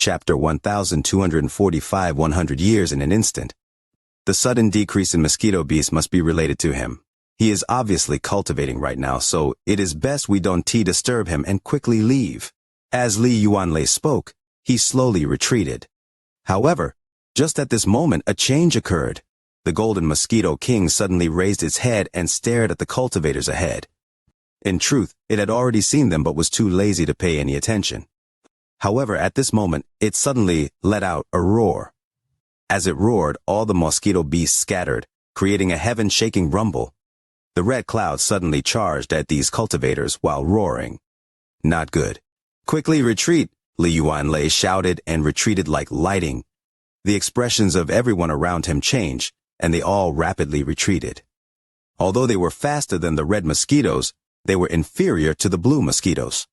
Chapter 1245 100 years in an instant. The sudden decrease in mosquito beasts must be related to him. He is obviously cultivating right now, so it is best we don't disturb him and quickly leave. As Li Yuanlei spoke, he slowly retreated. However, just at this moment a change occurred. The golden mosquito king suddenly raised its head and stared at the cultivators ahead. In truth, it had already seen them but was too lazy to pay any attention. However, at this moment, it suddenly let out a roar. As it roared, all the mosquito beasts scattered, creating a heaven-shaking rumble. The red cloud suddenly charged at these cultivators while roaring. Not good. Quickly retreat, Li Yuanlei shouted and retreated like lightning. The expressions of everyone around him changed, and they all rapidly retreated. Although they were faster than the red mosquitoes, they were inferior to the blue mosquitoes.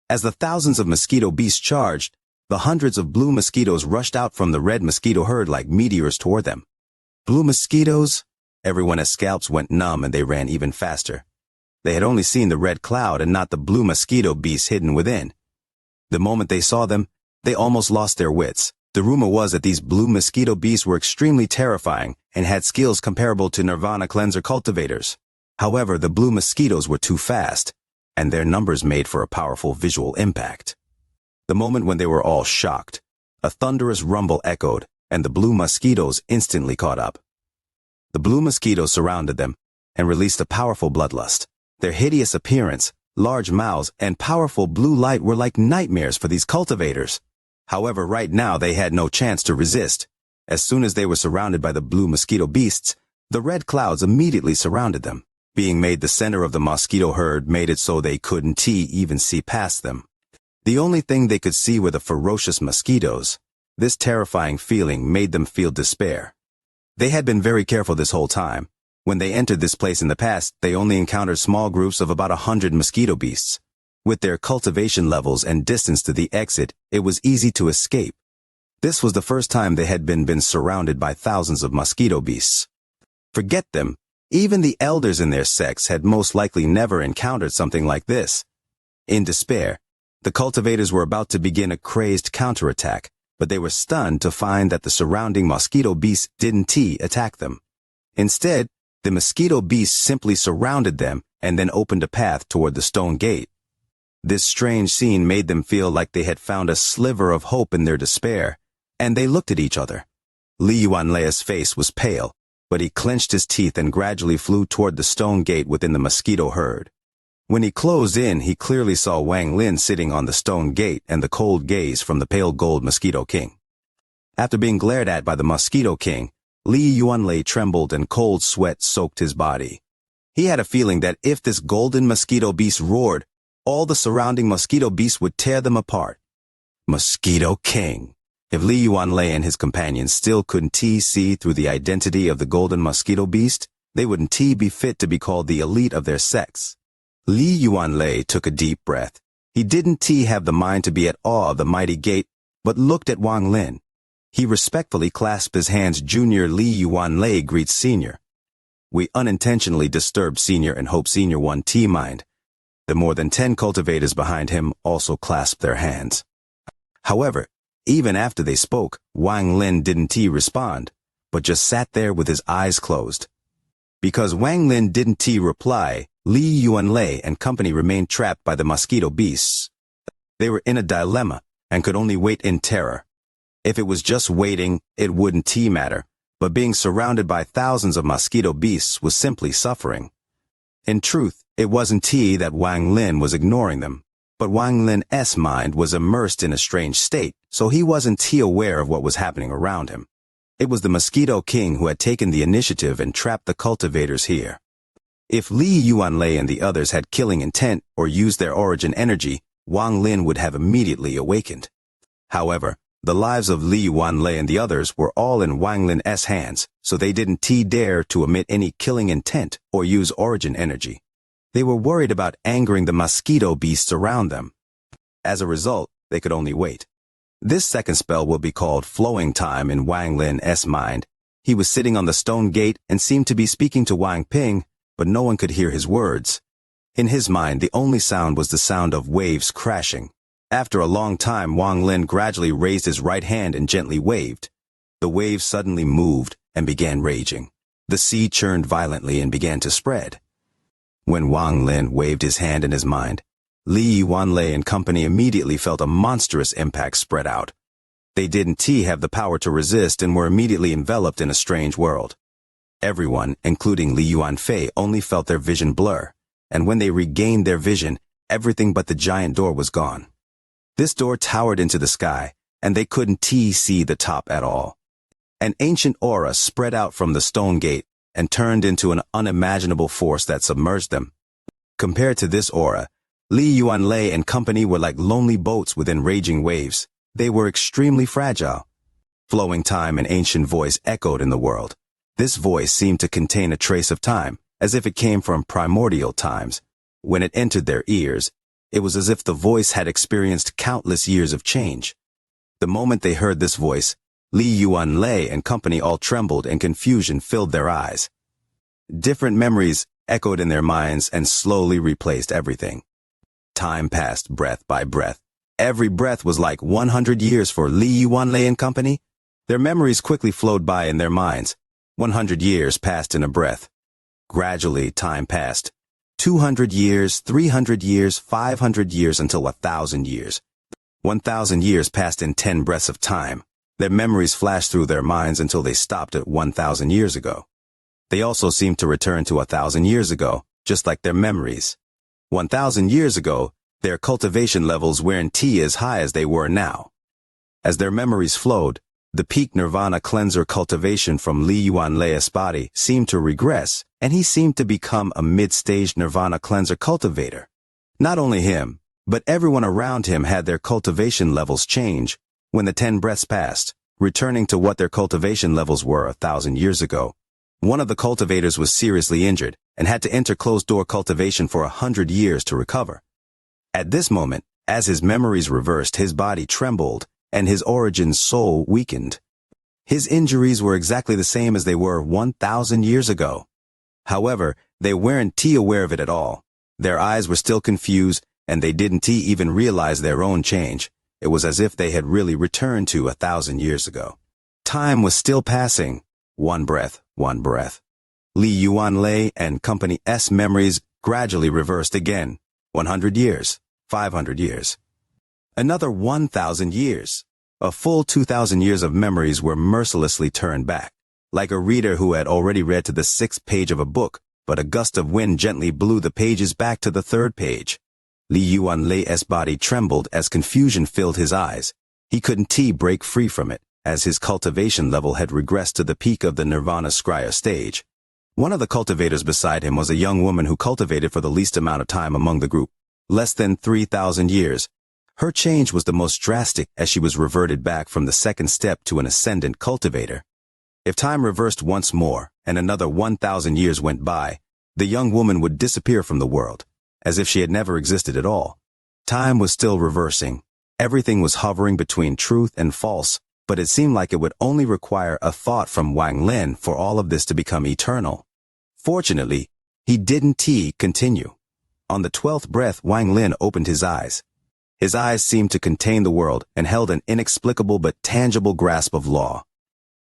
As the thousands of mosquito beasts charged, the hundreds of blue mosquitoes rushed out from the red mosquito herd like meteors toward them. Blue mosquitoes? Everyone's scalps went numb and they ran even faster. They had only seen the red cloud and not the blue mosquito beasts hidden within. The moment they saw them, they almost lost their wits. The rumor was that these blue mosquito beasts were extremely terrifying and had skills comparable to Nirvana cleanser cultivators. However, the blue mosquitoes were too fast, and their numbers made for a powerful visual impact. The moment when they were all shocked, a thunderous rumble echoed, and the blue mosquitoes instantly caught up. The blue mosquitoes surrounded them and released a powerful bloodlust. Their hideous appearance, large mouths, and powerful blue light were like nightmares for these cultivators. However, right now they had no chance to resist. As soon as they were surrounded by the blue mosquito beasts, the red clouds immediately surrounded them. Being made the center of the mosquito herd made it so they couldn't even see past them. The only thing they could see were the ferocious mosquitoes. This terrifying feeling made them feel despair. They had been very careful this whole time. When they entered this place in the past, they only encountered small groups of about 100 mosquito beasts. With their cultivation levels and distance to the exit, it was easy to escape. This was the first time they had been surrounded by thousands of mosquito beasts. Forget them. Even the elders in their sects had most likely never encountered something like this. In despair, the cultivators were about to begin a crazed counterattack, but they were stunned to find that the surrounding mosquito beasts didn't attack them. Instead, the mosquito beasts simply surrounded them and then opened a path toward the stone gate. This strange scene made them feel like they had found a sliver of hope in their despair, and they looked at each other. Li Yuanlei's face was pale, but he clenched his teeth and gradually flew toward the stone gate within the mosquito herd. When he closed in, he clearly saw Wang Lin sitting on the stone gate and the cold gaze from the pale gold mosquito king. After being glared at by the mosquito king, Li Yuanlei trembled and cold sweat soaked his body. He had a feeling that if this golden mosquito beast roared, all the surrounding mosquito beasts would tear them apart. Mosquito king. If Li Yuanlei and his companions still couldn't see through the identity of the golden mosquito beast, they wouldn't be fit to be called the elite of their sects. Li Yuanlei took a deep breath. He didn't have the mind to be at awe of the mighty gate, but looked at Wang Lin. He respectfully clasped his hands. Junior Li Yuanlei greets Senior. We unintentionally disturbed Senior and hope Senior won mind. The more than 10 cultivators behind him also clasped their hands. However, even after they spoke, Wang Lin didn't respond, but just sat there with his eyes closed. Because Wang Lin didn't reply, Li Yuanlei and company remained trapped by the mosquito beasts. They were in a dilemma and could only wait in terror. If it was just waiting, it wouldn't matter, but being surrounded by thousands of mosquito beasts was simply suffering. In truth, it wasn't that Wang Lin was ignoring them, but Wang Lin's mind was immersed in a strange state, so he wasn't aware of what was happening around him. It was the Mosquito King who had taken the initiative and trapped the cultivators here. If Li Yuanlei and the others had killing intent or used their origin energy, Wang Lin would have immediately awakened. However, the lives of Li Yuanlei and the others were all in Wang Lin's hands, so they didn't dare to emit any killing intent or use origin energy. They were worried about angering the mosquito beasts around them. As a result, they could only wait. This second spell will be called flowing time in Wang Lin's mind. He was sitting on the stone gate and seemed to be speaking to Wang Ping, but no one could hear his words. In his mind, the only sound was the sound of waves crashing. After a long time, Wang Lin gradually raised his right hand and gently waved. The wave suddenly moved and began raging. The sea churned violently and began to spread. When Wang Lin waved his hand in his mind, Li Yuanlei and company immediately felt a monstrous impact spread out. They didn't have the power to resist and were immediately enveloped in a strange world. Everyone, including Li Yuanfei, only felt their vision blur, and when they regained their vision, everything but the giant door was gone. This door towered into the sky, and they couldn't see the top at all. An ancient aura spread out from the stone gate and turned into an unimaginable force that submerged them. Compared to this aura, Li Yuanlei and company were like lonely boats within raging waves. They were extremely fragile. Flowing time and ancient voice echoed in the world. This voice seemed to contain a trace of time, as if it came from primordial times. When it entered their ears, it was as if the voice had experienced countless years of change. The moment they heard this voice, Li Yuanlei and company all trembled and confusion filled their eyes. Different memories echoed in their minds and slowly replaced everything. Time passed breath by breath. Every breath was like 100 years for Li Yuanlei and company. Their memories quickly flowed by in their minds. 100 years passed in a breath. Gradually, time passed. 200 years, 300 years, 500 years until 1,000 years. 1,000 years passed in 10 breaths of time. Their memories flashed through their minds until they stopped at 1,000 years ago. They also seemed to return to 1,000 years ago, just like their memories. 1,000 years ago, their cultivation levels weren't as high as they were now. As their memories flowed, the peak nirvana cleanser cultivation from Li Yuanlei's body seemed to regress, and he seemed to become a mid-stage nirvana cleanser cultivator. Not only him, but everyone around him had their cultivation levels change when the 10 breaths passed, returning to what their cultivation levels were 1,000 years ago. One of the cultivators was seriously injured and had to enter closed-door cultivation for 100 years to recover. At this moment, as his memories reversed, his body trembled and his origin soul weakened. His injuries were exactly the same as they were 1,000 years ago. However, they weren't aware of it at all. Their eyes were still confused, and they didn't even realize their own change. It was as if they had really returned to 1,000 years ago. Time was still passing. One breath, one breath. Li Yuanlei and company's memories gradually reversed again. 100 years, 500 years. Another 1,000 years. A full 2,000 years of memories were mercilessly turned back, like a reader who had already read to the 6th page of a book, but a gust of wind gently blew the pages back to the 3rd page. Li Yuanlei's body trembled as confusion filled his eyes. He couldn't break free from it, as his cultivation level had regressed to the peak of the Nirvana Scrya stage. One of the cultivators beside him was a young woman who cultivated for the least amount of time among the group, less than 3,000 years. Her change was the most drastic as she was reverted back from the 2nd step to an ascendant cultivator. If time reversed once more and another 1,000 years went by, the young woman would disappear from the world, as if she had never existed at all. Time was still reversing. Everything was hovering between truth and false, but it seemed like it would only require a thought from Wang Lin for all of this to become eternal. Fortunately, he didn't continue. On the 12th breath, Wang Lin opened his eyes. His eyes seemed to contain the world and held an inexplicable but tangible grasp of law.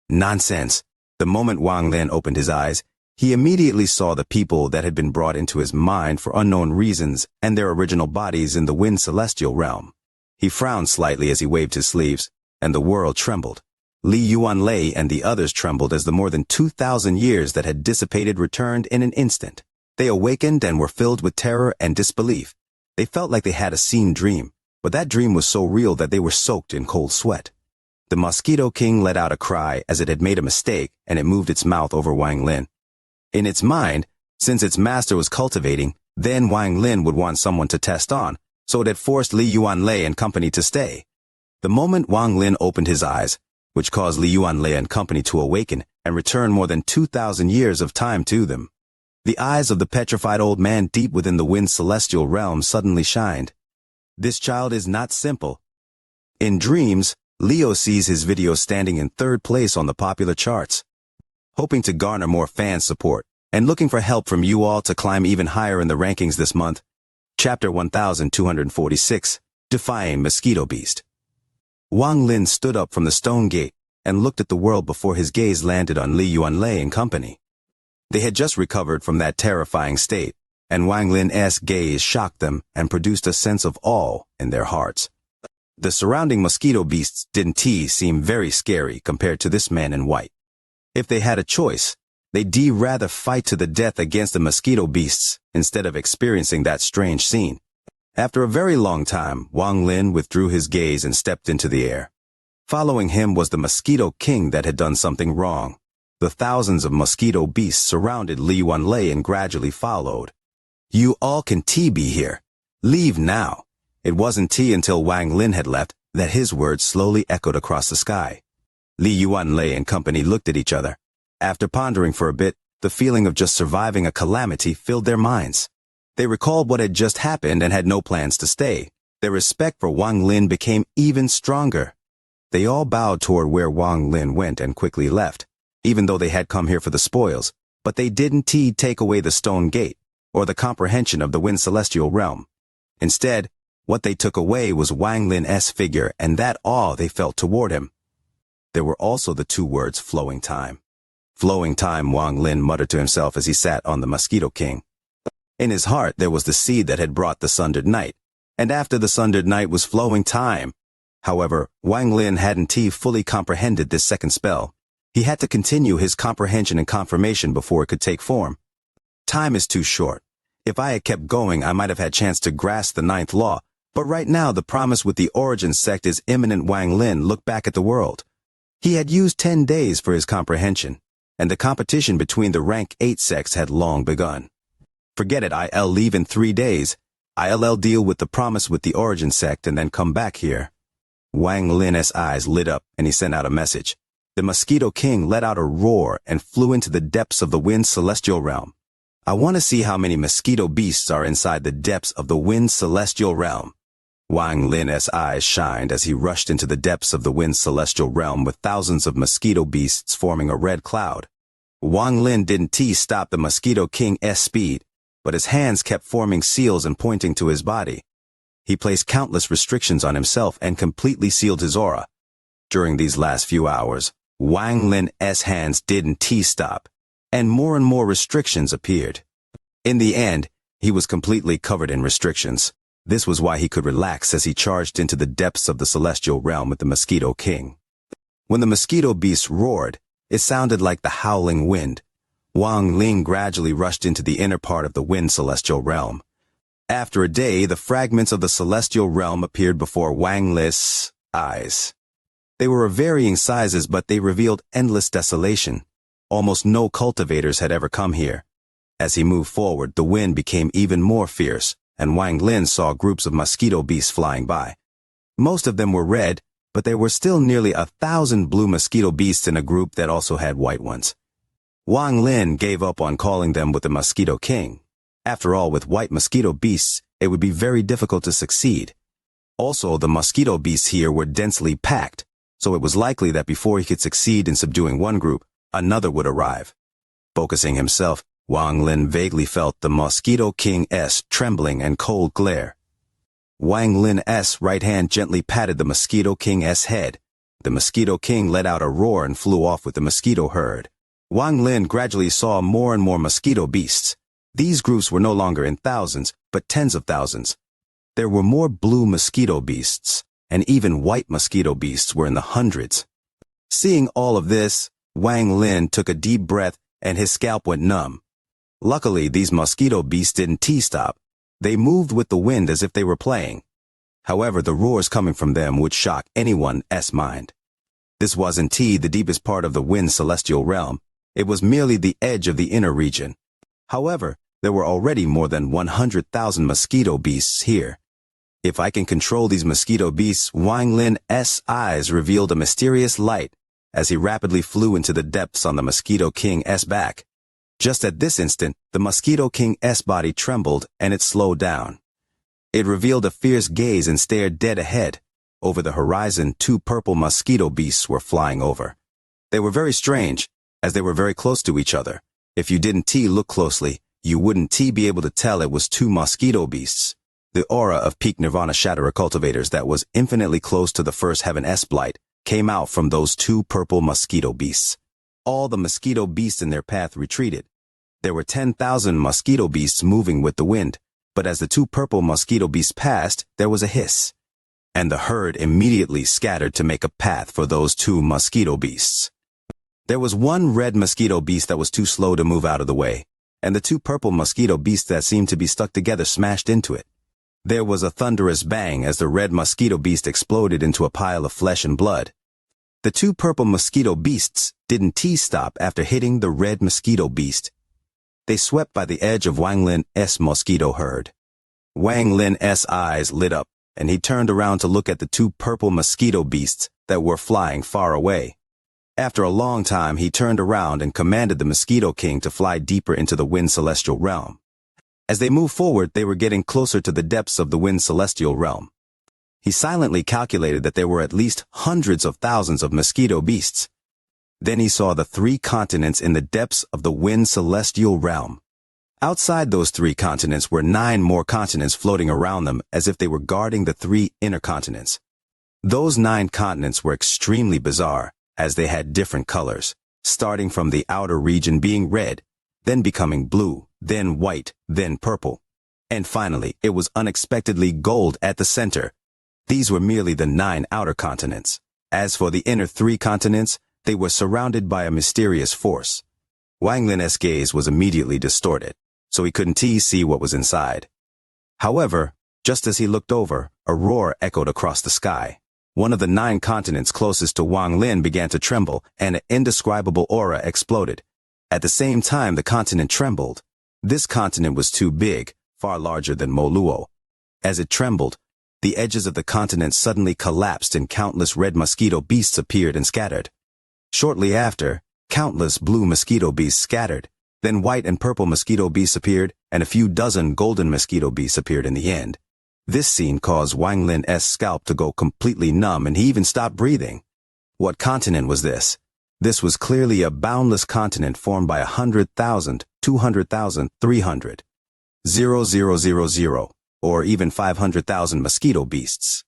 Nonsense. The moment Wang Lin opened his eyes, he immediately saw the people that had been brought into his mind for unknown reasons and their original bodies in the wind celestial realm. He frowned slightly as he waved his sleeves, and the world trembled. Li Yuanlei and the others trembled as the more than 2,000 years that had dissipated returned in an instant. They awakened and were filled with terror and disbelief. They felt like they had a seen dream, but that dream was so real that they were soaked in cold sweat. The Mosquito King let out a cry as it had made a mistake, and it moved its mouth over Wang Lin. In its mind, since its master was cultivating, then Wang Lin would want someone to test on, so it had forced Li Yuanlei and company to stay. The moment Wang Lin opened his eyes, which caused Li Yuanlei and company to awaken and return more than 2,000 years of time to them. The eyes of the petrified old man deep within the wind celestial realm suddenly shined. This child is not simple. In dreams, Leo sees his video standing in 3rd place on the popular charts. Hoping to garner more fan support and looking for help from you all to climb even higher in the rankings this month. Chapter 1246, defying mosquito beast. Wang Lin stood up from the stone gate and looked at the world before his gaze landed on Li Yuanlei and company. They had just recovered from that terrifying state, and Wang Lin's gaze shocked them and produced a sense of awe in their hearts. The surrounding mosquito beasts didn't seem very scary compared to this man in white. If they had a choice, they'd rather fight to the death against the mosquito beasts instead of experiencing that strange scene. After a very long time, Wang Lin withdrew his gaze and stepped into the air. Following him was the Mosquito King that had done something wrong. The thousands of mosquito beasts surrounded Li Yuanlei and gradually followed. "You all can be here. Leave now." It wasn't until Wang Lin had left that his words slowly echoed across the sky. Li Yuanlei and company looked at each other. After pondering for a bit, the feeling of just surviving a calamity filled their minds. They recalled what had just happened and had no plans to stay. Their respect for Wang Lin became even stronger. They all bowed toward where Wang Lin went and quickly left, even though they had come here for the spoils, but they didn't take away the stone gate or the comprehension of the wind celestial realm. Instead, what they took away was Wang Lin's figure and that awe they felt toward him. There were also the two words flowing time. Flowing time, Wang Lin muttered to himself as he sat on the Mosquito King. In his heart there was the seed that had brought the sundered night, and after the sundered night was flowing time. However, Wang Lin hadn't fully comprehended this second spell. He had to continue his comprehension and confirmation before it could take form. Time is too short. If I had kept going, I might have had chance to grasp the ninth law, but right now the promise with the origin sect is imminent. Wang Lin looked back at the world. He had used 10 days for his comprehension, and the competition between the rank 8 sects had long begun. Forget it, I'll leave in 3 days. I'll deal with the promise with the origin sect and then come back here. Wang Lin's eyes lit up and he sent out a message. The Mosquito King let out a roar and flew into the depths of the wind celestial realm. I want to see how many mosquito beasts are inside the depths of the wind celestial realm. Wang Lin's eyes shined as he rushed into the depths of the wind celestial realm with thousands of mosquito beasts forming a red cloud. Wang Lin didn't stop the Mosquito King's speed, but his hands kept forming seals and pointing to his body. He placed countless restrictions on himself and completely sealed his aura. During these last few hours, Wang Lin's hands didn't stop, and more restrictions appeared. In the end, he was completely covered in restrictions. This was why he could relax as he charged into the depths of the celestial realm with the Mosquito King. When the mosquito beast roared, it sounded like the howling wind. Wang Lin gradually rushed into the inner part of the wind celestial realm. After a day, the fragments of the celestial realm appeared before Wang Lin's eyes. They were of varying sizes, but they revealed endless desolation. Almost no cultivators had ever come here. As he moved forward, the wind became even more fierce, and Wang Lin saw groups of mosquito beasts flying by. Most of them were red, but there were still nearly 1,000 blue mosquito beasts in a group that also had white ones. Wang Lin gave up on calling them with the Mosquito King. After all, with white mosquito beasts, it would be very difficult to succeed. Also, the mosquito beasts here were densely packed, so it was likely that before he could succeed in subduing one group, another would arrive. Focusing himself, Wang Lin vaguely felt the Mosquito King's trembling and cold glare. Wang Lin's right hand gently patted the Mosquito King's head. The Mosquito King let out a roar and flew off with the mosquito herd. Wang Lin gradually saw more and more mosquito beasts. These groups were no longer in thousands, but tens of thousands. There were more blue mosquito beasts, and even white mosquito beasts were in the hundreds. Seeing all of this, Wang Lin took a deep breath and his scalp went numb. Luckily, these mosquito beasts didn't stop. They moved with the wind as if they were playing. However, the roars coming from them would shock anyone's mind. This wasn't the deepest part of the wind celestial realm. It was merely the edge of the inner region. However, there were already more than 100,000 mosquito beasts here. If I can control these mosquito beasts, Wang Lin's eyes revealed a mysterious light as he rapidly flew into the depths on the Mosquito King's back. Just at this instant, the Mosquito King's body trembled and it slowed down. It revealed a fierce gaze and stared dead ahead. Over the horizon, 2 purple mosquito beasts were flying over. They were very strange, as they were very close to each other. If you didn't look closely, you wouldn't be able to tell it was 2 mosquito beasts. The aura of peak Nirvana Shatterer cultivators that was infinitely close to the first Heaven S blight came out from those two purple mosquito beasts. All the mosquito beasts in their path retreated. There were 10,000 mosquito beasts moving with the wind, but as the two purple mosquito beasts passed, there was a hiss, and the herd immediately scattered to make a path for those two mosquito beasts. There was one red mosquito beast that was too slow to move out of the way, and the two purple mosquito beasts that seemed to be stuck together smashed into it. There was a thunderous bang as the red mosquito beast exploded into a pile of flesh and blood. The two purple mosquito beasts didn't T-stop after hitting the red mosquito beast. They swept by the edge of Wang Lin's mosquito herd. Wang Lin's eyes lit up, and he turned around to look at the two purple mosquito beasts that were flying far away. After a long time, he turned around and commanded the Mosquito King to fly deeper into the Wind Celestial Realm. As they moved forward, they were getting closer to the depths of the Wind Celestial Realm. He silently calculated that there were at least hundreds of thousands of mosquito beasts. Then he saw the 3 continents in the depths of the Wind Celestial Realm. Outside those 3 continents were 9 more continents floating around them as if they were guarding the 3 inner continents. Those 9 continents were extremely bizarre, as they had different colors, starting from the outer region being red, then becoming blue, then white, then purple. And finally, it was unexpectedly gold at the center. These were merely the 9 outer continents. As for the inner 3 continents, they were surrounded by a mysterious force. Wang Lin's gaze was immediately distorted, so he couldn't see what was inside. However, just as he looked over, a roar echoed across the sky. One of the 9 continents closest to Wang Lin began to tremble, and an indescribable aura exploded. At the same time the continent trembled. This continent was too big, far larger than Moluo. As it trembled, the edges of the continent suddenly collapsed and countless red mosquito beasts appeared and scattered. Shortly after, countless blue mosquito beasts scattered, then white and purple mosquito beasts appeared, and a few dozen golden mosquito beasts appeared in the end. This scene caused Wang Lin's scalp to go completely numb, and he even stopped breathing. What continent was this? This was clearly a boundless continent formed by 100,000, 200,000, 300, 0,000, or even 500,000 mosquito beasts.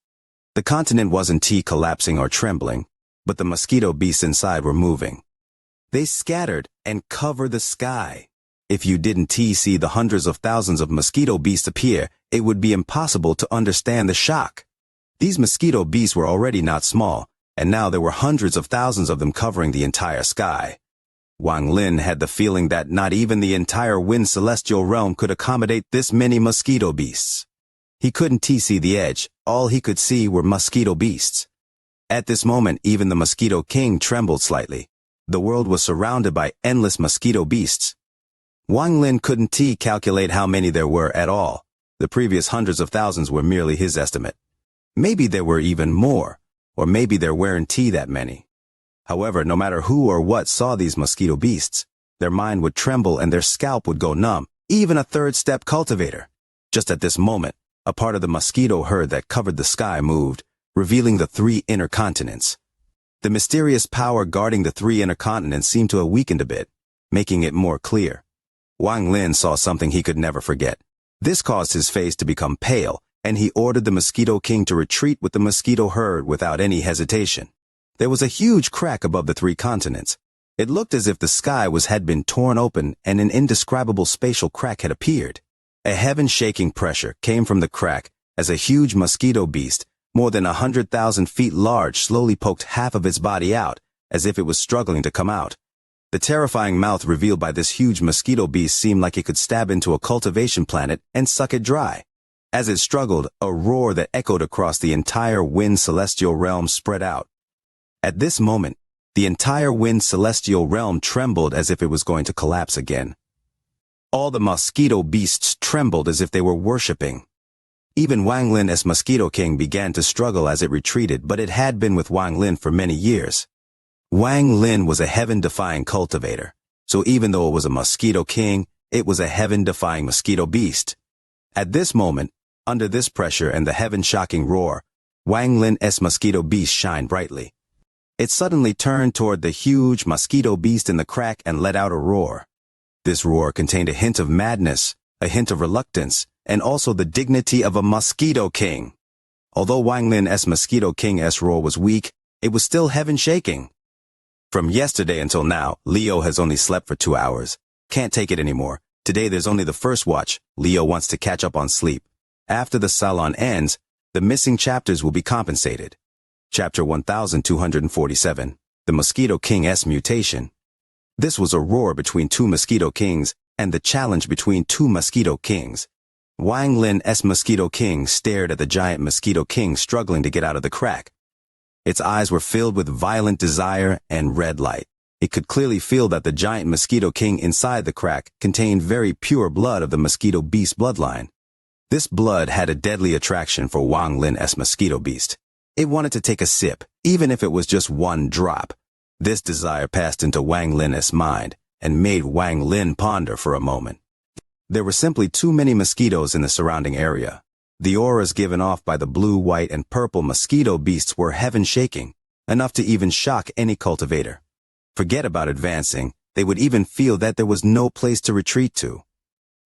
The continent wasn't collapsing or trembling, but the mosquito beasts inside were moving. They scattered and covered the sky. If you didn't see the hundreds of thousands of mosquito beasts appear, it would be impossible to understand the shock. These mosquito beasts were already not small, and now there were hundreds of thousands of them covering the entire sky. Wang Lin had the feeling that not even the entire Wind Celestial Realm could accommodate this many mosquito beasts. He couldn't see the edge, all he could see were mosquito beasts. At this moment, even the Mosquito King trembled slightly. The world was surrounded by endless mosquito beasts. Wang Lin couldn't calculate how many there were at all. The previous hundreds of thousands were merely his estimate. Maybe there were even more, or maybe there weren't that many. However, no matter who or what saw these mosquito beasts, their mind would tremble and their scalp would go numb, even a third-step cultivator. Just at this moment, a part of the mosquito herd that covered the sky moved, revealing the 3 inner continents. The mysterious power guarding the 3 inner continents seemed to have weakened a bit, making it more clear. Wang Lin saw something he could never forget. This caused his face to become pale, and he ordered the Mosquito King to retreat with the mosquito herd without any hesitation. There was a huge crack above the 3 continents. It looked as if the sky had been torn open and an indescribable spatial crack had appeared. A heaven-shaking pressure came from the crack as a huge mosquito beast, more than 100,000 feet large, slowly poked half of its body out, as if it was struggling to come out. The terrifying mouth revealed by this huge mosquito beast seemed like it could stab into a cultivation planet and suck it dry. As it struggled, a roar that echoed across the entire Wind Celestial Realm spread out. At this moment, the entire Wind Celestial Realm trembled as if it was going to collapse again. All the mosquito beasts trembled as if they were worshipping. Even Wang Lin's Mosquito King began to struggle as it retreated, but it had been with Wang Lin for many years. Wang Lin was a heaven-defying cultivator, so even though it was a Mosquito King, it was a heaven-defying mosquito beast. At this moment, under this pressure and the heaven-shocking roar, Wang Lin's mosquito beast shined brightly. It suddenly turned toward the huge mosquito beast in the crack and let out a roar. This roar contained a hint of madness, a hint of reluctance, and also the dignity of a Mosquito King. Although Wang Lin's Mosquito King's roar was weak, it was still heaven-shaking. From yesterday until now, Leo has only slept for 2 hours. Can't take it anymore. Today there's only the first watch. Leo wants to catch up on sleep. After the salon ends, the missing chapters will be compensated. Chapter 1247. The Mosquito King's Mutation. This was a roar between two Mosquito Kings, and the challenge between two Mosquito Kings. Wang Lin's Mosquito King stared at the giant Mosquito King struggling to get out of the crack. Its eyes were filled with violent desire and red light. It could clearly feel that the giant Mosquito King inside the crack contained very pure blood of the Mosquito Beast bloodline. This blood had a deadly attraction for Wang Lin's Mosquito Beast. It wanted to take a sip, even if it was just one drop. This desire passed into Wang Lin's mind and made Wang Lin ponder for a moment. There were simply too many mosquitoes in the surrounding area. The auras given off by the blue, white, and purple mosquito beasts were heaven-shaking, enough to even shock any cultivator. Forget about advancing, they would even feel that there was no place to retreat to.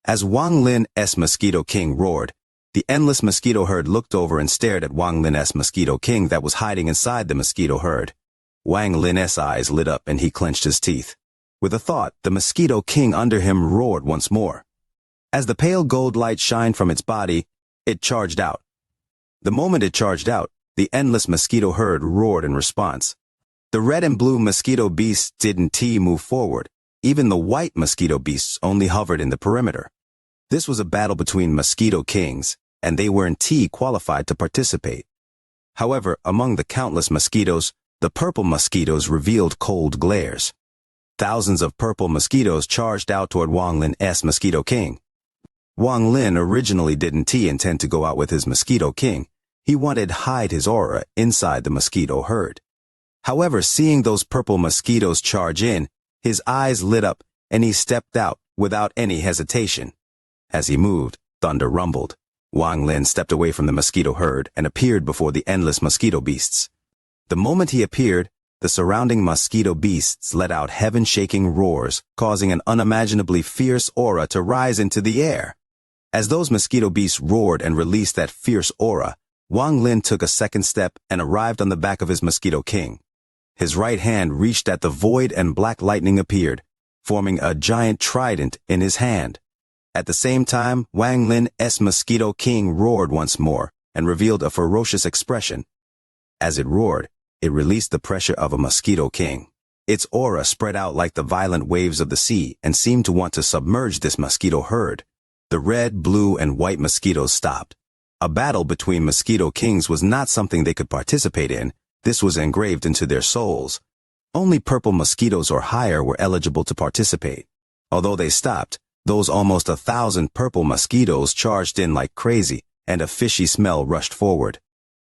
As Wang Lin's Mosquito King roared, the endless mosquito herd looked over and stared at Wang Lin's Mosquito King that was hiding inside the mosquito herd. Wang Lin's eyes lit up and he clenched his teeth. With a thought, the Mosquito King under him roared once more. As the pale gold light shined from its body, it charged out. The moment it charged out, the endless mosquito herd roared in response. The red and blue mosquito beasts didn't move forward. Even the white mosquito beasts only hovered in the perimeter. This was a battle between Mosquito Kings, and they weren't qualified to participate. However, among the countless mosquitoes, the purple mosquitoes revealed cold glares. Thousands of purple mosquitoes charged out toward Wang Lin's Mosquito King. Wang Lin originally didn't intend to go out with his Mosquito King. He wanted to hide his aura inside the mosquito herd. However, seeing those purple mosquitoes charge in, his eyes lit up and he stepped out without any hesitation. As he moved, thunder rumbled. Wang Lin stepped away from the mosquito herd and appeared before the endless mosquito beasts. The moment he appeared, the surrounding mosquito beasts let out heaven-shaking roars, causing an unimaginably fierce aura to rise into the air. As those mosquito beasts roared and released that fierce aura, Wang Lin took a second step and arrived on the back of his Mosquito King. His right hand reached at the void and black lightning appeared, forming a giant trident in his hand. At the same time, Wang Lin's Mosquito King roared once more and revealed a ferocious expression. As it roared, it released the pressure of a Mosquito King. Its aura spread out like the violent waves of the sea and seemed to want to submerge this mosquito herd. The red, blue, and white mosquitoes stopped. A battle between Mosquito Kings was not something they could participate in. This was engraved into their souls. Only purple mosquitoes or higher were eligible to participate. Although they stopped, those almost 1,000 purple mosquitoes charged in like crazy, and a fishy smell rushed forward.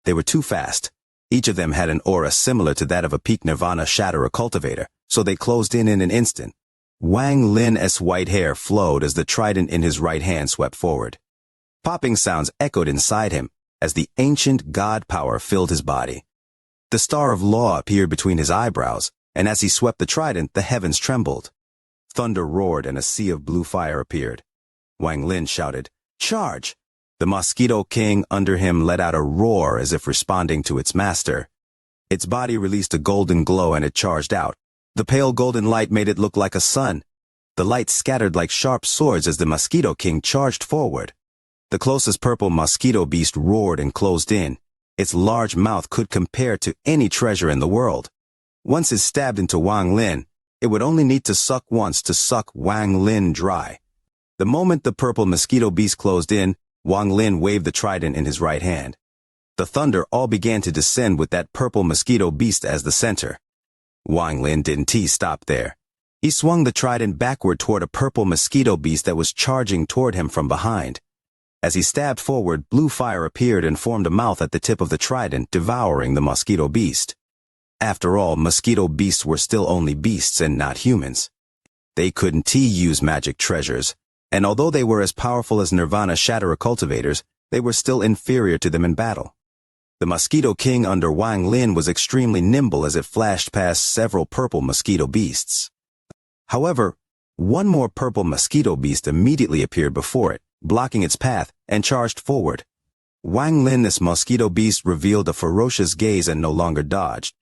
They were too fast. Each of them had an aura similar to that of a peak nirvana shatterer cultivator, so they closed in an instant. Wang Lin's white hair flowed as the trident in his right hand swept forward. Popping sounds echoed inside him as the ancient god power filled his body. The star of law appeared between his eyebrows, and as he swept the trident, the heavens trembled. Thunder roared and a sea of blue fire appeared. Wang Lin shouted, "Charge!" The Mosquito King under him let out a roar as if responding to its master. Its body released a golden glow and it charged out. The pale golden light made it look like a sun. The light scattered like sharp swords as the Mosquito King charged forward. The closest purple mosquito beast roared and closed in. Its large mouth could compare to any treasure in the world. Once it stabbed into Wang Lin, it would only need to suck once to suck Wang Lin dry. The moment the purple mosquito beast closed in, Wang Lin waved the trident in his right hand. The thunder all began to descend with that purple mosquito beast as the center. Wang Lin didn't stop there. He swung the trident backward toward a purple mosquito beast that was charging toward him from behind. As he stabbed forward, blue fire appeared and formed a mouth at the tip of the trident, devouring the mosquito beast. After all, mosquito beasts were still only beasts and not humans. They couldn't use magic treasures, and although they were as powerful as Nirvana Shatterer cultivators, they were still inferior to them in battle. The Mosquito King under Wang Lin was extremely nimble as it flashed past several purple mosquito beasts. However, One more purple mosquito beast immediately appeared before it, blocking its path, and charged forward. Wang Lin, this mosquito beast, revealed a ferocious gaze and no longer dodged.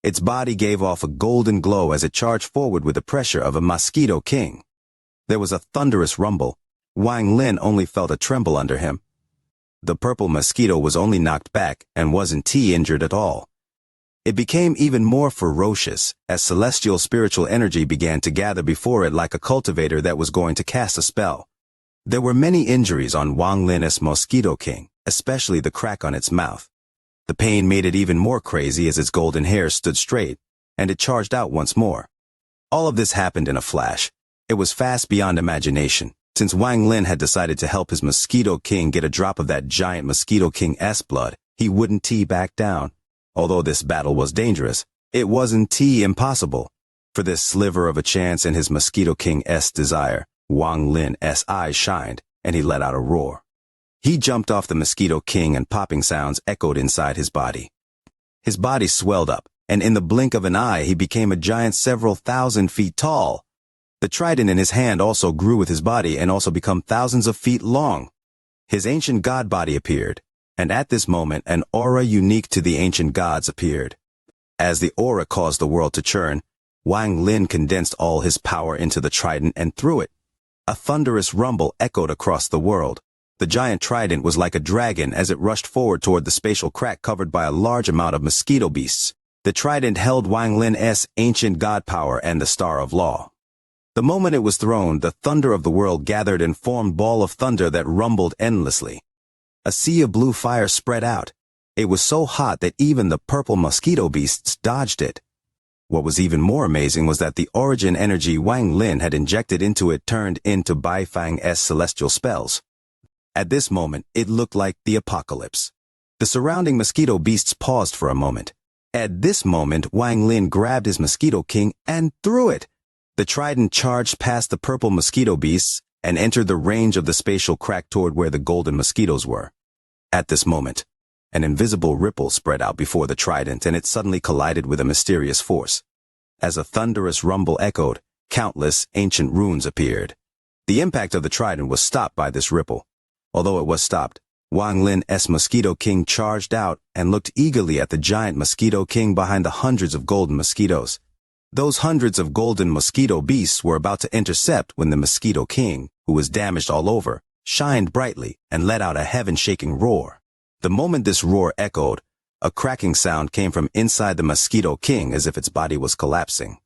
Its body gave off a golden glow as it charged forward with the pressure of a mosquito king. There was a thunderous rumble. Wang Lin only felt a tremble under him. The purple mosquito was only knocked back and wasn't injured at all. It became even more ferocious as celestial spiritual energy began to gather before it like a cultivator that was going to cast a spell. There were many injuries on Wang Lin's mosquito king, especially the crack on its mouth. The pain made it even more crazy as its golden hair stood straight, and it charged out once more. All of this happened in a flash. It was fast beyond imagination. Since Wang Lin had decided to help his mosquito king get a drop of that giant mosquito king's blood, he wouldn't back down. Although this battle was dangerous, it wasn't impossible. For this sliver of a chance in his mosquito king's desire, Wang Lin's eyes shined, and he let out a roar. He jumped off the mosquito king and popping sounds echoed inside his body. His body swelled up, and in the blink of an eye he became a giant several thousand feet tall. The trident in his hand also grew with his body and also become thousands of feet long. His ancient god body appeared, and at this moment an aura unique to the ancient gods appeared. As the aura caused the world to churn, Wang Lin condensed all his power into the trident and threw it. A thunderous rumble echoed across the world. The giant trident was like a dragon as it rushed forward toward the spatial crack covered by a large amount of mosquito beasts. The trident held Wang Lin's ancient god power and the Star of Law. The moment it was thrown, the thunder of the world gathered and formed ball of thunder that rumbled endlessly. A sea of blue fire spread out. It was so hot that even the purple mosquito beasts dodged it. What was even more amazing was that the origin energy Wang Lin had injected into it turned into Bai Fang's celestial spells. At this moment, it looked like the apocalypse. The surrounding mosquito beasts paused for a moment. At this moment, Wang Lin grabbed his mosquito king and threw it. The trident charged past the purple mosquito beasts and entered the range of the spatial crack toward where the golden mosquitoes were. At this moment, an invisible ripple spread out before the trident and it suddenly collided with a mysterious force. As a thunderous rumble echoed, countless ancient runes appeared. The impact of the trident was stopped by this ripple. Although it was stopped, Wang Lin's mosquito king charged out and looked eagerly at the giant mosquito king behind the hundreds of golden mosquitoes. Those hundreds of golden mosquito beasts were about to intercept when the mosquito king, who was damaged all over, shined brightly and let out a heaven-shaking roar. The moment this roar echoed, a cracking sound came from inside the mosquito king as if its body was collapsing.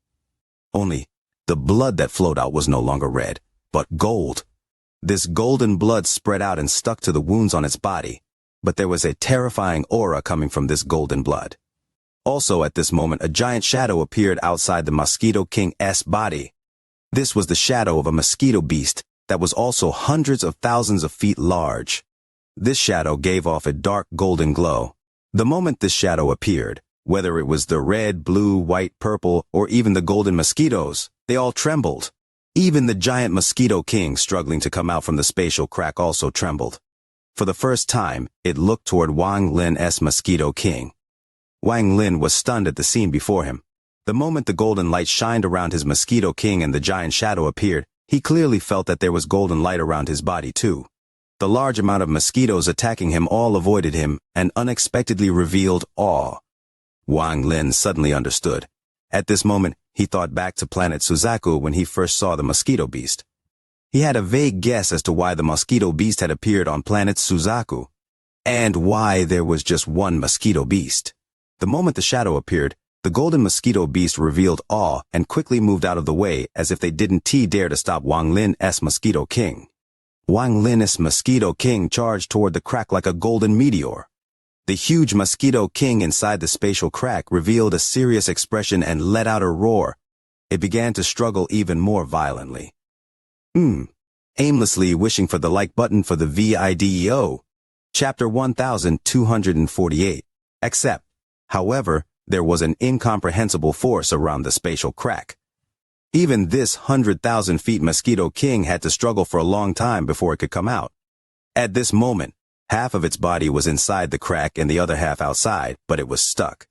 Only, the blood that flowed out was no longer red, but gold. This golden blood spread out and stuck to the wounds on its body, but there was a terrifying aura coming from this golden blood. Also at this moment a giant shadow appeared outside the mosquito king's body. This was the shadow of a mosquito beast that was also hundreds of thousands of feet large. This shadow gave off a dark golden glow. The moment this shadow appeared, whether it was the red, blue, white, purple, or even the golden mosquitoes, they all trembled. Even the giant mosquito king struggling to come out from the spatial crack also trembled. For the first time, it looked toward Wang Lin's mosquito king. Wang Lin was stunned at the scene before him. The moment the golden light shined around his mosquito king and the giant shadow appeared, he clearly felt that there was golden light around his body too. The large amount of mosquitoes attacking him all avoided him and unexpectedly revealed awe. Wang Lin suddenly understood. At this moment, he thought back to planet Suzaku when he first saw the mosquito beast. He had a vague guess as to why the mosquito beast had appeared on planet Suzaku, and why there was just one mosquito beast. The moment the shadow appeared, the golden mosquito beast revealed awe and quickly moved out of the way as if they didn't dare to stop Wang Lin's mosquito king. Wang Lin's mosquito king charged toward the crack like a golden meteor. The huge mosquito king inside the spatial crack revealed a serious expression and let out a roar. It began to struggle even more violently. Aimlessly wishing for the like button for the video. Chapter 1248. Except, however, there was an incomprehensible force around the spatial crack. Even this 100,000 feet mosquito king had to struggle for a long time before it could come out. At this moment, half of its body was inside the crack and the other half outside, but it was stuck.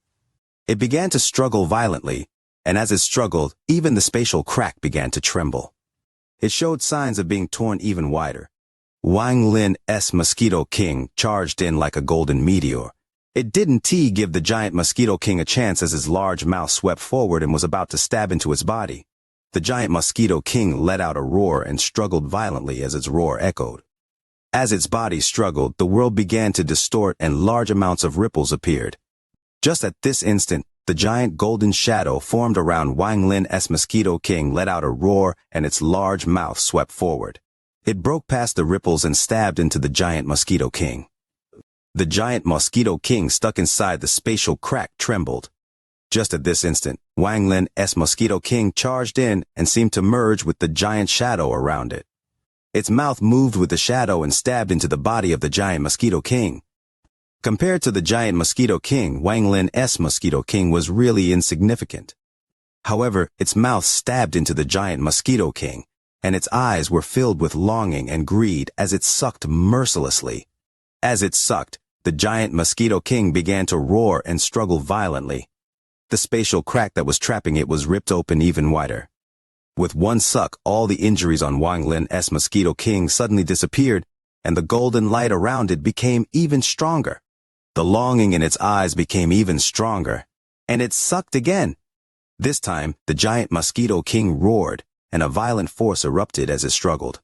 It began to struggle violently, and as it struggled, even the spatial crack began to tremble. it showed signs of being torn even wider. Wang Lin's Mosquito King charged in like a golden meteor. It didn't give the giant Mosquito King a chance as his large mouth swept forward and was about to stab into its body. The giant Mosquito King let out a roar and struggled violently as its roar echoed. As its body struggled, the world began to distort and large amounts of ripples appeared. Just at this instant, the giant golden shadow formed around Wang Lin's Mosquito King let out a roar and its large mouth swept forward. It broke past the ripples and stabbed into the giant Mosquito King. The giant Mosquito King stuck inside the spatial crack trembled. Just at this instant, Wang Lin's Mosquito King charged in and seemed to merge with the giant shadow around it. Its mouth moved with the shadow and stabbed into the body of the giant Mosquito King. Compared to the giant Mosquito King, Wang Lin's Mosquito King was really insignificant. However, its mouth stabbed into the giant Mosquito King, and its eyes were filled with longing and greed as it sucked mercilessly. As it sucked, the giant Mosquito King began to roar and struggle violently. The spatial crack that was trapping it was ripped open even wider. With one suck, all the injuries on Wang Lin's Mosquito King suddenly disappeared, and the golden light around it became even stronger. The longing in its eyes became even stronger, and it sucked again. This time, the giant Mosquito King roared, and a violent force erupted as it struggled.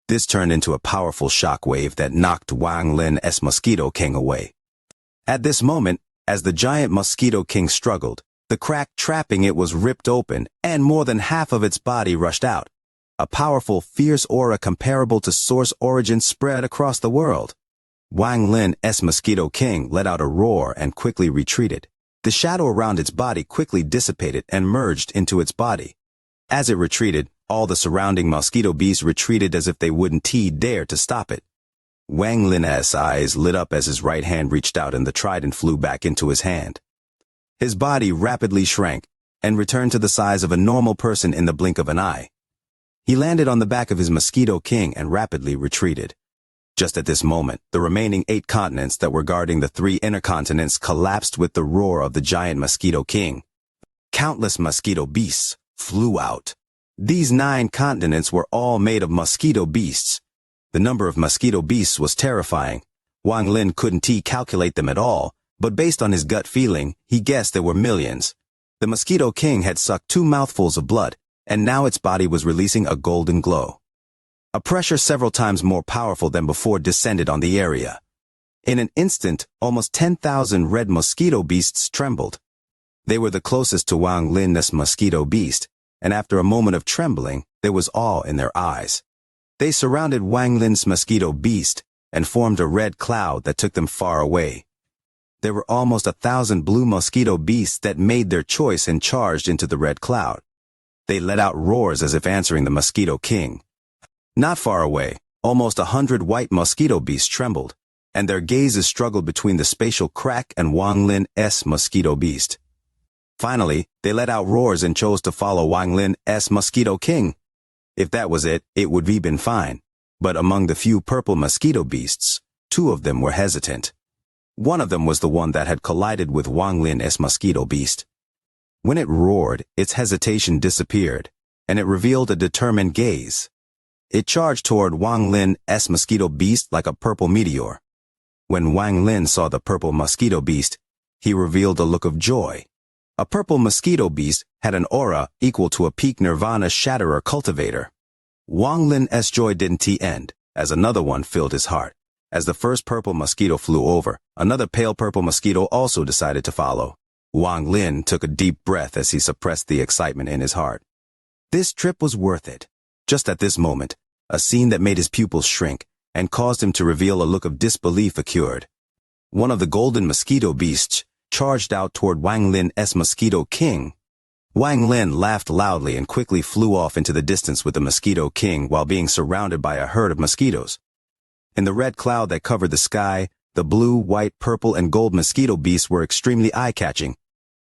This turned into a powerful shockwave that knocked Wang Lin's Mosquito King away. At this moment, as the giant Mosquito King struggled, the crack trapping it was ripped open, and more than half of its body rushed out. A powerful, fierce aura comparable to Source Origin spread across the world. Wang Lin's Mosquito King let out a roar and quickly retreated. The shadow around its body quickly dissipated and merged into its body. As it retreated, all the surrounding mosquito beasts retreated as if they wouldn't dare to stop it. Wang Lin's eyes lit up as his right hand reached out and the trident flew back into his hand. His body rapidly shrank and returned to the size of a normal person in the blink of an eye. He landed on the back of his Mosquito King and rapidly retreated. Just at this moment, the remaining 8 continents that were guarding the 3 inner continents collapsed with the roar of the giant Mosquito King. Countless mosquito beasts flew out. These 9 continents were all made of mosquito beasts. The number of mosquito beasts was terrifying. Wang Lin couldn't calculate them at all, but based on his gut feeling, he guessed there were millions. The Mosquito King had sucked 2 mouthfuls of blood, and now its body was releasing a golden glow. A pressure several times more powerful than before descended on the area. In an instant, almost 10,000 red mosquito beasts trembled. They were the closest to Wang Lin's mosquito beast, and after a moment of trembling, there was awe in their eyes. They surrounded Wang Lin's mosquito beast and formed a red cloud that took them far away. There were almost 1,000 blue mosquito beasts that made their choice and charged into the red cloud. They let out roars as if answering the Mosquito King. Not far away, almost 100 white mosquito beasts trembled, and their gazes struggled between the spatial crack and Wang Lin's mosquito beast. Finally, they let out roars and chose to follow Wang Lin's Mosquito King. If that was it, it would have been fine. But among the few purple mosquito beasts, 2 of them were hesitant. One of them was the one that had collided with Wang Lin's mosquito beast. When it roared, its hesitation disappeared, and it revealed a determined gaze. It charged toward Wang Lin's mosquito beast like a purple meteor. When Wang Lin saw the purple mosquito beast, he revealed a look of joy. A purple mosquito beast had an aura equal to a peak nirvana shatterer cultivator. Wang Lin's joy didn't end, as another one filled his heart. As the first purple mosquito flew over, another pale purple mosquito also decided to follow. Wang Lin took a deep breath as he suppressed the excitement in his heart. This trip was worth it. Just at this moment, a scene that made his pupils shrink and caused him to reveal a look of disbelief occurred. One of the golden mosquito beasts charged out toward Wang Lin's Mosquito King. Wang Lin laughed loudly and quickly flew off into the distance with the Mosquito King while being surrounded by a herd of mosquitoes. In the red cloud that covered the sky, the blue, white, purple, and gold mosquito beasts were extremely eye-catching.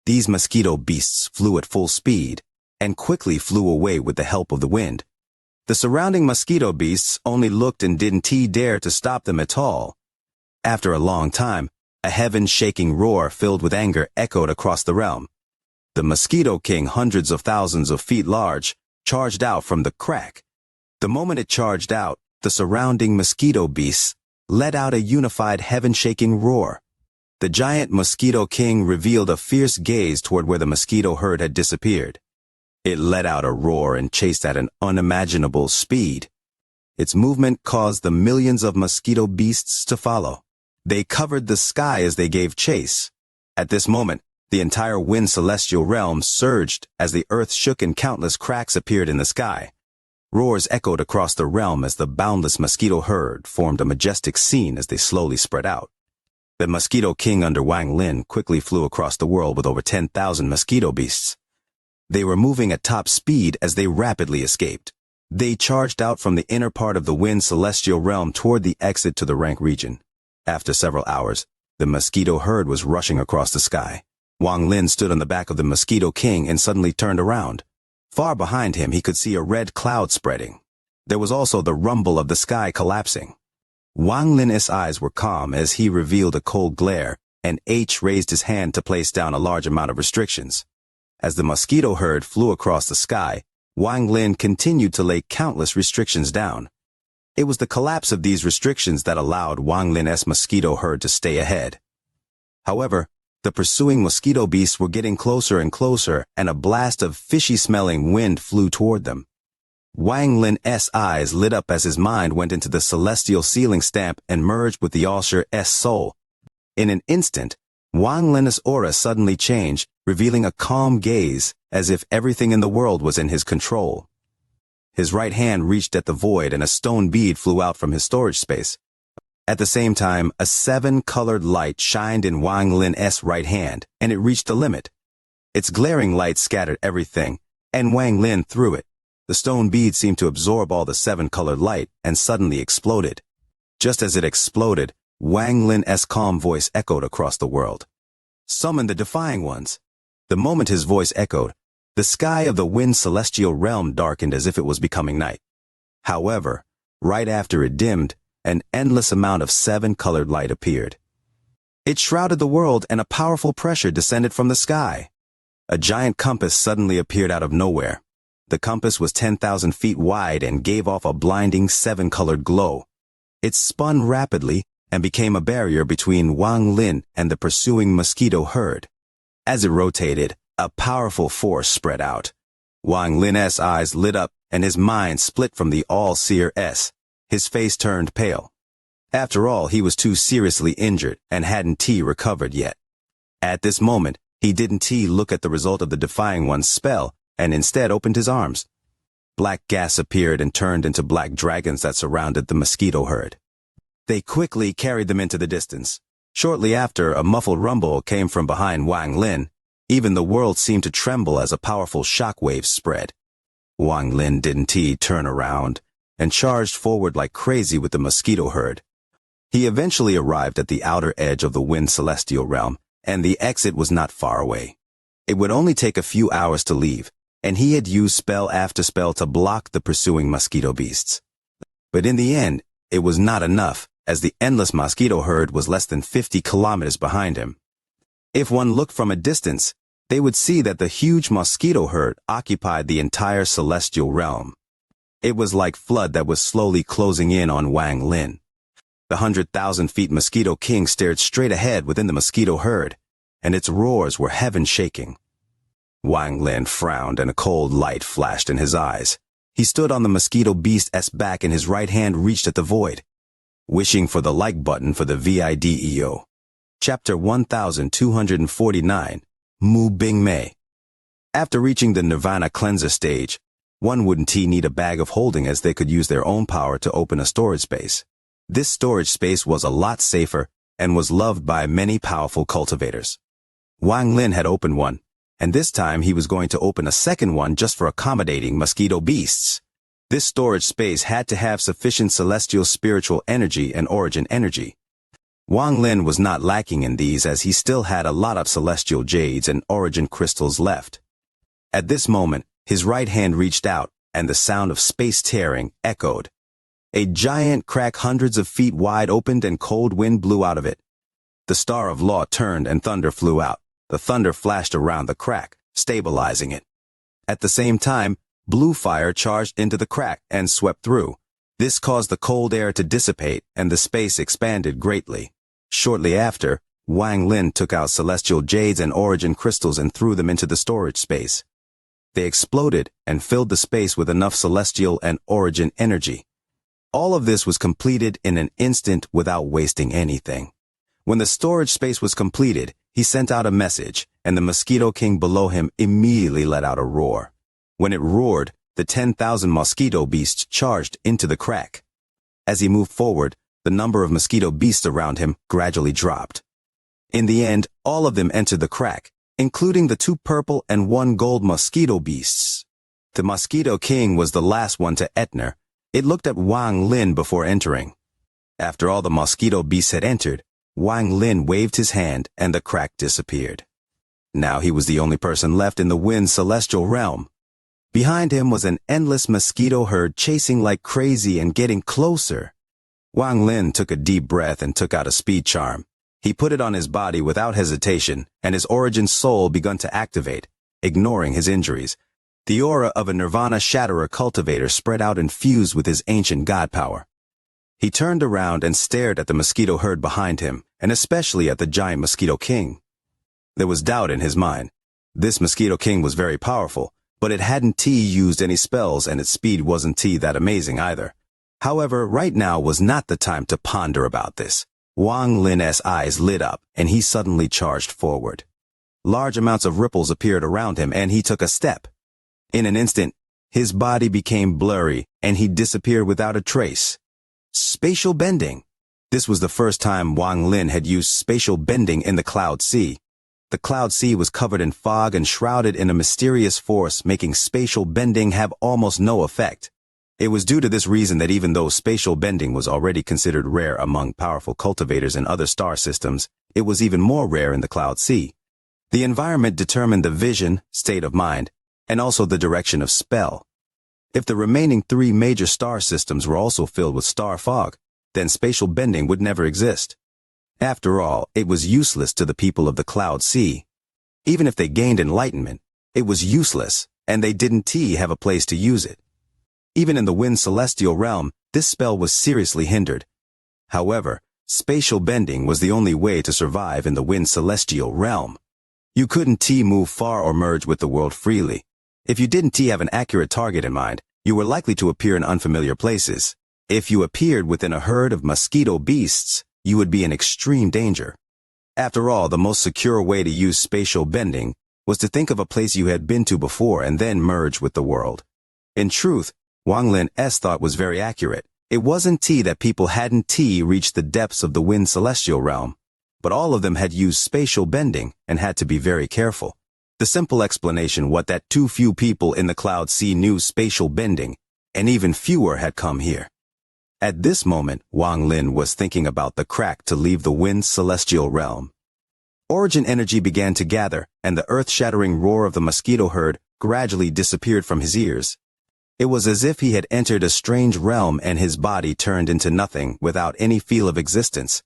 These mosquito beasts flew at full speed and quickly flew away with the help of the wind. The surrounding mosquito beasts only looked and didn't dare to stop them at all. After a long time, a heaven-shaking roar filled with anger echoed across the realm. The Mosquito King, hundreds of thousands of feet large, charged out from the crack. The moment it charged out, the surrounding mosquito beasts let out a unified heaven-shaking roar. The giant Mosquito King revealed a fierce gaze toward where the mosquito herd had disappeared. It let out a roar and chased at an unimaginable speed. Its movement caused the millions of mosquito beasts to follow. They covered the sky as they gave chase. At this moment, the entire wind celestial realm surged as the earth shook and countless cracks appeared in the sky. Roars echoed across the realm as the boundless mosquito herd formed a majestic scene as they slowly spread out. The Mosquito King under Wang Lin quickly flew across the world with over 10,000 mosquito beasts. They were moving at top speed as they rapidly escaped. They charged out from the inner part of the wind celestial realm toward the exit to the rank region. After several hours, the mosquito herd was rushing across the sky. Wang Lin stood on the back of the Mosquito King and suddenly turned around. Far behind him, he could see a red cloud spreading. There was also the rumble of the sky collapsing. Wang Lin's eyes were calm as he revealed a cold glare, and raised his hand to place down a large amount of restrictions. As the mosquito herd flew across the sky, Wang Lin continued to lay countless restrictions down. It was the collapse of these restrictions that allowed Wang Lin's mosquito herd to stay ahead. However, the pursuing mosquito beasts were getting closer and closer, and a blast of fishy-smelling wind flew toward them. Wang Lin's eyes lit up as his mind went into the celestial ceiling stamp and merged with the Allsure's soul. In an instant, Wang Lin's aura suddenly changed, revealing a calm gaze, as if everything in the world was in his control. His right hand reached at the void and a stone bead flew out from his storage space. At the same time, a 7-colored light shined in Wang Lin's right hand, and it reached the limit. Its glaring light scattered everything, and Wang Lin threw it. The stone bead seemed to absorb all the 7-colored light and suddenly exploded. Just as it exploded, Wang Lin's calm voice echoed across the world. "Summon the Defying Ones." The moment his voice echoed, the sky of the wind celestial realm darkened as if it was becoming night. However, right after it dimmed, an endless amount of 7-colored light appeared. It shrouded the world and a powerful pressure descended from the sky. A giant compass suddenly appeared out of nowhere. The compass was 10,000 feet wide and gave off a blinding 7-colored glow. It spun rapidly and became a barrier between Wang Lin and the pursuing mosquito herd. As it rotated, a powerful force spread out. Wang Lin's eyes lit up and his mind split from the All-Seer-S. His face turned pale. After all, he was too seriously injured and hadn't recovered yet. At this moment, he didn't look at the result of the Defying One's spell, and instead opened his arms. Black gas appeared and turned into black dragons that surrounded the mosquito herd. They quickly carried them into the distance. Shortly after, a muffled rumble came from behind Wang Lin. Even the world seemed to tremble as a powerful shockwave spread. Wang Lin didn't turn around and charged forward like crazy with the mosquito herd. He eventually arrived at the outer edge of the wind celestial realm, and the exit was not far away. It would only take a few hours to leave, and he had used spell after spell to block the pursuing mosquito beasts. But in the end, it was not enough, as the endless mosquito herd was less than 50 kilometers behind him. If one looked from a distance, they would see that the huge mosquito herd occupied the entire celestial realm. It was like flood that was slowly closing in on Wang Lin. The 100,000 feet Mosquito King stared straight ahead within the mosquito herd, and its roars were heaven-shaking. Wang Lin frowned and a cold light flashed in his eyes. He stood on the mosquito beast's back and his right hand reached at the void. Wishing for the like button for the VIDEO. Chapter 1249, Mu Bing Mei. After reaching the Nirvana Cleanser stage, one wouldn't need a bag of holding as they could use their own power to open a storage space. This storage space was a lot safer and was loved by many powerful cultivators. Wang Lin had opened one, and this time he was going to open a second one just for accommodating mosquito beasts. This storage space had to have sufficient celestial spiritual energy and origin energy. Wang Lin was not lacking in these as he still had a lot of celestial jades and origin crystals left. At this moment, his right hand reached out, and the sound of space tearing echoed. A giant crack hundreds of feet wide opened and cold wind blew out of it. The Star of Law turned and thunder flew out. The thunder flashed around the crack, stabilizing it. At the same time, blue fire charged into the crack and swept through. This caused the cold air to dissipate and the space expanded greatly. Shortly after, Wang Lin took out celestial jades and origin crystals and threw them into the storage space. They exploded and filled the space with enough celestial and origin energy. All of this was completed in an instant without wasting anything. When the storage space was completed, he sent out a message, and the Mosquito King below him immediately let out a roar. When it roared, the 10,000 mosquito beasts charged into the crack. As he moved forward, the number of mosquito beasts around him gradually dropped. In the end, all of them entered the crack, including the 2 purple and 1 gold mosquito beasts. The Mosquito King was the last one to enter. It looked at Wang Lin before entering. After all the mosquito beasts had entered, Wang Lin waved his hand and the crack disappeared. Now he was the only person left in the Wind Celestial Realm. Behind him was an endless mosquito herd chasing like crazy and getting closer. Wang Lin took a deep breath and took out a speed charm. He put it on his body without hesitation, and his origin soul began to activate, ignoring his injuries. The aura of a Nirvana Shatterer cultivator spread out and fused with his ancient god power. He turned around and stared at the mosquito herd behind him, and especially at the giant Mosquito King. There was doubt in his mind. This Mosquito King was very powerful, but it hadn't used any spells and its speed wasn't that amazing either. However, right now was not the time to ponder about this. Wang Lin's eyes lit up, and he suddenly charged forward. Large amounts of ripples appeared around him, and he took a step. In an instant, his body became blurry, and he disappeared without a trace. Spatial bending. This was the first time Wang Lin had used spatial bending in the Cloud Sea. The Cloud Sea was covered in fog and shrouded in a mysterious force, making spatial bending have almost no effect. It was due to this reason that even though spatial bending was already considered rare among powerful cultivators in other star systems, it was even more rare in the Cloud Sea. The environment determined the vision, state of mind, and also the direction of spell. If the remaining 3 major star systems were also filled with star fog, then spatial bending would never exist. After all, it was useless to the people of the Cloud Sea. Even if they gained enlightenment, it was useless, and they didn't have a place to use it. Even in the Wind Celestial Realm, this spell was seriously hindered. However, spatial bending was the only way to survive in the Wind Celestial Realm. You couldn't move far or merge with the world freely. If you didn't have an accurate target in mind, you were likely to appear in unfamiliar places. If you appeared within a herd of mosquito beasts, you would be in extreme danger. After all, the most secure way to use spatial bending was to think of a place you had been to before and then merge with the world. In truth, Wang Lin's thought was very accurate. It wasn't that people hadn't reached the depths of the Wind Celestial Realm, but all of them had used spatial bending and had to be very careful. The simple explanation was that too few people in the Cloud Sea knew spatial bending, and even fewer had come here. At this moment, Wang Lin was thinking about the crack to leave the Wind Celestial Realm. Origin energy began to gather, and the earth-shattering roar of the mosquito herd gradually disappeared from his ears. It was as if he had entered a strange realm and his body turned into nothing without any feel of existence.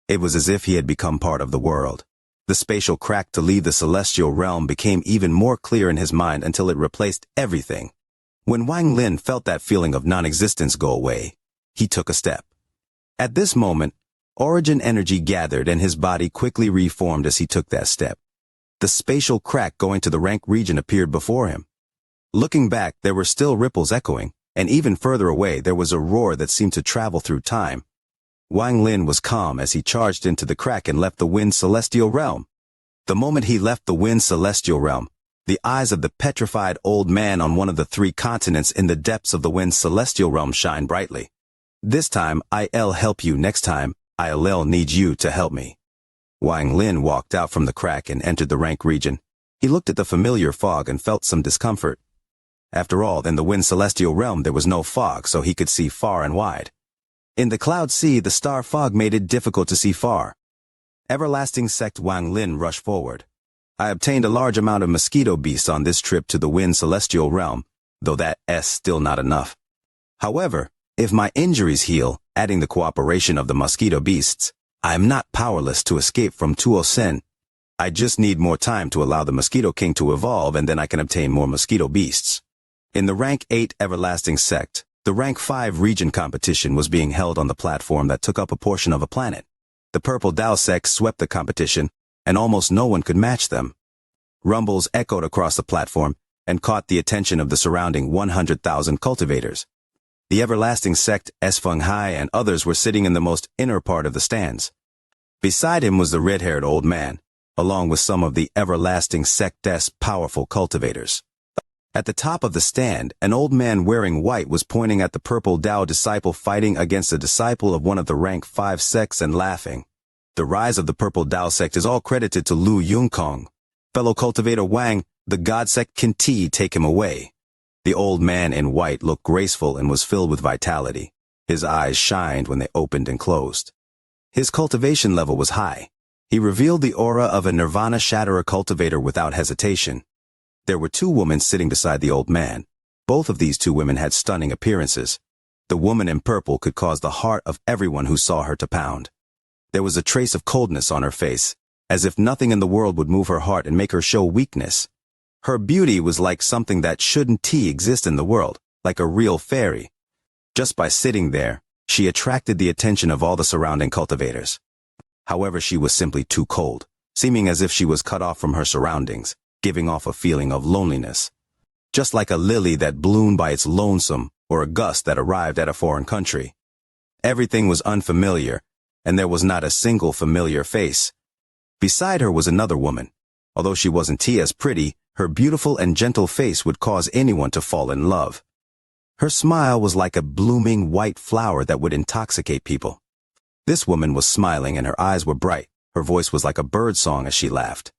It was as if he had become part of the world. The spatial crack to leave the celestial realm became even more clear in his mind until it replaced everything. When Wang Lin felt that feeling of non-existence go away, he took a step. At this moment, origin energy gathered and his body quickly reformed as he took that step. The spatial crack going to the rank region appeared before him. Looking back, there were still ripples echoing, and even further away there was a roar that seemed to travel through time. Wang Lin was calm as he charged into the crack and left the Wind Celestial Realm. The moment he left the Wind Celestial Realm, the eyes of the petrified old man on one of the 3 continents in the depths of the Wind Celestial Realm shined brightly. This time, I'll help you. Next time, I'll need you to help me. Wang Lin walked out from the crack and entered the rank region. He looked at the familiar fog and felt some discomfort. After all, in the Wind Celestial Realm there was no fog, so he could see far and wide. In the Cloud Sea, the star fog made it difficult to see far. Everlasting Sect Wang Lin rushed forward. I obtained a large amount of mosquito beasts on this trip to the Wind Celestial Realm, though that's still not enough. However, if my injuries heal, adding the cooperation of the mosquito beasts, I am not powerless to escape from Tuosen. I just need more time to allow the Mosquito King to evolve, and then I can obtain more mosquito beasts. In the Rank 8 Everlasting Sect, the Rank 5 region competition was being held on the platform that took up a portion of a planet. The Purple Dao sect swept the competition, and almost no one could match them. Rumbles echoed across the platform and caught the attention of the surrounding 100,000 cultivators. The Everlasting Sect, Feng Hai, and others were sitting in the most inner part of the stands. Beside him was the red-haired old man, along with some of the Everlasting Sect's powerful cultivators. At the top of the stand, an old man wearing white was pointing at the Purple Dao disciple fighting against a disciple of one of the Rank 5 sects and laughing. The rise of the Purple Dao sect is all credited to Lu Yongkong. Fellow cultivator Wang, the God sect can take him away. The old man in white looked graceful and was filled with vitality. His eyes shined when they opened and closed. His cultivation level was high. He revealed the aura of a Nirvana Shatterer cultivator without hesitation. There were two women sitting beside the old man. Both of these two women had stunning appearances. The woman in purple could cause the heart of everyone who saw her to pound. There was a trace of coldness on her face, as if nothing in the world would move her heart and make her show weakness. Her beauty was like something that shouldn't exist in the world, like a real fairy. Just by sitting there, she attracted the attention of all the surrounding cultivators. However, she was simply too cold, seeming as if she was cut off from her surroundings, giving off a feeling of loneliness. Just like a lily that bloomed by its lonesome, or a gust that arrived at a foreign country. Everything was unfamiliar, and there was not a single familiar face. Beside her was another woman. Although she wasn't as pretty, her beautiful and gentle face would cause anyone to fall in love. Her smile was like a blooming white flower that would intoxicate people. This woman was smiling and her eyes were bright. Her voice was like a bird song as she laughed.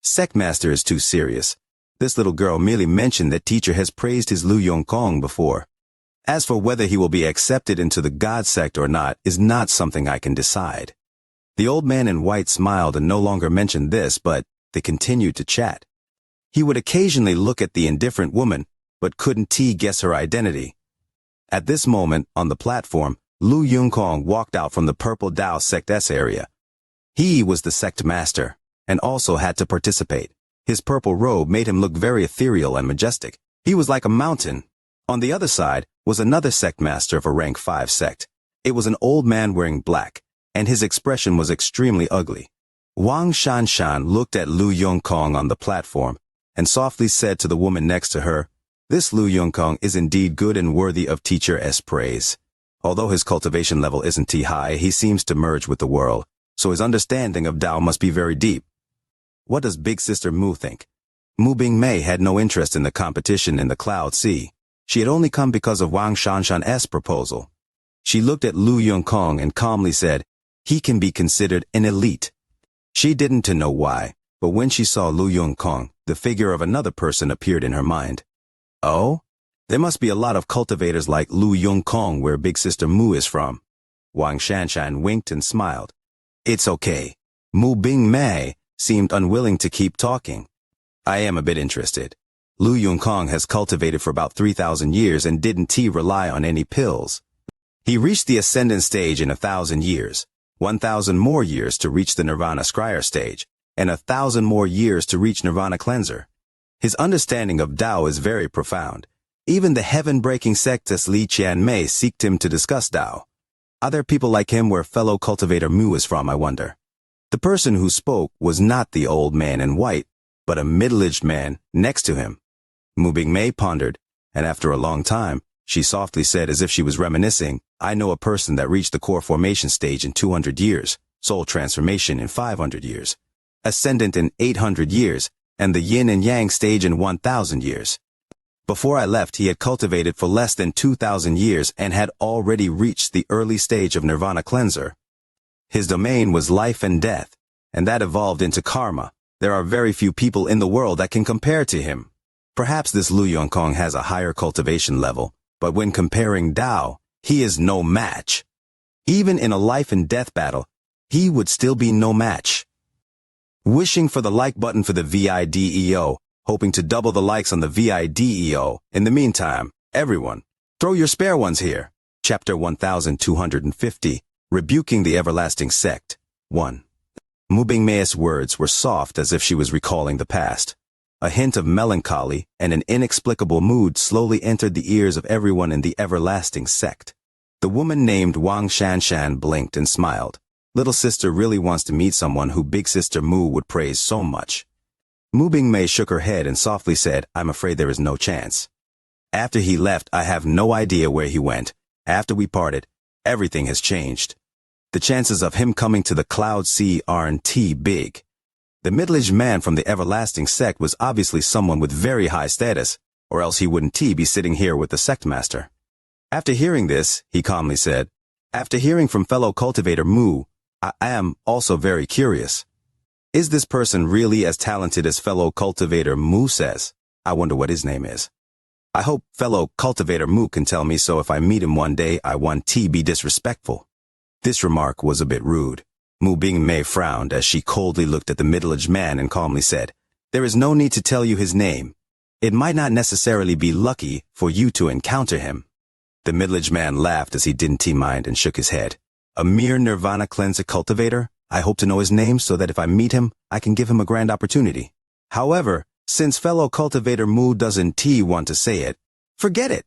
Sectmaster is too serious. This little girl merely mentioned that teacher has praised his Lu Yongkong before. As for whether he will be accepted into the God sect or not is not something I can decide. The old man in white smiled and no longer mentioned this, but they continued to chat. He would occasionally look at the indifferent woman, but couldn't guess her identity. At this moment, on the platform, Lu Yongkong walked out from the Purple Dao Sect's area. He was the sect master, and also had to participate. His purple robe made him look very ethereal and majestic. He was like a mountain. On the other side was another sect master of a Rank 5 sect. It was an old man wearing black, and his expression was extremely ugly. Wang Shanshan looked at Lu Yongkong on the platform, and softly said to the woman next to her, "This Lu Yongkong is indeed good and worthy of teacher's praise. Although his cultivation level isn't high, he seems to merge with the world, so his understanding of Tao must be very deep." What does Big Sister Mu think? Mu Bingmei had no interest in the competition in the Cloud Sea. She had only come because of Wang Shanshan's proposal. She looked at Lu Yongkong and calmly said, "He can be considered an elite." She didn't know why, but when she saw Lu Yongkong, the figure of another person appeared in her mind. Oh? There must be a lot of cultivators like Lu Yongkong where Big Sister Mu is from. Wang Shanshan winked and smiled. It's okay. Mu Bingmei seemed unwilling to keep talking. I am a bit interested. Lu Yongkong has cultivated for about 3,000 years and didn't rely on any pills. He reached the ascendant stage in 1,000 years, 1,000 more years to reach the Nirvana Scryer stage, and 1,000 more years to reach Nirvana Cleanser. His understanding of Tao is very profound. Even the heaven-breaking sectess Li Qianmei seeked him to discuss Tao. Are there people like him where fellow cultivator Mu is from, I wonder? The person who spoke was not the old man in white, but a middle-aged man next to him. Mu Bingmei pondered, and after a long time, she softly said as if she was reminiscing, "I know a person that reached the core formation stage in 200 years, soul transformation in 500 years, ascendant in 800 years, and the yin and yang stage in 1,000 years. Before I left, he had cultivated for less than 2,000 years and had already reached the early stage of Nirvana Cleanser. His domain was life and death, and that evolved into karma. There are very few people in the world that can compare to him. Perhaps this Lu Yongkong has a higher cultivation level, but when comparing Tao, he is no match. Even in a life and death battle, he would still be no match." Wishing for the like button for the VIDEO, hoping to double the likes on the VIDEO. In the meantime, everyone, throw your spare ones here. Chapter 1250, Rebuking the Everlasting Sect. 1. Mu Bingmei's words were soft as if she was recalling the past. A hint of melancholy and an inexplicable mood slowly entered the ears of everyone in the everlasting sect. The woman named Wang Shanshan blinked and smiled. Little sister really wants to meet someone who big sister Mu would praise so much. Mu Bingmei shook her head and softly said, I'm afraid there is no chance. After he left, I have no idea where he went. After we parted, everything has changed. The chances of him coming to the Cloud Sea aren't big. The middle-aged man from the everlasting sect was obviously someone with very high status, or else he wouldn't be sitting here with the sect master. After hearing this, he calmly said, after hearing from fellow cultivator Mu, I am also very curious. Is this person really as talented as fellow cultivator Mu says? I wonder what his name is. I hope fellow cultivator Mu can tell me so if I meet him one day I won't be disrespectful. This remark was a bit rude. Mu Bingmei frowned as she coldly looked at the middle-aged man and calmly said, there is no need to tell you his name. It might not necessarily be lucky for you to encounter him. The middle-aged man laughed as he didn't mind and shook his head. A mere nirvana cleanser cultivator? I hope to know his name so that if I meet him, I can give him a grand opportunity. However, since fellow cultivator Mu doesn't want to say it, forget it.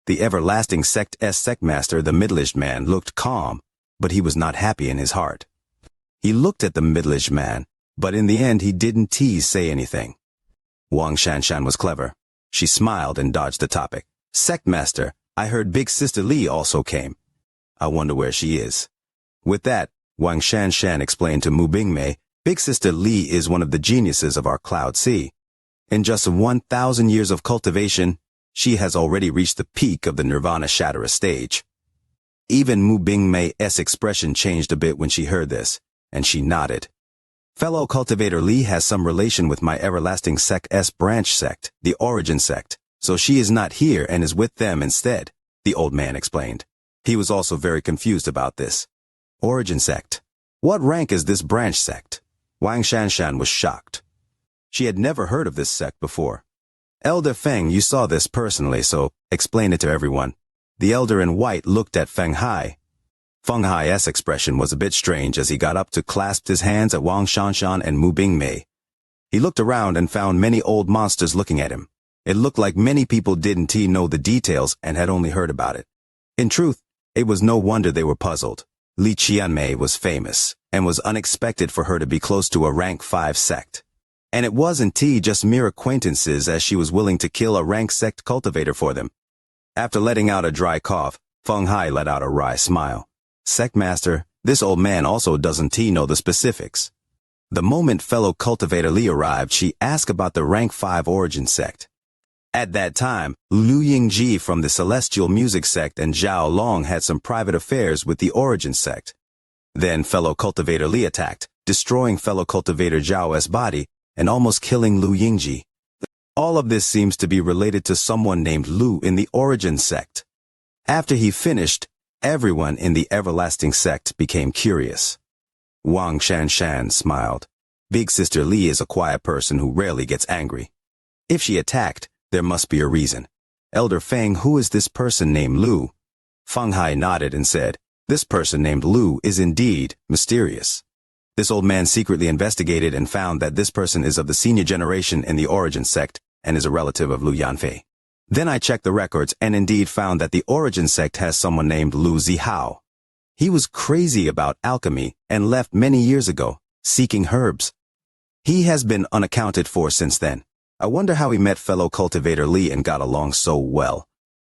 The everlasting sect's sectmaster, the middle-aged man, looked calm, but he was not happy in his heart. He looked at the middle-aged man, but in the end he didn't say anything. Wang Shanshan was clever. She smiled and dodged the topic. Sectmaster, I heard Big Sister Li also came. I wonder where she is. With that, Wang Shanshan explained to Mu Bingmei, Big Sister Li is one of the geniuses of our Cloud Sea. In just 1,000 years of cultivation, she has already reached the peak of the Nirvana Shatterer stage. Even Mu Bingmei's expression changed a bit when she heard this, and she nodded. Fellow cultivator Li has some relation with my everlasting sect's branch sect, the Origin sect, so she is not here and is with them instead, the old man explained. He was also very confused about this. Origin sect. What rank is this branch sect? Wang Shanshan was shocked. She had never heard of this sect before. Elder Feng, you saw this personally, so explain it to everyone. The elder in white looked at Feng Hai. Feng Hai's expression was a bit strange as he got up to clasp his hands at Wang Shanshan and Mu Bingmei. He looked around and found many old monsters looking at him. It looked like many people didn't know the details and had only heard about it. In truth, it was no wonder they were puzzled. Li Qianmei was famous, and was unexpected for her to be close to a rank 5 sect. And it wasn't just mere acquaintances as she was willing to kill a rank sect cultivator for them. After letting out a dry cough, Feng Hai let out a wry smile. Sectmaster, this old man also doesn't know the specifics. The moment fellow cultivator Li arrived, she asked about the rank 5 origin sect. At that time, Lu Yingji from the Celestial Music sect and Zhao Long had some private affairs with the Origin sect. Then fellow cultivator Li attacked, destroying fellow cultivator Zhao's body and almost killing Lu Yingji. All of this seems to be related to someone named Lu in the Origin sect. After he finished, everyone in the everlasting sect became curious. Wang Shanshan smiled. Big Sister Li is a quiet person who rarely gets angry. If she attacked, there must be a reason. Elder Feng, who is this person named Lu? Feng Hai nodded and said, this person named Lu is indeed mysterious. This old man secretly investigated and found that this person is of the senior generation in the Origin sect and is a relative of Lu Yanfei. Then I checked the records and indeed found that the Origin sect has someone named Lu Zihao. He was crazy about alchemy and left many years ago, seeking herbs. He has been unaccounted for since then. I wonder how he met fellow cultivator Li and got along so well.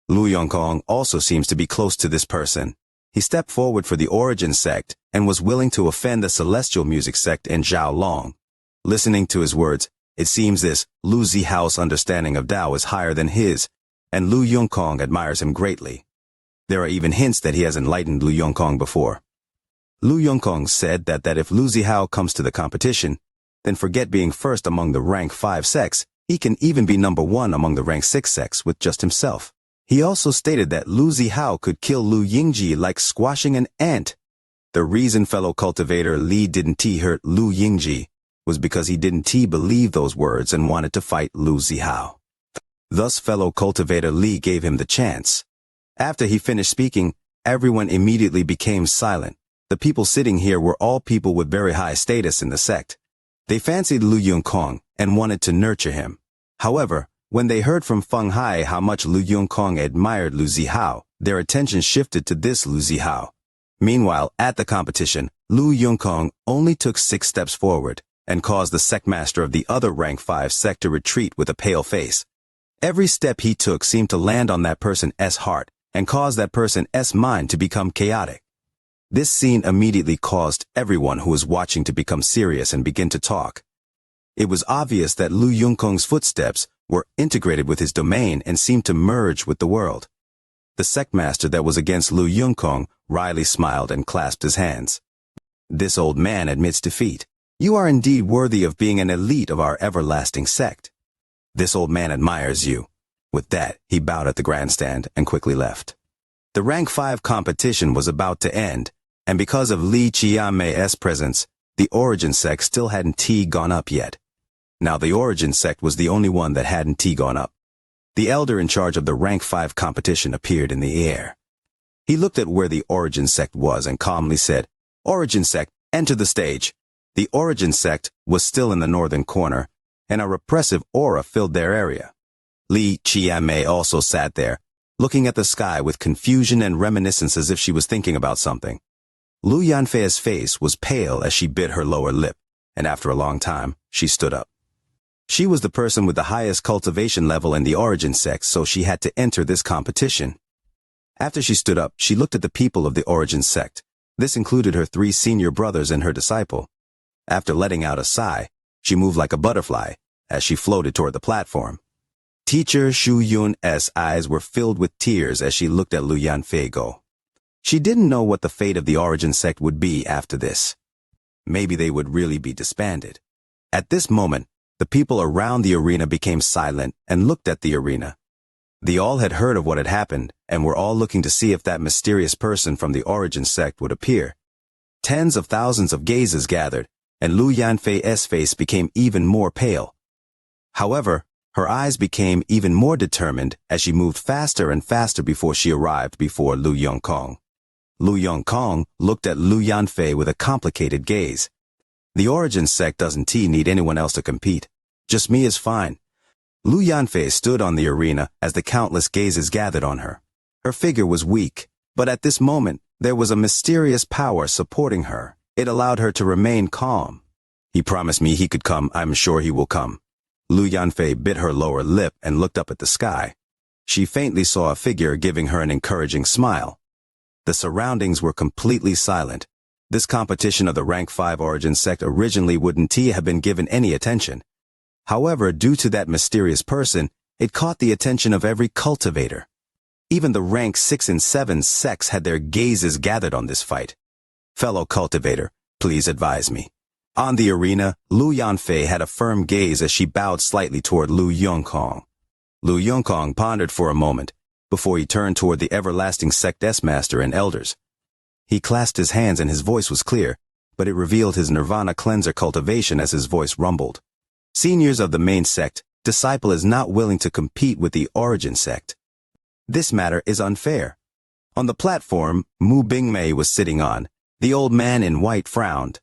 Lu Yongkong also seems to be close to this person. He stepped forward for the Origin sect and was willing to offend the Celestial Music sect and Zhao Long. Listening to his words, it seems this Lu Zihao's understanding of Tao is higher than his, and Lu Yongkong admires him greatly. There are even hints that he has enlightened Lu Yongkong before. Lu Yongkong said that if Lu Zihao comes to the competition, then forget being first among the rank 5 sects. He can even be number 1 among the rank 6 sects with just himself. He also stated that Lu Zihao could kill Lu Yingji like squashing an ant. The reason fellow cultivator Li didn't hurt Lu Yingji was because he didn't believe those words and wanted to fight Lu Zihao. Thus fellow cultivator Li gave him the chance. After he finished speaking, everyone immediately became silent. The people sitting here were all people with very high status in the sect. They fancied Lu Yongkong and wanted to nurture him. However, when they heard from Feng Hai how much Lu Yongkong admired Lu Zihao, their attention shifted to this Lu Zihao. Meanwhile, at the competition, Lu Yongkong only took 6 steps forward and caused the sect master of the other rank 5 sect to retreat with a pale face. Every step he took seemed to land on that person's heart and cause that person's mind to become chaotic. This scene immediately caused everyone who was watching to become serious and begin to talk. It was obvious that Lu Yongkong's footsteps were integrated with his domain and seemed to merge with the world. The sect master that was against Lu Yongkong wryly smiled and clasped his hands. This old man admits defeat. You are indeed worthy of being an elite of our everlasting sect. This old man admires you. With that, he bowed at the grandstand and quickly left. The rank 5 competition was about to end, and because of Li Qianmei's presence, the origin sect still hadn't gone up yet. Now the origin sect was the only one that hadn't gone up. The elder in charge of the rank 5 competition appeared in the air. He looked at where the origin sect was and calmly said, "Origin sect, enter the stage." The origin sect was still in the northern corner, and a repressive aura filled their area. Li Qianmei also sat there, looking at the sky with confusion and reminiscence as if she was thinking about something. Lu Yanfei's face was pale as she bit her lower lip, and after a long time, she stood up. She was the person with the highest cultivation level in the origin sect, so she had to enter this competition. After she stood up, she looked at the people of the origin sect. This included her 3 senior brothers and her disciple. After letting out a sigh, she moved like a butterfly as she floated toward the platform. Teacher Shu Yun's eyes were filled with tears as she looked at Lu Yanfei go. She didn't know what the fate of the origin sect would be after this. Maybe they would really be disbanded. At this moment, the people around the arena became silent and looked at the arena. They all had heard of what had happened and were all looking to see if that mysterious person from the origin sect would appear. Tens of thousands of gazes gathered, and Lu Yanfei's face became even more pale. However, her eyes became even more determined as she moved faster and faster before she arrived before Lu Yongkong. Lu Yongkong looked at Lu Yanfei with a complicated gaze. The origin sect doesn't need anyone else to compete. Just me is fine. Lu Yanfei stood on the arena as the countless gazes gathered on her. Her figure was weak, but at this moment, there was a mysterious power supporting her. It allowed her to remain calm. He promised me he could come. I'm sure he will come. Lu Yanfei bit her lower lip and looked up at the sky. She faintly saw a figure giving her an encouraging smile. The surroundings were completely silent. This competition of the rank 5 origin sect originally wouldn't have been given any attention. However, due to that mysterious person, it caught the attention of every cultivator. Even the rank 6 and 7 sects had their gazes gathered on this fight. Fellow cultivator, please advise me. On the arena, Lu Yanfei had a firm gaze as she bowed slightly toward Lu Yongkong. Lu Yongkong pondered for a moment, before he turned toward the everlasting sect master and elders. He clasped his hands and his voice was clear, but it revealed his nirvana cleanser cultivation as his voice rumbled. Seniors of the main sect, disciple is not willing to compete with the origin sect. This matter is unfair. On the platform, Mu Bingmei was sitting on. The old man in white frowned.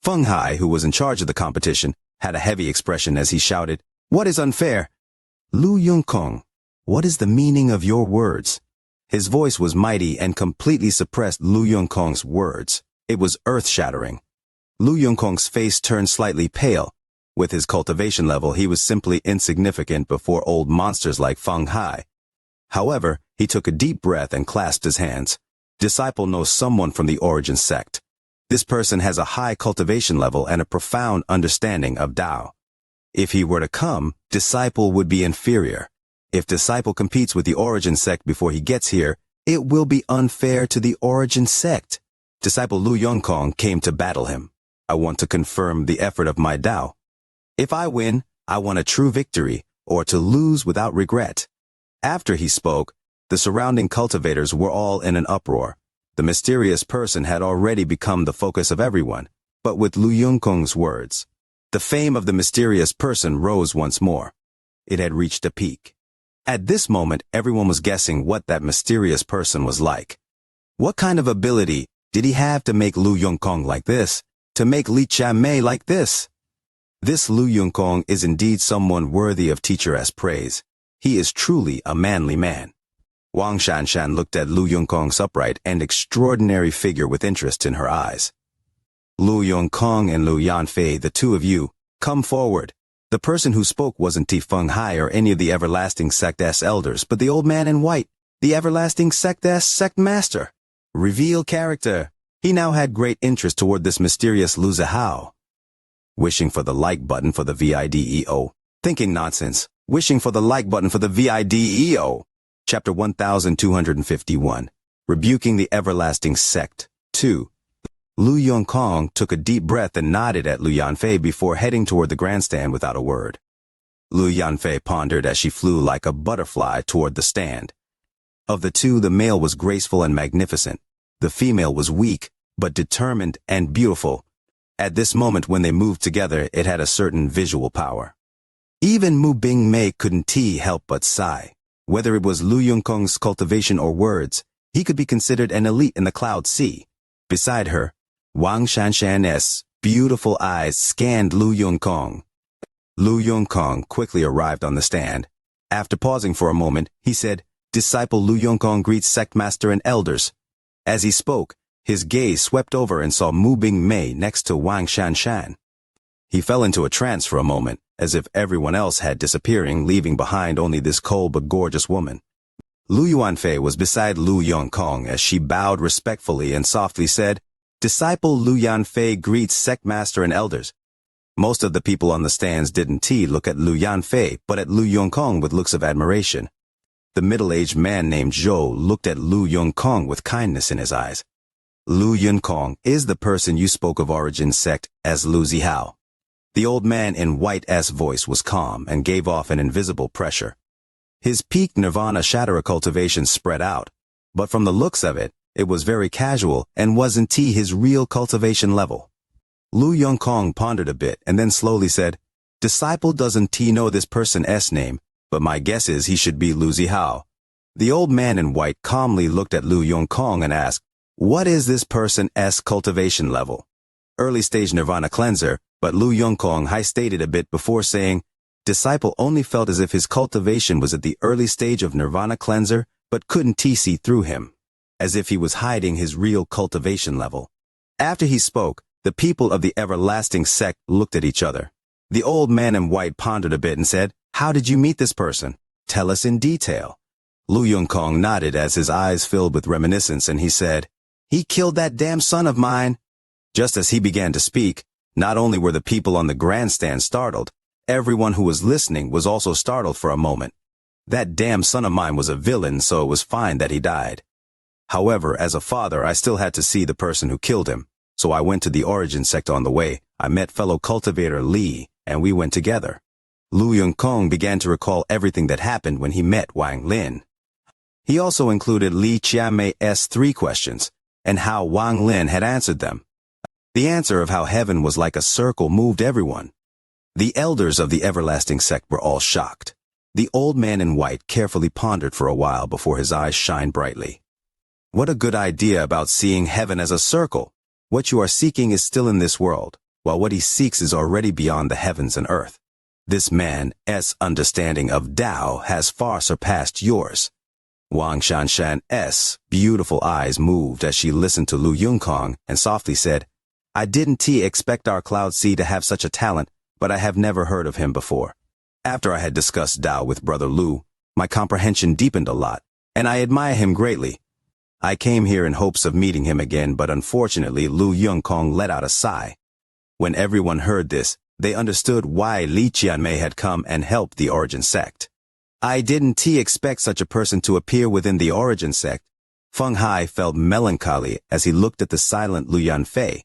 Feng Hai, who was in charge of the competition, had a heavy expression as he shouted, "What is unfair?" Lu Yongkong, what is the meaning of your words? His voice was mighty and completely suppressed Lu Yongkong's words. It was earth-shattering. Lu Yongkong's face turned slightly pale. With his cultivation level, he was simply insignificant before old monsters like Feng Hai. However, he took a deep breath and clasped his hands. Disciple knows someone from the origin sect. This person has a high cultivation level and a profound understanding of Tao. If he were to come, disciple would be inferior. If disciple competes with the origin sect before he gets here, it will be unfair to the origin sect. Disciple Lu Yongkong came to battle him. I want to confirm the effort of my Tao. If I win, I want a true victory, or to lose without regret. After he spoke, the surrounding cultivators were all in an uproar. The mysterious person had already become the focus of everyone, but with Lu Yongkong's words, the fame of the mysterious person rose once more. It had reached a peak. At this moment, everyone was guessing what that mysterious person was like. What kind of ability did he have to make Lu Yongkong like this? To make Li Qianmei like this? This Lu Yongkong is indeed someone worthy of teacher-esque praise. He is truly a manly man. Wang Xianxia looked at Lu Yongkong's upright and extraordinary figure with interest in her eyes. Lu Yongkong and Lu Yanfei, the two of you, come forward. The person who spoke wasn't Feng Hai or any of the Everlasting Sect's elders, but the old man in white, the Everlasting Sect's sect master. Reveal character. He now had great interest toward this mysterious Lu Zihao. Wishing for the like button for the VIDEO. Thinking nonsense. Wishing for the like button for the VIDEO. Chapter 1251. Rebuking the Everlasting Sect. 2. Lu Yongkong took a deep breath and nodded at Lu Yanfei before heading toward the grandstand without a word. Lu Yanfei pondered as she flew like a butterfly toward the stand. Of the two, the male was graceful and magnificent. The female was weak, but determined and beautiful. At this moment when they moved together, it had a certain visual power. Even Mu Bingmei couldn't help but sigh. Whether it was Lu Yongkong's cultivation or words, he could be considered an elite in the Cloud Sea. Beside her, Wang Xianxia's beautiful eyes scanned Lu Yongkong. Lu Yongkong quickly arrived on the stand. After pausing for a moment, he said, "Disciple Lu Yongkong greets sect master and elders." As he spoke, his gaze swept over and saw Mu Bingmei next to Wang Xianxia. He fell into a trance for a moment, as if everyone else had disappearing, leaving behind only this cold but gorgeous woman. Lu Yanfei was beside Lu Yongkong as she bowed respectfully and softly said, "Disciple Lu Yanfei greets sect master and elders." Most of the people on the stands didn't look at Lu Yanfei, but at Lu Yongkong with looks of admiration. The middle-aged man named Zhou looked at Lu Yongkong with kindness in his eyes. "Lu Yongkong is the person you spoke of origin sect as Lu Zihao." The old man in white's voice was calm and gave off an invisible pressure. His peak nirvana shadow cultivation spread out, but from the looks of it, it was very casual and wasn't his real cultivation level. Lu Yongkong pondered a bit and then slowly said, "Disciple doesn't know this person's name, but my guess is he should be Lu Zihao." The old man in white calmly looked at Lu Yongkong and asked, "What is this person's cultivation level?" "Early stage nirvana cleanser," but Lu Yongkong high-stated a bit before saying, "Disciple only felt as if his cultivation was at the early stage of nirvana cleanser, but couldn't see through him, as if he was hiding his real cultivation level." After he spoke, the people of the Everlasting Sect looked at each other. The old man in white pondered a bit and said, "How did you meet this person? Tell us in detail." Lu Yongkong nodded as his eyes filled with reminiscence, and he said, "He killed that damn son of mine." Just as he began to speak, not only were the people on the grandstand startled, everyone who was listening was also startled for a moment. That damn son of mine was a villain, so it was fine that he died. However, as a father, I still had to see the person who killed him, so I went to the origin sect on the way. I met fellow cultivator Li, and we went together. Lu Yongkong began to recall everything that happened when he met Wang Lin. He also included Li Qianmei's 3 questions, and how Wang Lin had answered them. The answer of how heaven was like a circle moved everyone. The elders of the Everlasting Sect were all shocked. The old man in white carefully pondered for a while before his eyes shined brightly. "What a good idea about seeing heaven as a circle. What you are seeking is still in this world, while what he seeks is already beyond the heavens and earth. This man's understanding of Tao has far surpassed yours." Wang Xianxia's beautiful eyes moved as she listened to Lu Yongkong and softly said, "I didn't expect our Cloud Sea to have such a talent, but I have never heard of him before. After I had discussed Tao with Brother Lu, my comprehension deepened a lot, and I admire him greatly. I came here in hopes of meeting him again, but unfortunately Lu Yongkong let out a sigh. When everyone heard this, they understood why Li Qianmei had come and helped the origin sect. I didn't expect such a person to appear within the origin sect." Feng Hai felt melancholy as he looked at the silent Lu Yanfei.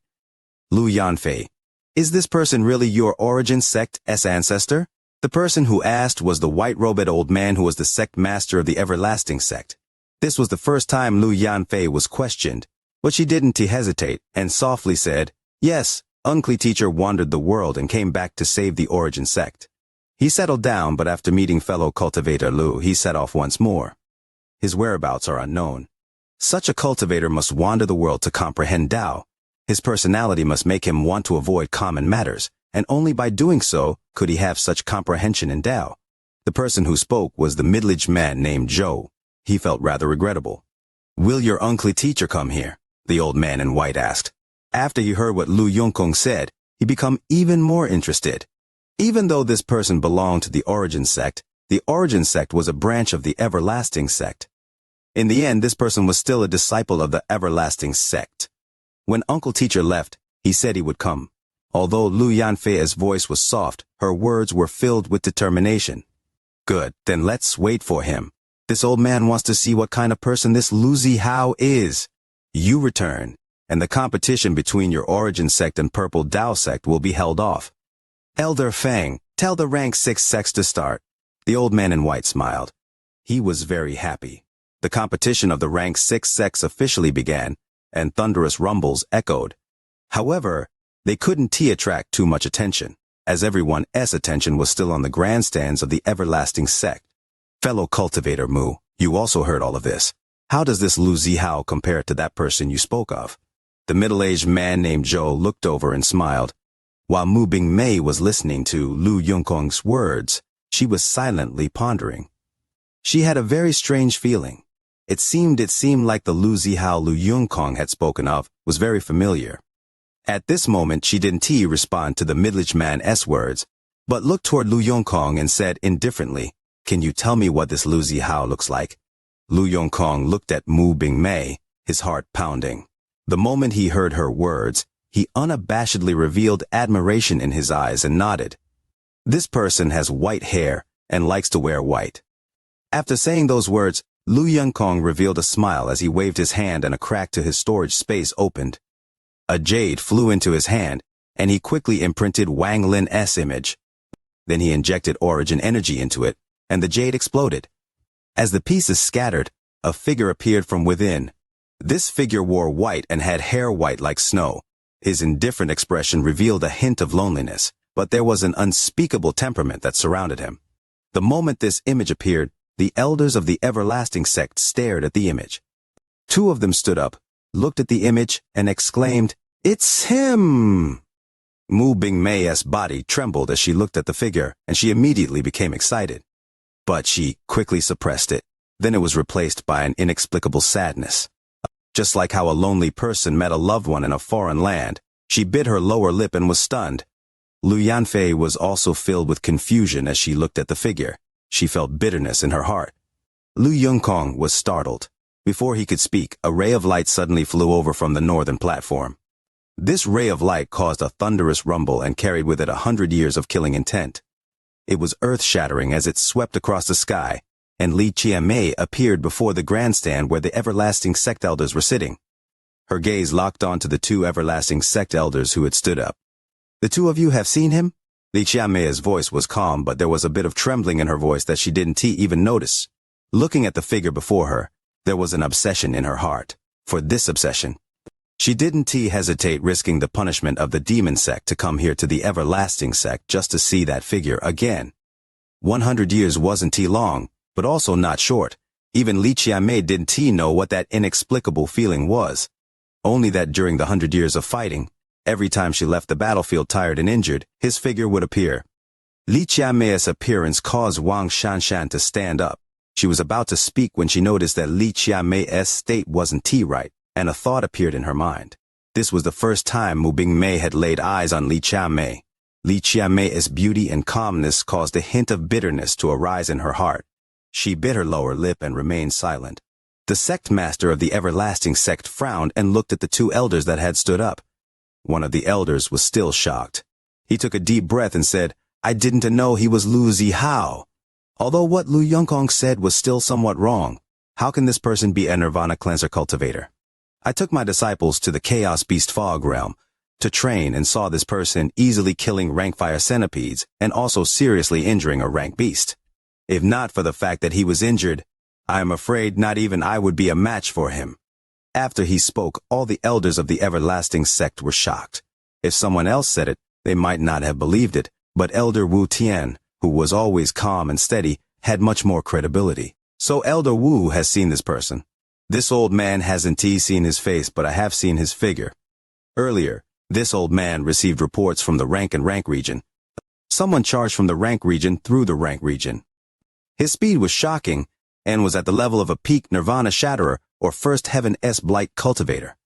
"Lu Yanfei, is this person really your origin sect's ancestor?" The person who asked was the white-robed old man who was the sect master of the Everlasting Sect. This was the first time Lu Yanfei was questioned, but she didn't hesitate and softly said, "Yes, Uncli teacher wandered the world and came back to save the origin sect. He settled down, but after meeting fellow cultivator Lu, he set off once more. His whereabouts are unknown. Such a cultivator must wander the world to comprehend Tao. His personality must make him want to avoid common matters, and only by doing so could he have such comprehension in Tao. The person who spoke was the middle-aged man named Zhou. He felt rather regrettable. "Will your uncle teacher come here?" the old man in white asked. After he heard what Lu Yongkong said, he became even more interested. Even though this person belonged to the Origin sect was a branch of the Everlasting sect. In the end, this person was still a disciple of the Everlasting sect. When Uncle Teacher left, he said he would come. Although Lu Yanfei's voice was soft, her words were filled with determination. "Good, then let's wait for him. This old man wants to see what kind of person this Lu Zihao is. You return, and the competition between your Origin sect and Purple Dao sect will be held off. Elder Fang, tell the rank 6 sects to start." The old man in white smiled. He was very happy. The competition of the rank 6 sects officially began, and thunderous rumbles echoed. However, they couldn't attract too much attention, as everyone's attention was still on the grandstands of the Everlasting sect. "Fellow cultivator Mu, you also heard all of this. How does this Lu Zihao compare to that person you spoke of?" The middle-aged man named Zhou looked over and smiled. While Mu Bingmei was listening to Lu Yongkong's words, she was silently pondering. She had a very strange feeling. It seemed like the Lu Zihao Lu Yongkong had spoken of was very familiar. At this moment, she didn't respond to the middle-aged man's words, but looked toward Lu Yongkong and said indifferently, "Can you tell me what this Lu Zihao looks like?" Lu Yongkong looked at Mu Bingmei, his heart pounding. The moment he heard her words, he unabashedly revealed admiration in his eyes and nodded. "This person has white hair and likes to wear white." After saying those words, Lu Yongkong revealed a smile as he waved his hand and a crack to his storage space opened. A jade flew into his hand, and he quickly imprinted Wang Lin's image. Then he injected origin energy into it, and the jade exploded. As the pieces scattered, a figure appeared from within. This figure wore white and had hair white like snow. His indifferent expression revealed a hint of loneliness, but there was an unspeakable temperament that surrounded him. The moment this image appeared, the elders of the Everlasting sect stared at the image. 2 of them stood up, looked at the image, and exclaimed, "It's him!" Mu Bingmei's body trembled as she looked at the figure, and she immediately became excited. But she quickly suppressed it. Then it was replaced by an inexplicable sadness. Just like how a lonely person met a loved one in a foreign land, she bit her lower lip and was stunned. Lu Yanfei was also filled with confusion as she looked at the figure. She felt bitterness in her heart. Lu Yongkong was startled. Before he could speak, a ray of light suddenly flew over from the northern platform. This ray of light caused a thunderous rumble and carried with it 100 years of killing intent. It was earth-shattering as it swept across the sky, and Li Qiamei appeared before the grandstand where the Everlasting sect elders were sitting. Her gaze locked onto the 2 Everlasting sect elders who had stood up. "The 2 of you have seen him?" Li Qiamei's voice was calm, but there was a bit of trembling in her voice that she didn't even notice. Looking at the figure before her, there was an obsession in her heart. For this obsession, she didn't hesitate risking the punishment of the demon sect to come here to the Everlasting sect just to see that figure again. 100 years wasn't long, but also not short. Even Li Qiamei didn't know what that inexplicable feeling was. Only that during the 100 years of fighting, every time she left the battlefield tired and injured, his figure would appear. Li Qiamei's appearance caused Wang Xianxia to stand up. She was about to speak when she noticed that Li Qiamei's state wasn't right, and a thought appeared in her mind. This was the first time Mu Bingmei had laid eyes on Li Qiamei. Li Qiamei's beauty and calmness caused a hint of bitterness to arise in her heart. She bit her lower lip and remained silent. The sect master of the Everlasting sect frowned and looked at the 2 elders that had stood up. One of the elders was still shocked. He took a deep breath and said, "I didn't know he was Lu Zihao." Although what Lu Yongkong said was still somewhat wrong, how can this person be a Nirvana cleanser cultivator? I took my disciples to the Chaos Beast Fog realm to train and saw this person easily killing rank fire centipedes and also seriously injuring a rank beast. If not for the fact that he was injured, I am afraid not even I would be a match for him. After he spoke, all the elders of the Everlasting sect were shocked. If someone else said it, they might not have believed it, but Elder Wu Tian, who was always calm and steady, had much more credibility. "So Elder Wu has seen this person. This old man hasn't seen his face, but I have seen his figure. Earlier, This old man received reports from the rank and rank region. Someone charged from the rank region through the rank region. His speed was shocking and was at the level of a peak Nirvana Shatterer or First Heaven S Blight Cultivator.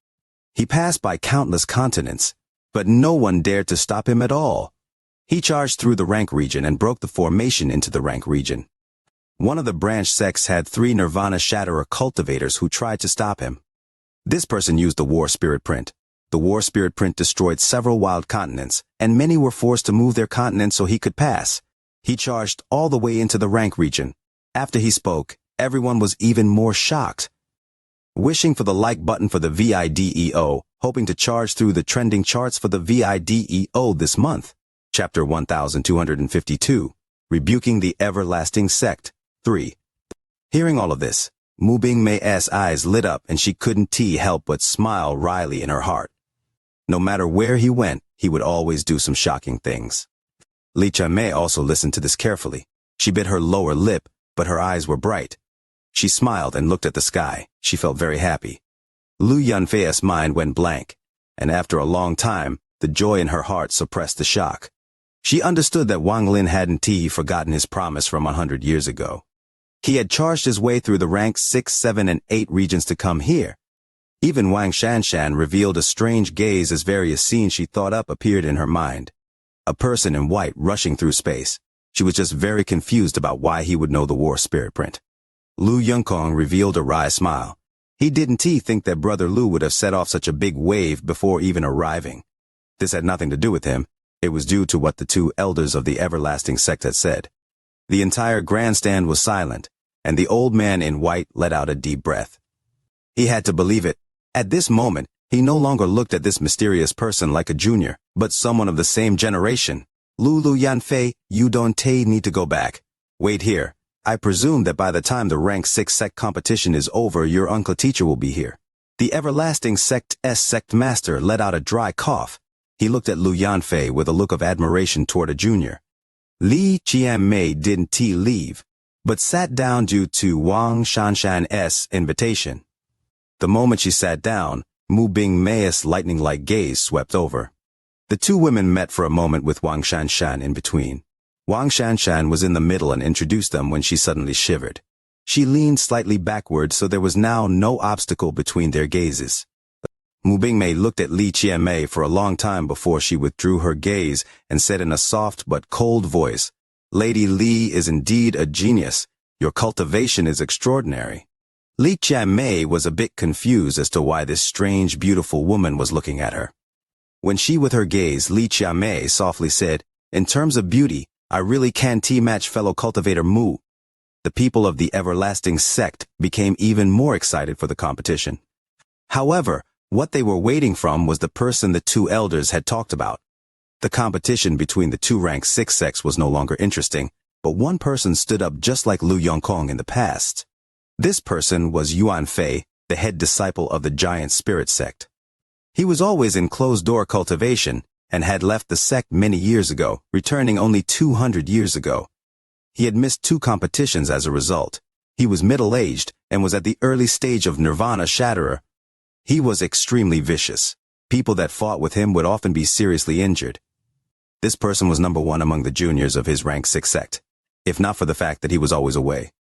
He passed by countless continents, but no one dared to stop him at all. He charged through the rank region and broke the formation into the rank region. One of the branch sects had 3 Nirvana Shatterer cultivators who tried to stop him. This person used the War Spirit Print. The War Spirit Print destroyed several wild continents, and many were forced to move their continents so he could pass. He charged all the way into the rank region. After he spoke, everyone was even more shocked. Wishing for the like button for the VIDEO, hoping to charge through the trending charts for the VIDEO this month. Chapter 1252, Rebuking the Everlasting Sect, 3. Hearing all of this, Mu Bingmei's eyes lit up and she couldn't help but smile wryly in her heart. No matter where he went, he would always do some shocking things. Li Qianmei also listened to this carefully. She bit her lower lip, but her eyes were bright. She smiled and looked at the sky. She felt very happy. Lu Yunfei's mind went blank, and after a long time, the joy in her heart suppressed the shock. She understood that Wang Lin hadn't forgotten his promise from 100 years ago. He had charged his way through the ranks 6, 7, and 8 regions to come here. Even Wang Xianxia revealed a strange gaze as various scenes she thought up appeared in her mind. A person in white rushing through space. She was just very confused about why he would know the War Spirit Print. Lu Yongkong revealed a wry smile. He didn't think that Brother Lu would have set off such a big wave before even arriving. This had nothing to do with him. It was due to what the 2 elders of the everlasting sect had said. The entire grandstand was silent, and the old man in white let out a deep breath. He had to believe it. At this moment, he no longer looked at this mysterious person like a junior, but someone of the same generation. Lu Yanfei, you don't need to go back. Wait here. I presume that by the time the rank 6 sect competition is over, your uncle teacher will be here. The everlasting sect's sect master let out a dry cough. He looked at Lu Yanfei with a look of admiration toward a junior. Li Qianmei didn't leave, but sat down due to Wang Xianxia's invitation. The moment she sat down, Mu Bingmei's lightning-like gaze swept over. The 2 women met for a moment with Wang Xianxia in between. Wang Xianxia was in the middle and introduced them when she suddenly shivered. She leaned slightly backward so there was now no obstacle between their gazes. Mu Bingmei looked at Li Qianmei for a long time before she withdrew her gaze and said in a soft but cold voice, "Lady Li is indeed a genius. Your cultivation is extraordinary." Li Qianmei was a bit confused as to why this strange, beautiful woman was looking at her. When she with her gaze, Li Qianmei softly said, "In terms of beauty, I really can't match fellow cultivator Mu." The people of the everlasting sect became even more excited for the competition. However, what they were waiting from was the person the 2 elders had talked about. The competition between the 2 rank 6 sects was no longer interesting, but one person stood up just like Lu Yongkong in the past. This person was Yuan Fei, the head disciple of the giant spirit sect. He was always in closed-door cultivation and had left the sect many years ago, returning only 200 years ago. He had missed 2 competitions as a result. He was middle-aged and was at the early stage of Nirvana Shatterer. He was extremely vicious. People that fought with him would often be seriously injured. This person was number 1 among the juniors of his rank 6 sect, if not for the fact that he was always away.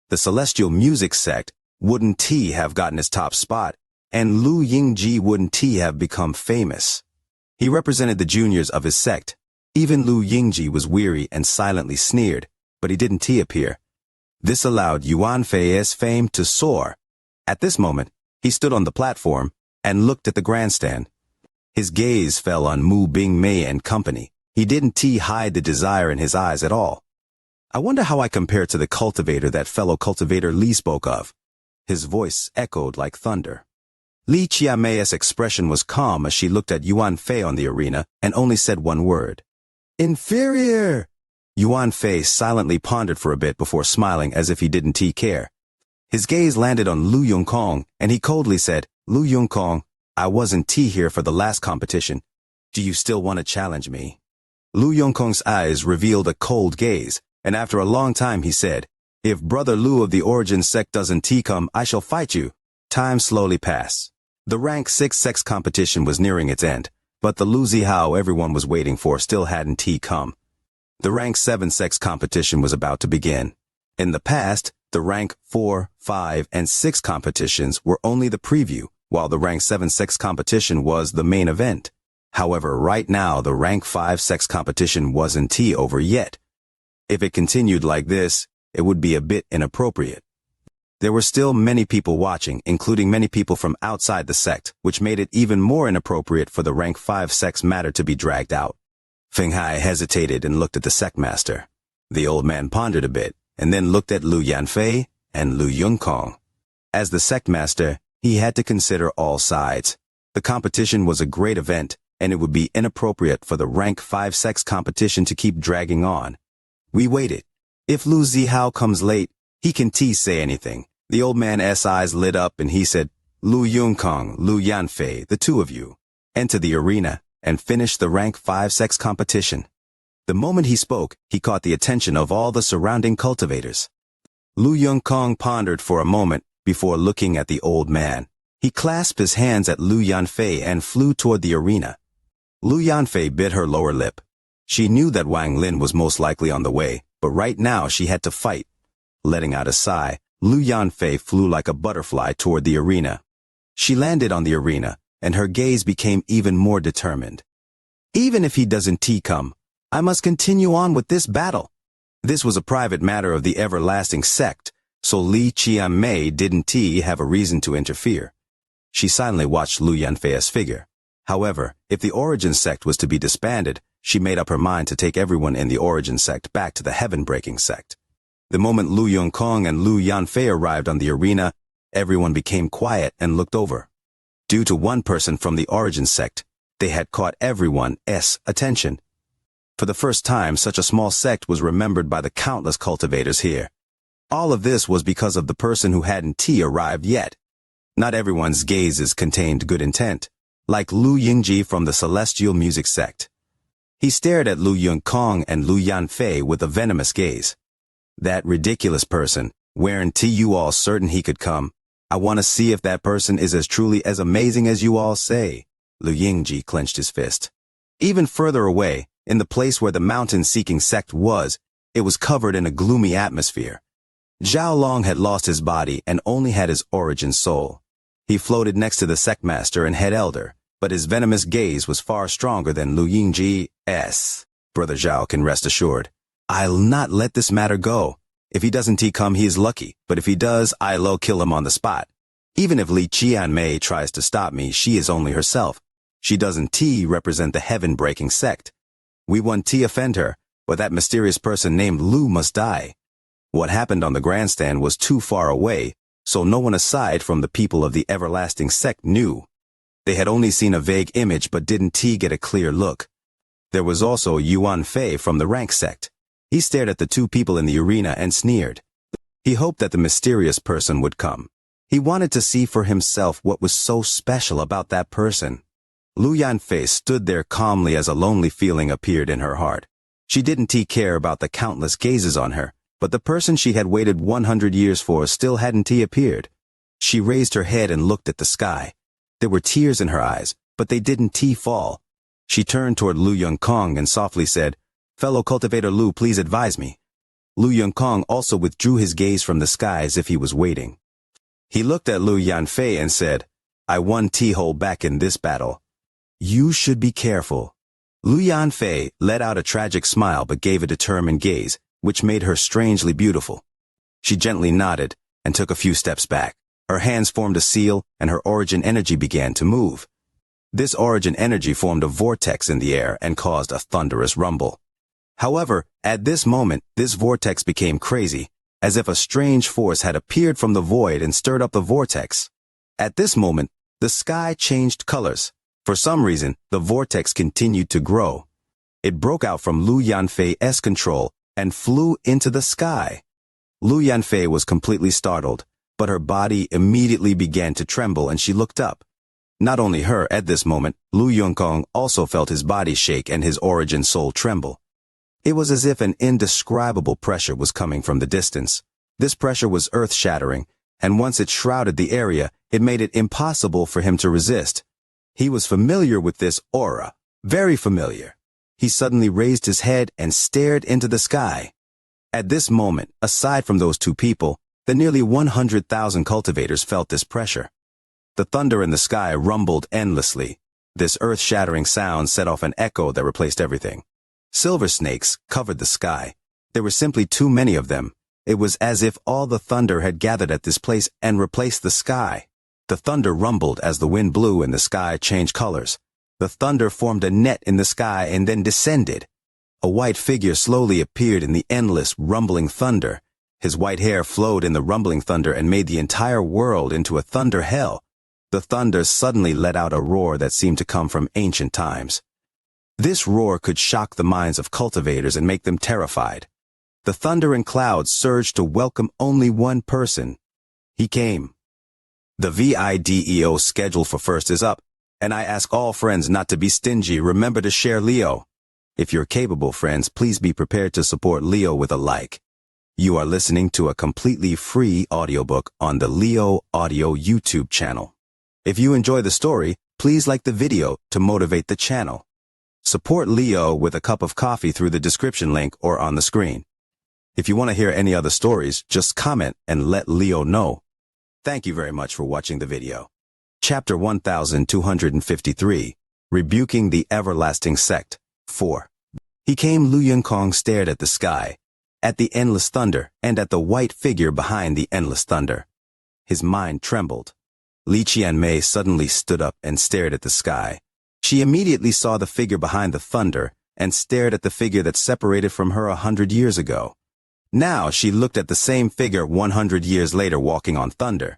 The Celestial Music sect wouldn't have gotten his top spot, and Lu Yingji wouldn't have become famous. He represented the juniors of his sect. Even Lu Yingji was weary and silently sneered, but he didn't appear. This allowed Yuan Fei's fame to soar. At this moment, he stood on the platform and looked at the grandstand. His gaze fell on Mu Bingmei and company. He didn't hide the desire in his eyes at all. I wonder how I compare to the cultivator that fellow cultivator Li spoke of. His voice echoed like thunder. Li Qianmei's expression was calm as she looked at Yuan Fei on the arena and only said one word. "Inferior!" Yuan Fei silently pondered for a bit before smiling as if he didn't care. His gaze landed on Lu Yongkong and he coldly said, "Lu Yongkong, I wasn't here for the last competition. Do you still want to challenge me?" Lu Yongkong's eyes revealed a cold gaze, and after a long time he said, "If Brother Lu of the Origin sect doesn't come, I shall fight you." Time slowly passed. The rank 6 sex competition was nearing its end. But the Lu Zihao everyone was waiting for still hadn't come. The rank 7 sex competition was about to begin. In the past, the rank 4, 5, and 6 competitions were only the preview, while the rank 7 sex competition was the main event. However, right now the rank 5 sex competition wasn't over yet. If it continued like this, it would be a bit inappropriate. There were still many people watching, including many people from outside the sect, which made it even more inappropriate for the rank 5 sex matter to be dragged out. Feng Hai hesitated and looked at the sect master. The old man pondered a bit, and then looked at Lu Yanfei and Lu Yongkong. As the sect master, he had to consider all sides. The competition was a great event, and it would be inappropriate for the rank 5 sex competition to keep dragging on. We waited. If Lu Zihao comes late, he can say anything. The old man's eyes lit up and he said, Lu Yongkong, Lu Yanfei, the two of you, enter the arena and finish the rank 5 sex competition. The moment he spoke, he caught the attention of all the surrounding cultivators. Lu Yongkong pondered for a moment before looking at the old man. He clasped his hands at Lu Yanfei and flew toward the arena. Lu Yanfei bit her lower lip. She knew that Wang Lin was most likely on the way, but right now she had to fight. Letting out a sigh, Lu Yanfei flew like a butterfly toward the arena. She landed on the arena, and her gaze became even more determined. Even if he doesn't come, I must continue on with this battle. This was a private matter of the everlasting sect, so Li Qianmei didn't have a reason to interfere. She silently watched Lu Yanfei's figure. However, if the Origin sect was to be disbanded, she made up her mind to take everyone in the Origin sect back to the Heaven-breaking sect. The moment Lu Yongkong and Lu Yanfei arrived on the arena, everyone became quiet and looked over. Due to one person from the Origin sect, they had caught everyone's attention. For the first time, such a small sect was remembered by the countless cultivators here. All of this was because of the person who hadn't arrived yet. Not everyone's gazes contained good intent, like Lu Yingji from the Celestial Music sect. He stared at Lu Yongkong and Lu Yanfei with a venomous gaze. That ridiculous person, weren't you all certain he could come? I want to see if that person is as truly as amazing as you all say. Lu Yingji clenched his fist. Even further away, in the place where the mountain-seeking sect was, it was covered in a gloomy atmosphere. Zhao Long had lost his body and only had his origin soul. He floated next to the sect master and head elder, but his venomous gaze was far stronger than Lu Yingji's. Brother Zhao can rest assured. I'll not let this matter go. If he doesn't come, he is lucky, but if he does, I'll kill him on the spot. Even if Li Qianmei tries to stop me, she is only herself. She doesn't represent the heaven-breaking sect. We want offend her, but that mysterious person named Lu must die. What happened on the grandstand was too far away, so no one aside from the people of the everlasting sect knew. They had only seen a vague image but didn't get a clear look. There was also Yuan Fei from the rank sect. He stared at the two people in the arena and sneered. He hoped that the mysterious person would come. He wanted to see for himself what was so special about that person. Lu Yanfei stood there calmly as a lonely feeling appeared in her heart. She didn't care about the countless gazes on her, but the person she had waited 100 years for still hadn't appeared. She raised her head and looked at the sky. There were tears in her eyes, but they didn't fall. She turned toward Lu Yongkong and softly said, Fellow cultivator Lu, please advise me. Lu Yongkong also withdrew his gaze from the sky as if he was waiting. He looked at Lu Yanfei and said, I won hold back in this battle. You should be careful. Lu Yanfei let out a tragic smile but gave a determined gaze, which made her strangely beautiful. She gently nodded and took a few steps back. Her hands formed a seal and her origin energy began to move. This origin energy formed a vortex in the air and caused a thunderous rumble. However, at this moment, this vortex became crazy, as if a strange force had appeared from the void and stirred up the vortex. At this moment, the sky changed colors. For some reason, the vortex continued to grow. It broke out from Lu Yanfei's control and flew into the sky. Lu Yanfei was completely startled, but her body immediately began to tremble and she looked up. Not only her, at this moment, Lu Yongkong also felt his body shake and his origin soul tremble. It was as if an indescribable pressure was coming from the distance. This pressure was earth-shattering, and once it shrouded the area, it made it impossible for him to resist. He was familiar with this aura, very familiar. He suddenly raised his head and stared into the sky. At this moment, aside from those two people, the nearly 100,000 cultivators felt this pressure. The thunder in the sky rumbled endlessly. This earth-shattering sound set off an echo that replaced everything. Silver snakes covered the sky. There were simply too many of them. It was as if all the thunder had gathered at this place and replaced the sky. The thunder rumbled as the wind blew and the sky changed colors. The thunder formed a net in the sky and then descended. A white figure slowly appeared in the endless, rumbling thunder. His white hair flowed in the rumbling thunder and made the entire world into a thunder hell. The thunder suddenly let out a roar that seemed to come from ancient times. This roar could shock the minds of cultivators and make them terrified. The thunder and clouds surged to welcome only one person. He came. The video schedule for first is up, and I ask all friends not to be stingy. Remember to share Leo. If you're capable, friends, please be prepared to support Leo with a like. You are listening to a completely free audiobook on the Leo Audio YouTube channel. If you enjoy the story, please like the video to motivate the channel. Support Leo with a cup of coffee through the description link or on the screen. If you want to hear any other stories, just comment and let Leo know. Thank you very much for watching the video. Chapter 1253, Rebuking the Everlasting Sect, 4. He came. Lu Yongkong stared at the sky, at the endless thunder, and at the white figure behind the endless thunder. His mind trembled. Li Qianmei suddenly stood up and stared at the sky. She immediately saw the figure behind the thunder and stared at the figure that separated from her 100 years ago. Now she looked at the same figure 100 years later walking on thunder.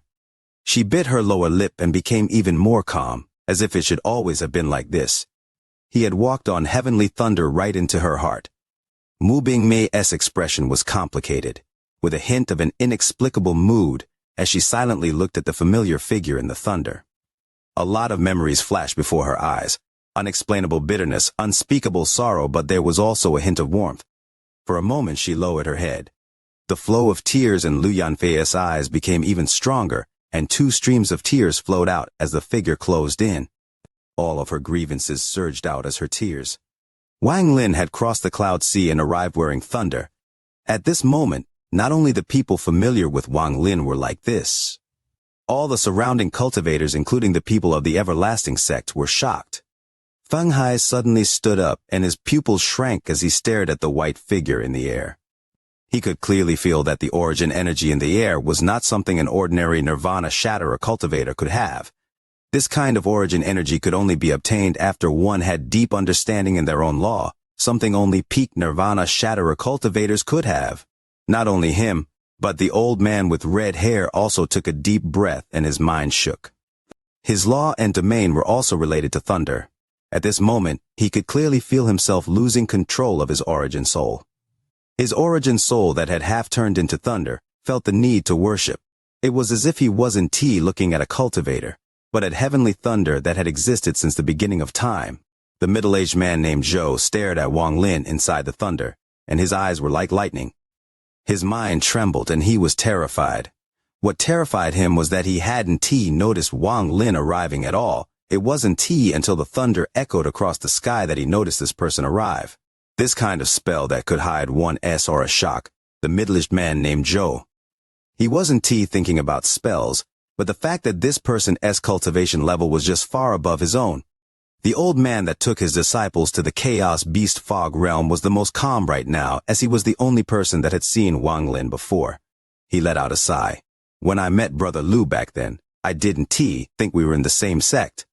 She bit her lower lip and became even more calm, as if it should always have been like this. He had walked on heavenly thunder right into her heart. Mu Bingmei's expression was complicated, with a hint of an inexplicable mood, as she silently looked at the familiar figure in the thunder. A lot of memories flashed before her eyes, unexplainable bitterness, unspeakable sorrow, but there was also a hint of warmth. For a moment she lowered her head. The flow of tears in Lu Yanfei's eyes became even stronger, and two streams of tears flowed out as the figure closed in. All of her grievances surged out as her tears. Wang Lin had crossed the cloud sea and arrived wearing thunder. At this moment, not only the people familiar with Wang Lin were like this. All the surrounding cultivators, including the people of the everlasting sect, were shocked. Feng Hai suddenly stood up, and his pupils shrank as he stared at the white figure in the air. He could clearly feel that the origin energy in the air was not something an ordinary nirvana shatterer cultivator could have. This kind of origin energy could only be obtained after one had deep understanding in their own law, something only peak nirvana shatterer cultivators could have. Not only him, but the old man with red hair also took a deep breath and his mind shook. His law and domain were also related to thunder. At this moment, he could clearly feel himself losing control of his origin soul. His origin soul that had half turned into thunder felt the need to worship. It was as if he wasn't looking at a cultivator, but at heavenly thunder that had existed since the beginning of time. The middle-aged man named Zhou stared at Wang Lin inside the thunder, and his eyes were like lightning. His mind trembled and he was terrified. What terrified him was that he hadn't noticed Wang Lin arriving at all. It wasn't until the thunder echoed across the sky that he noticed this person arrive. This kind of spell that could hide one S or a shock, the middle-aged man named Zhou. He wasn't thinking about spells, but the fact that this person's cultivation level was just far above his own. The old man that took his disciples to the Chaos Beast Fog realm was the most calm right now, as he was the only person that had seen Wang Lin before. He let out a sigh. When I met Brother Lu back then, I didn't think we were in the same sect.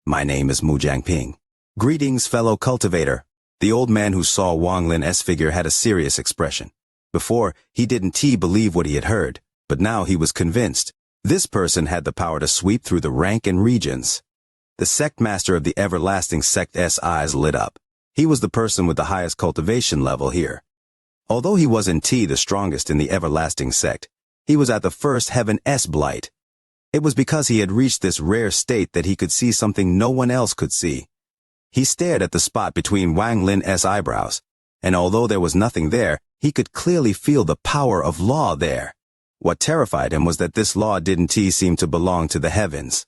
My name is Mu Jiangping. Greetings, fellow cultivator. The old man who saw Wang Lin's figure had a serious expression. Before, he didn't believe what he had heard, but now he was convinced. This person had the power to sweep through the rank and regions. The sect master of the everlasting sect's eyes lit up. He was the person with the highest cultivation level here. Although he wasn't the strongest in the everlasting sect, he was at the first heaven's blight. It was because he had reached this rare state that he could see something no one else could see. He stared at the spot between Wang Lin's eyebrows, and although there was nothing there, he could clearly feel the power of law there. What terrified him was that this law didn't seem to belong to the heavens.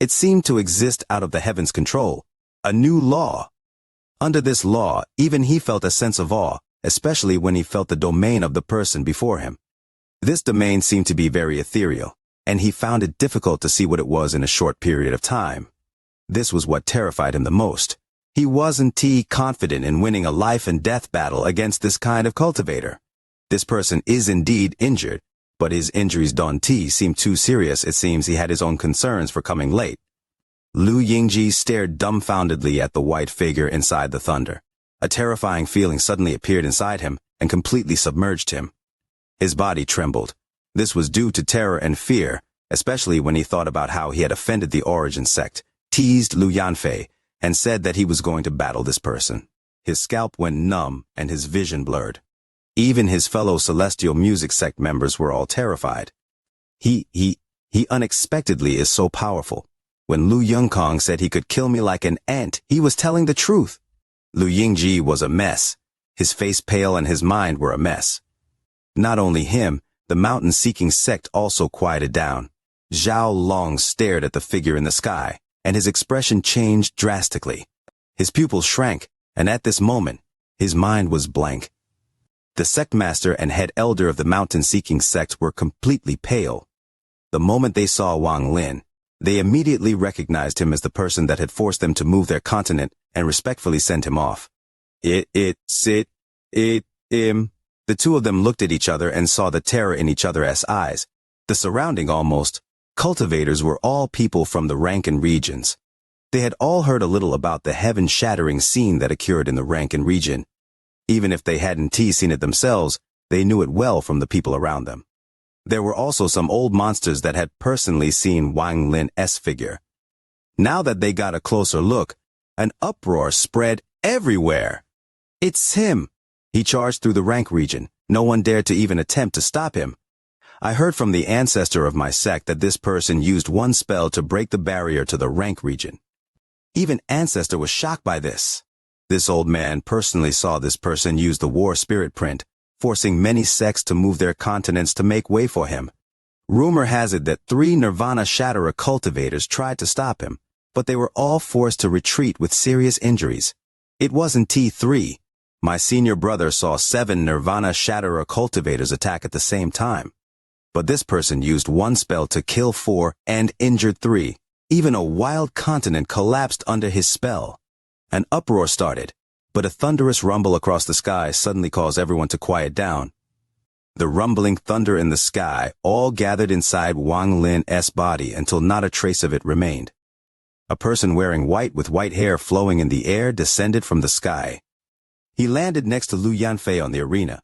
It seemed to exist out of the heavens' control, a new law. Under this law, even he felt a sense of awe, especially when he felt the domain of the person before him. This domain seemed to be very ethereal, and he found it difficult to see what it was in a short period of time. This was what terrified him the most. He wasn't confident in winning a life and death battle against this kind of cultivator. This person is indeed injured, but his injuries don't seem too serious. It seems he had his own concerns for coming late. Lu Yingji stared dumbfoundedly at the white figure inside the thunder. A terrifying feeling suddenly appeared inside him and completely submerged him. His body trembled. This was due to terror and fear, especially when he thought about how he had offended the Origin sect, teased Lu Yanfei, and said that he was going to battle this person. His scalp went numb and his vision blurred. Even his fellow Celestial Music Sect members were all terrified. He unexpectedly is so powerful. When Lu Yongkong said he could kill me like an ant, he was telling the truth. Lu Yingji was a mess. His face pale and his mind were a mess. Not only him, the mountain-seeking sect also quieted down. Zhao Long stared at the figure in the sky, and his expression changed drastically. His pupils shrank, and at this moment, his mind was blank. The sect master and head elder of the mountain-seeking sect were completely pale. The moment they saw Wang Lin, they immediately recognized him as the person that had forced them to move their continent and respectfully sent him off. The two of them looked at each other and saw the terror in each other's eyes. The surrounding cultivators were all people from the Rankin regions. They had all heard a little about the heaven-shattering scene that occurred in the Rankin region. Even if they hadn't seen it themselves, they knew it well from the people around them. There were also some old monsters that had personally seen Wang Lin's figure. Now that they got a closer look, an uproar spread everywhere. It's him! He charged through the rank region. No one dared to even attempt to stop him. I heard from the ancestor of my sect that this person used one spell to break the barrier to the rank region. Even Ancestor was shocked by this. This old man personally saw this person use the war spirit print, forcing many sects to move their continents to make way for him. Rumor has it that 3 Nirvana Shatterer cultivators tried to stop him, but they were all forced to retreat with serious injuries. It wasn't T3. My senior brother saw 7 Nirvana Shatterer cultivators attack at the same time. But this person used one spell to kill 4 and injured 3. Even a wild continent collapsed under his spell. An uproar started, but a thunderous rumble across the sky suddenly caused everyone to quiet down. The rumbling thunder in the sky all gathered inside Wang Lin's body until not a trace of it remained. A person wearing white with white hair flowing in the air descended from the sky. He landed next to Lu Yanfei on the arena.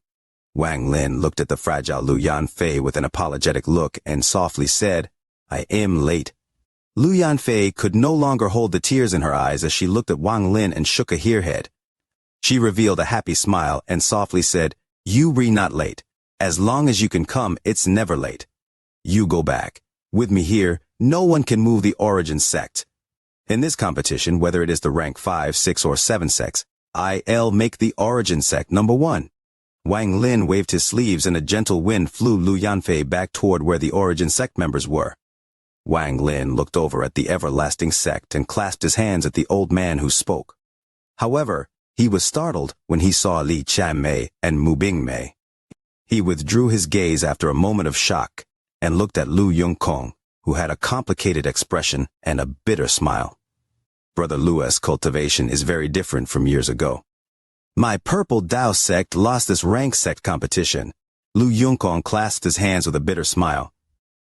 Wang Lin looked at the fragile Lu Yanfei with an apologetic look and softly said, "I am late." Lu Yanfei could no longer hold the tears in her eyes as she looked at Wang Lin and shook a head. She revealed a happy smile and softly said, "You re not late. As long as you can come, it's never late. You go back. With me here, no one can move the Origin sect. In this competition, whether it is the rank 5, 6, or 7 sects, I'll make the Origin sect number 1. Wang Lin waved his sleeves and a gentle wind flew Lu Yanfei back toward where the Origin sect members were. Wang Lin looked over at the everlasting sect and clasped his hands at the old man who spoke. However, he was startled when he saw Li Chanmei and Mu Bingmei. He withdrew his gaze after a moment of shock and looked at Lu Yongkong, who had a complicated expression and a bitter smile. Brother Lu's cultivation is very different from years ago. My Purple Dao sect lost this rank sect competition. Lu Yongkong clasped his hands with a bitter smile.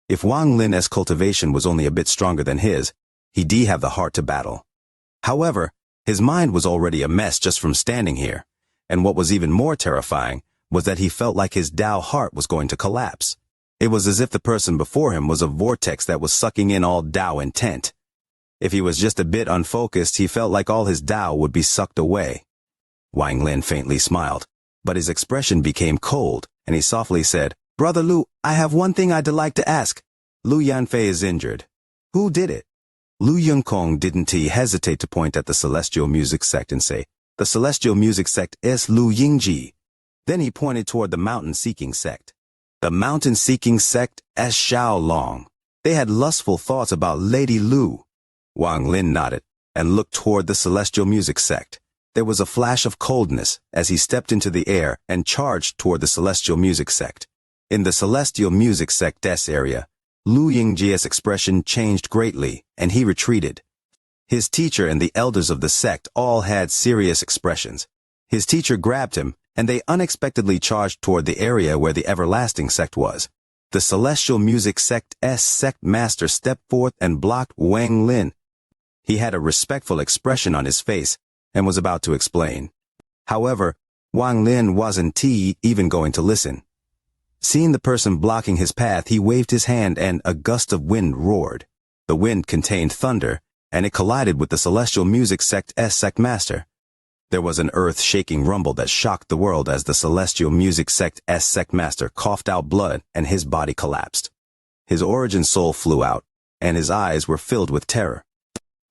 If Wang Lin's cultivation was only a bit stronger than his, he'd have the heart to battle. However, his mind was already a mess just from standing here, and what was even more terrifying was that he felt like his Dao heart was going to collapse. It was as if the person before him was a vortex that was sucking in all Dao intent. If he was just a bit unfocused, he felt like all his Dao would be sucked away. Wang Lin faintly smiled, but his expression became cold, and he softly said, "Brother Lu, I have one thing I'd like to ask. Lu Yanfei is injured. Who did it?" Lu Yongkong didn't hesitate to point at the Celestial Music Sect and say, "The Celestial Music Sect is Lu Yingji." Then he pointed toward the Mountain-Seeking Sect. The Mountain-Seeking Sect as Xiao Long. They had lustful thoughts about Lady Lu. Wang Lin nodded and looked toward the celestial music sect. There was a flash of coldness as he stepped into the air and charged toward the celestial music sect. In the celestial music sect's area, Lu Yingji's expression changed greatly, and he retreated. His teacher and the elders of the sect all had serious expressions. His teacher grabbed him, and they unexpectedly charged toward the area where the everlasting sect was. The celestial music sect's sect master stepped forth and blocked Wang Lin. He had a respectful expression on his face and was about to explain. However, Wang Lin wasn't even going to listen. Seeing the person blocking his path, he waved his hand and a gust of wind roared. The wind contained thunder, and it collided with the celestial music sect's sect master. There was an earth-shaking rumble that shocked the world as the celestial music sect's sect master coughed out blood and his body collapsed. His origin soul flew out, and his eyes were filled with terror.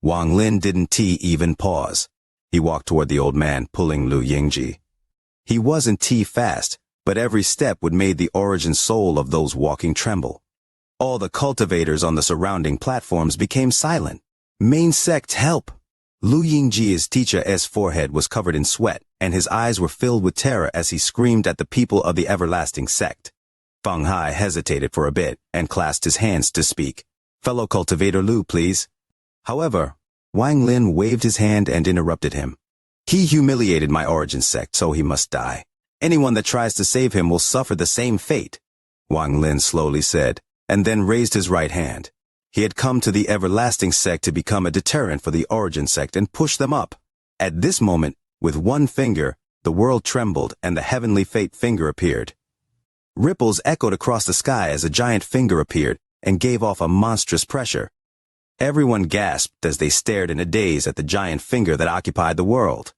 Wang Lin didn't even pause. He walked toward the old man, pulling Lu Yingji. He wasn't fast, but every step would make the origin soul of those walking tremble. All the cultivators on the surrounding platforms became silent. Main sect, help! Lu Yingji's teacher's forehead was covered in sweat, and his eyes were filled with terror as he screamed at the people of the everlasting sect. Feng Hai hesitated for a bit and clasped his hands to speak. Fellow cultivator Lu, please. However, Wang Lin waved his hand and interrupted him. He humiliated my origin sect, so he must die. Anyone that tries to save him will suffer the same fate, Wang Lin slowly said, and then raised his right hand. He had come to the everlasting sect to become a deterrent for the origin sect and push them up. At this moment, with one finger, the world trembled and the heavenly fate finger appeared. Ripples echoed across the sky as a giant finger appeared and gave off a monstrous pressure. Everyone gasped as they stared in a daze at the giant finger that occupied the world.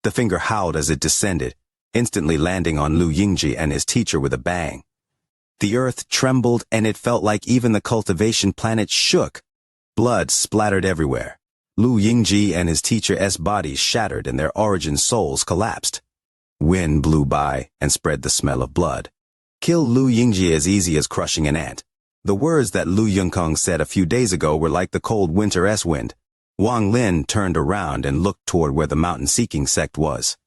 The finger howled as it descended, instantly landing on Lu Yingji and his teacher with a bang. The earth trembled and it felt like even the cultivation planet shook. Blood splattered everywhere. Lu Yingji and his teacher's bodies shattered and their origin souls collapsed. Wind blew by and spread the smell of blood. Kill Lu Yingji as easy as crushing an ant. The words that Lu Yongkong said a few days ago were like the cold winter wind. Wang Lin turned around and looked toward where the mountain-seeking sect was.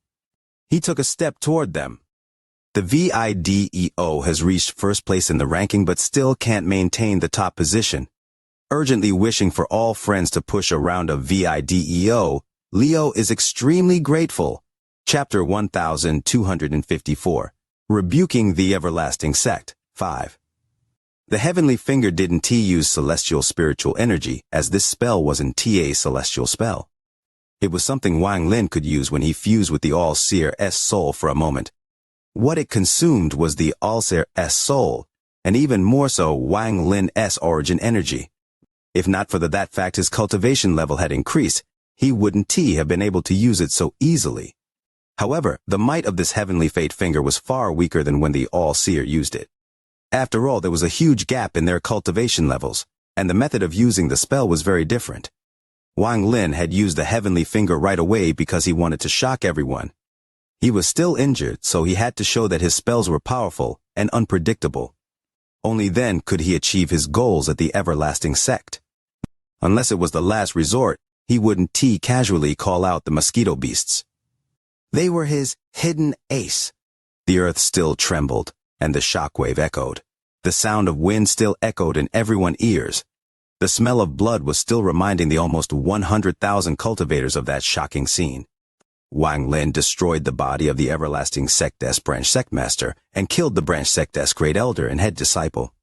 He took a step toward them. The VIDEO has reached first place in the ranking but still can't maintain the top position. Urgently wishing for all friends to push a round of VIDEO, Leo is extremely grateful. Chapter 1254. Rebuking the Everlasting Sect. 5. The heavenly finger didn't use celestial spiritual energy, as this spell wasn't a celestial spell. It was something Wang Lin could use when he fused with the All-Seer's soul for a moment. What it consumed was the All-Seer's soul, and even more so Wang Lin's origin energy. If not for that fact his cultivation level had increased, he wouldn't have been able to use it so easily. However, the might of this heavenly fate finger was far weaker than when the All-Seer used it. After all, there was a huge gap in their cultivation levels, and the method of using the spell was very different. Wang Lin had used the heavenly finger right away because he wanted to shock everyone. He was still injured, so he had to show that his spells were powerful and unpredictable. Only then could he achieve his goals at the everlasting sect. Unless it was the last resort, he wouldn't casually call out the mosquito beasts. They were his hidden ace. The earth still trembled, and the shockwave echoed. The sound of wind still echoed in everyone's ears. The smell of blood was still reminding the almost 100,000 cultivators of that shocking scene. Wang Lin destroyed the body of the everlasting sect's branch sect master and killed the branch sect's great elder and head disciple.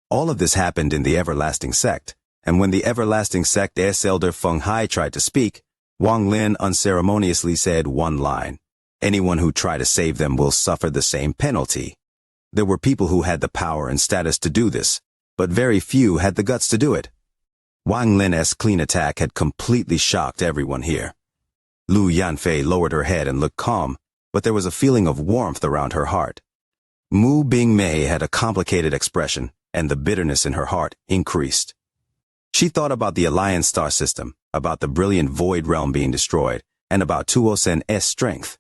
All of this happened in the everlasting sect, and when the everlasting sect's elder Feng Hai tried to speak, Wang Lin unceremoniously said one line: "Anyone who try to save them will suffer the same penalty." There were people who had the power and status to do this, but very few had the guts to do it. Wang Lin's clean attack had completely shocked everyone here. Lu Yanfei lowered her head and looked calm, but there was a feeling of warmth around her heart. Mu Bingmei had a complicated expression, and the bitterness in her heart increased. She thought about the Alliance star system, about the brilliant void realm being destroyed, and about Tuo Sen's strength.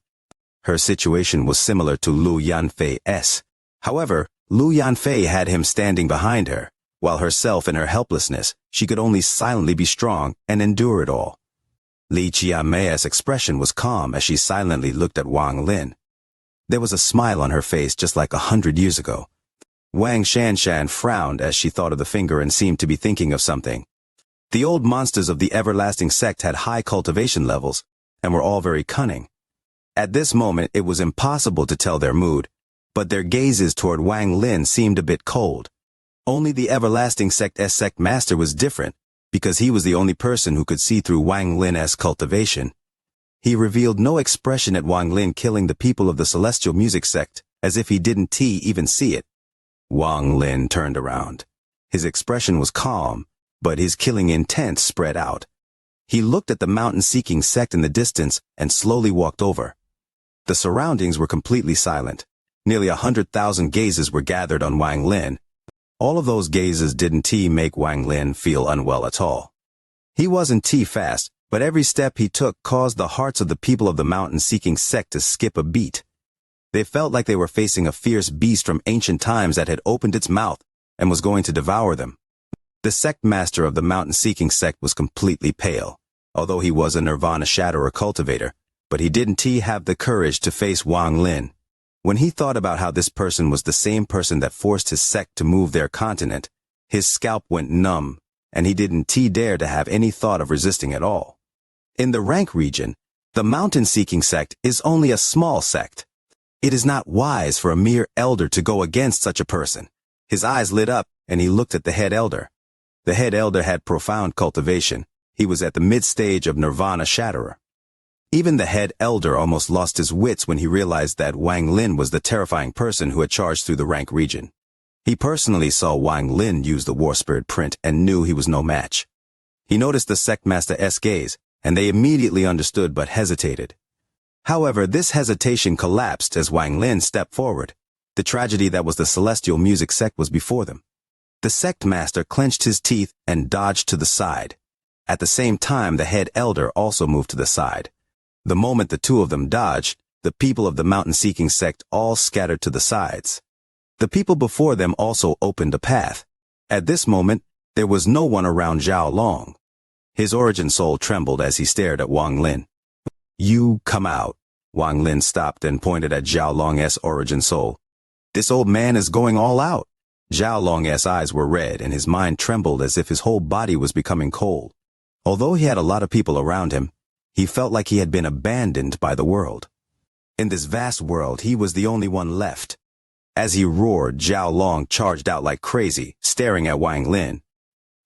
Her situation was similar to Lu Yanfei's. However, Lu Yanfei had him standing behind her, while herself in her helplessness, she could only silently be strong and endure it all. Li Qianmei's expression was calm as she silently looked at Wang Lin. There was a smile on her face just like 100 years ago. Wang Xianxia frowned as she thought of the finger and seemed to be thinking of something. The old monsters of the everlasting sect had high cultivation levels and were all very cunning. At this moment it was impossible to tell their mood, but their gazes toward Wang Lin seemed a bit cold. Only the everlasting sect's sect master was different, because he was the only person who could see through Wang Lin's cultivation. He revealed no expression at Wang Lin killing the people of the celestial music sect, as if he didn't even see it. Wang Lin turned around. His expression was calm, but his killing intent spread out. He looked at the mountain-seeking sect in the distance and slowly walked over. The surroundings were completely silent. Nearly 100,000 gazes were gathered on Wang Lin. All of those gazes didn't make Wang Lin feel unwell at all. He wasn't fast, but every step he took caused the hearts of the people of the mountain-seeking sect to skip a beat. They felt like they were facing a fierce beast from ancient times that had opened its mouth and was going to devour them. The sect master of the mountain-seeking sect was completely pale, although he was a nirvana shatterer cultivator, but he didn't have the courage to face Wang Lin. When he thought about how this person was the same person that forced his sect to move their continent, his scalp went numb, and he didn't dare to have any thought of resisting at all. In the rank region, the mountain-seeking sect is only a small sect. It is not wise for a mere elder to go against such a person. His eyes lit up, and he looked at the head elder. The head elder had profound cultivation. He was at the mid-stage of nirvana shatterer. Even the head elder almost lost his wits when he realized that Wang Lin was the terrifying person who had charged through the rank region. He personally saw Wang Lin use the war spirit print and knew he was no match. He noticed the sect master's gaze, and they immediately understood but hesitated. However, this hesitation collapsed as Wang Lin stepped forward. The tragedy that was the celestial music sect was before them. The sect master clenched his teeth and dodged to the side. At the same time, the head elder also moved to the side. The moment the two of them dodged, the people of the mountain-seeking sect all scattered to the sides. The people before them also opened a path. At this moment, there was no one around Zhao Long. His origin soul trembled as he stared at Wang Lin. "You come out." Wang Lin stopped and pointed at Zhao Long's origin soul. "This old man is going all out." Zhao Long's eyes were red and his mind trembled as if his whole body was becoming cold. Although he had a lot of people around him, he felt like he had been abandoned by the world. In this vast world, he was the only one left. As he roared, Zhao Long charged out like crazy, staring at Wang Lin.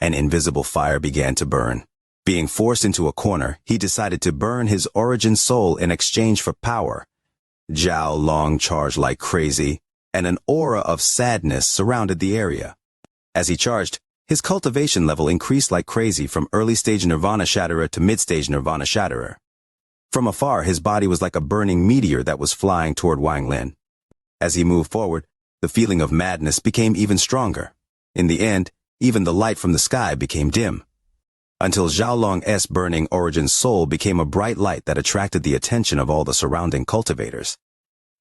An invisible fire began to burn. Being forced into a corner, he decided to burn his origin soul in exchange for power. Zhao Long charged like crazy, and an aura of sadness surrounded the area. As he charged, his cultivation level increased like crazy from early-stage nirvana shatterer to mid-stage nirvana shatterer. From afar, his body was like a burning meteor that was flying toward Wang Lin. As he moved forward, the feeling of madness became even stronger. In the end, even the light from the sky became dim. Until Zhao Long's burning origin soul became a bright light that attracted the attention of all the surrounding cultivators.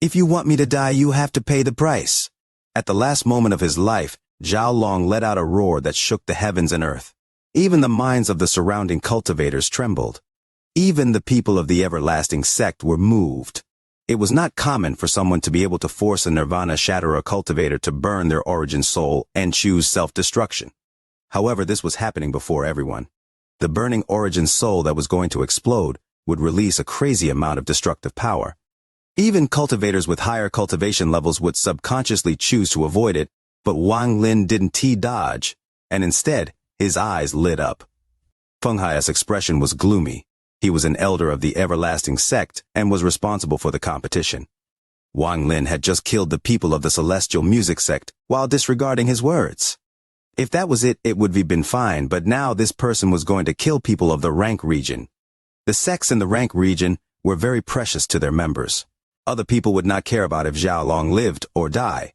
"If you want me to die, you have to pay the price." At the last moment of his life, Zhao Long let out a roar that shook the heavens and earth. Even the minds of the surrounding cultivators trembled. Even the people of the everlasting sect were moved. It was not common for someone to be able to force a nirvana shatterer cultivator to burn their origin soul and choose self-destruction. However, this was happening before everyone. The burning origin soul that was going to explode would release a crazy amount of destructive power. Even cultivators with higher cultivation levels would subconsciously choose to avoid it, but Wang Lin didn't dodge, and instead, his eyes lit up. Feng Hai's expression was gloomy. He was an elder of the everlasting sect and was responsible for the competition. Wang Lin had just killed the people of the celestial music sect while disregarding his words. If that was it, it would have been fine, but now this person was going to kill people of the rank region. The sects in the rank region were very precious to their members. Other people would not care about if Zhao Long lived or die.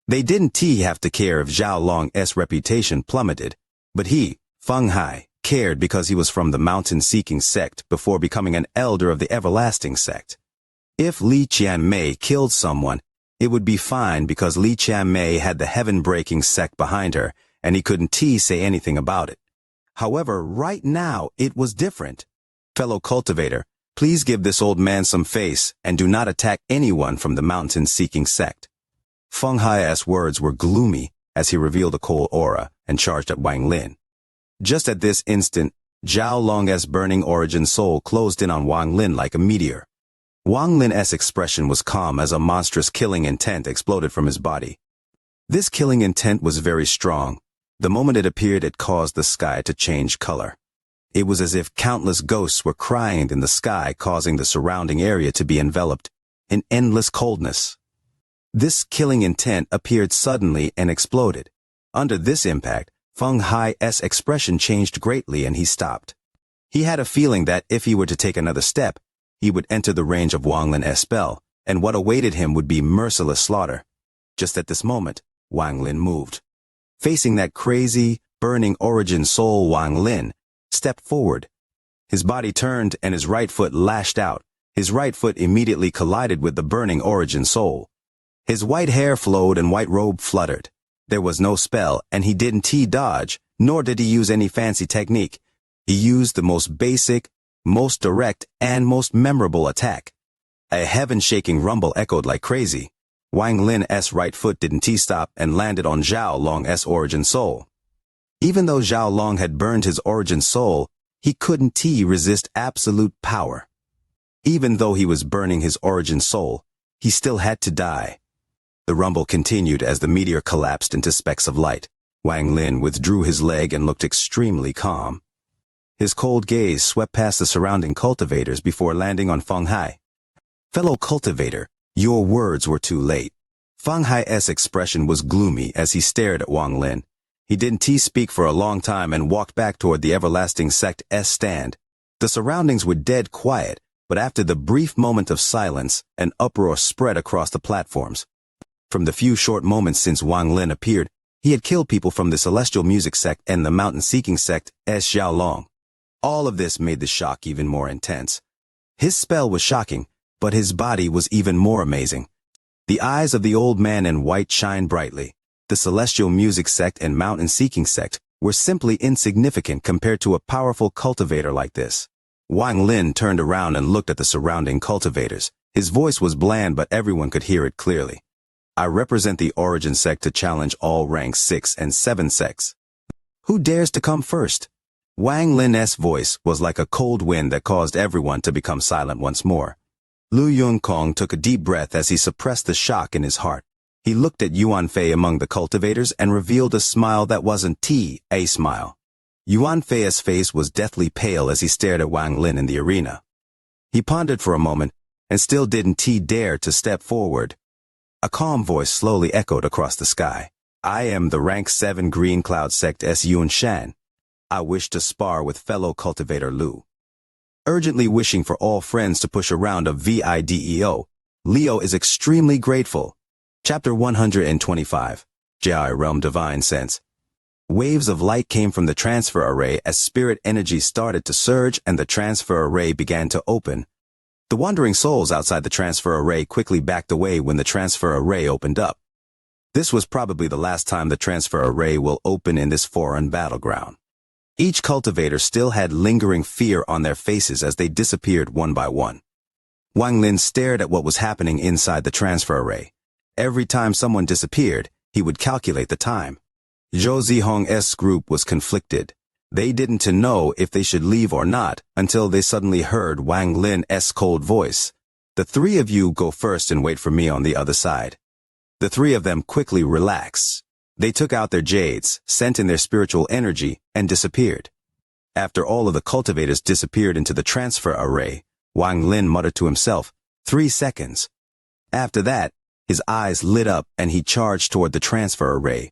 They didn't have to care if Zhao Long's reputation plummeted, but he, Feng Hai, cared because he was from the mountain-seeking sect before becoming an elder of the everlasting sect. If Li Qianmei killed someone, it would be fine because Li Qianmei had the heaven-breaking sect behind her, and he couldn't say anything about it. However, right now, it was different. Fellow cultivator, please give this old man some face, and do not attack anyone from the mountain-seeking sect. Feng Hai's words were gloomy as he revealed a cold aura and charged at Wang Lin. Just at this instant, Zhao Long's burning origin soul closed in on Wang Lin like a meteor. Wang Lin's expression was calm as a monstrous killing intent exploded from his body. This killing intent was very strong. The moment it appeared, it caused the sky to change color. It was as if countless ghosts were crying in the sky, causing the surrounding area to be enveloped in endless coldness. This killing intent appeared suddenly and exploded. Under this impact, Feng Hai's expression changed greatly and he stopped. He had a feeling that if he were to take another step, he would enter the range of Wang Lin's spell, and what awaited him would be merciless slaughter. Just at this moment, Wang Lin moved. Facing that crazy, burning origin soul, Wang Lin stepped forward. His body turned and his right foot lashed out. His right foot immediately collided with the burning origin soul. His white hair flowed and white robe fluttered. There was no spell, and he didn't dodge, nor did he use any fancy technique. He used the most basic, most direct, and most memorable attack. A heaven-shaking rumble echoed like crazy. Wang Lin's right foot didn't stop and landed on Zhao Long's origin soul. Even though Zhao Long had burned his origin soul, he couldn't resist absolute power. Even though he was burning his origin soul, he still had to die. The rumble continued as the meteor collapsed into specks of light. Wang Lin withdrew his leg and looked extremely calm. His cold gaze swept past the surrounding cultivators before landing on Feng Hai. Fellow cultivator, your words were too late. Feng Hai's expression was gloomy as he stared at Wang Lin. He didn't speak for a long time and walked back toward the everlasting sect's stand. The surroundings were dead quiet, but after the brief moment of silence, an uproar spread across the platforms. From the few short moments since Wang Lin appeared, he had killed people from the celestial music sect and the mountain-seeking sect as Zhao Long. All of this made the shock even more intense. His spell was shocking, but his body was even more amazing. The eyes of the old man in white shined brightly. The celestial music sect and mountain-seeking sect were simply insignificant compared to a powerful cultivator like this. Wang Lin turned around and looked at the surrounding cultivators. His voice was bland, but everyone could hear it clearly. I represent the origin sect to challenge all rank 6 and 7 sects. Who dares to come first? Wang Lin's voice was like a cold wind that caused everyone to become silent once more. Lu Yongkong took a deep breath as he suppressed the shock in his heart. He looked at Yuan Fei among the cultivators and revealed a smile that wasn't a smile. Yuan Fei's face was deathly pale as he stared at Wang Lin in the arena. He pondered for a moment and still didn't dare to step forward. A calm voice slowly echoed across the sky. I am the rank 7 Green Cloud Sect's Yun Shan. I wish to spar with fellow cultivator Lu. Urgently wishing for all friends to push a round of VIDEO, Leo is extremely grateful. Chapter 125. Jai Realm Divine Sense. Waves of light came from the transfer array as spirit energy started to surge and the transfer array began to open. The wandering souls outside the transfer array quickly backed away when the transfer array opened up. This was probably the last time the transfer array will open in this foreign battleground. Each cultivator still had lingering fear on their faces as they disappeared one by one. Wang Lin stared at what was happening inside the transfer array. Every time someone disappeared, he would calculate the time. Zhou Zihong's group was conflicted. They didn't know if they should leave or not until they suddenly heard Wang Lin's cold voice. The 3 of you go first and wait for me on the other side. The 3 of them quickly relaxed. They took out their jades, sent in their spiritual energy, and disappeared. After all of the cultivators disappeared into the transfer array, Wang Lin muttered to himself, 3 seconds. After that, his eyes lit up and he charged toward the transfer array.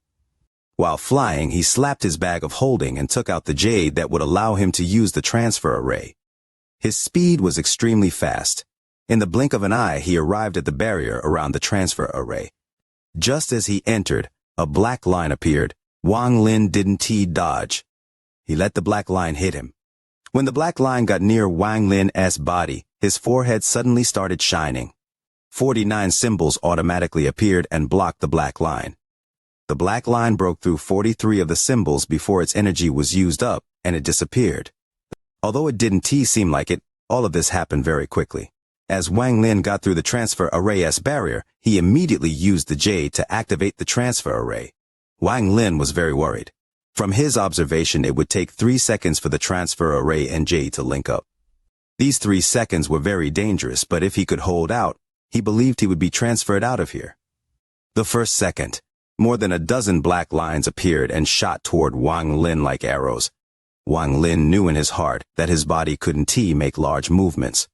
While flying, he slapped his bag of holding and took out the jade that would allow him to use the transfer array. His speed was extremely fast. In the blink of an eye, he arrived at the barrier around the transfer array. Just as he entered, a black line appeared. Wang Lin didn't dodge. He let the black line hit him. When the black line got near Wang Lin's body, his forehead suddenly started shining. 49 symbols automatically appeared and blocked the black line. the black line broke through 43 of the symbols before its energy was used up, and it disappeared. Although it didn't seem like it, all of this happened very quickly. As Wang Lin got through the transfer array's barrier, he immediately used the jade to activate the transfer array. Wang Lin was very worried. From his observation, it would take 3 seconds for the transfer array and jade to link up. These 3 seconds were very dangerous, but if he could hold out, he believed he would be transferred out of here. The first second, more than a dozen black lines appeared and shot toward Wang Lin like arrows. Wang Lin knew in his heart that his body couldn't make large movements.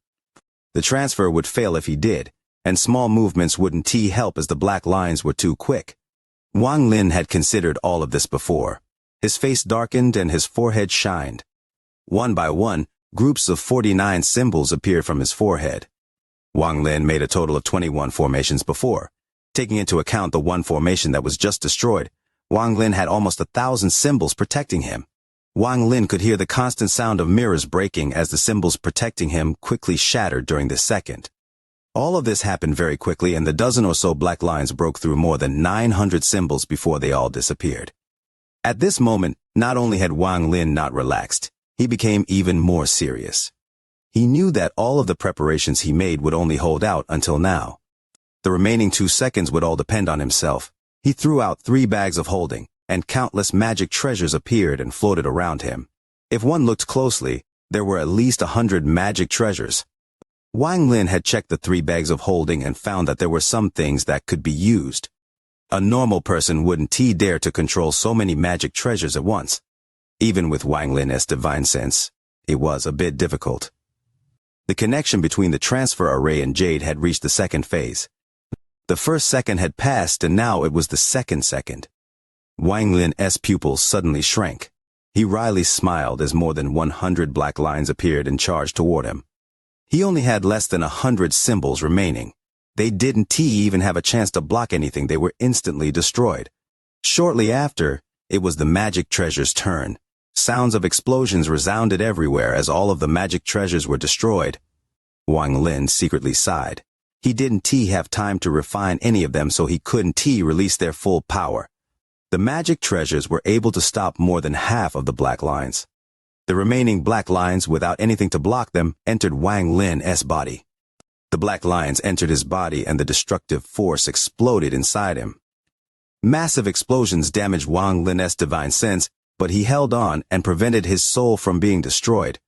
The transfer would fail if he did, and small movements wouldn't help as the black lines were too quick. Wang Lin had considered all of this before. His face darkened and his forehead shined. One by one, groups of 49 symbols appeared from his forehead. Wang Lin made a total of 21 formations before. Taking into account the one formation that was just destroyed, Wang Lin had almost 1,000 symbols protecting him. Wang Lin could hear the constant sound of mirrors breaking as the symbols protecting him quickly shattered during this second. All of this happened very quickly, and the dozen or so black lines broke through more than 900 symbols before they all disappeared. At this moment, not only had Wang Lin not relaxed, he became even more serious. He knew that all of the preparations he made would only hold out until now. The remaining 2 seconds would all depend on himself. He threw out 3 bags of holding, and countless magic treasures appeared and floated around him. If one looked closely, there were at least 100 magic treasures. Wang Lin had checked the 3 bags of holding and found that there were some things that could be used. A normal person wouldn't dare to control so many magic treasures at once. Even with Wang Lin's divine sense, it was a bit difficult. The connection between the transfer array and jade had reached the second phase. The first second had passed, and now it was the second second. Wang Lin's pupils suddenly shrank. He wryly smiled as more than 100 black lines appeared and charged toward him. He only had less than 100 symbols remaining. They didn't even have a chance to block anything. They were instantly destroyed. Shortly after, it was the magic treasure's turn. Sounds of explosions resounded everywhere as all of the magic treasures were destroyed. Wang Lin secretly sighed. He didn't have time to refine any of them, so he couldn't release their full power. The magic treasures were able to stop more than half of the black lines. The remaining black lines, without anything to block them, entered Wang Lin's body. The black lines entered his body and the destructive force exploded inside him. Massive explosions damaged Wang Lin's divine sense, but he held on and prevented his soul from being destroyed.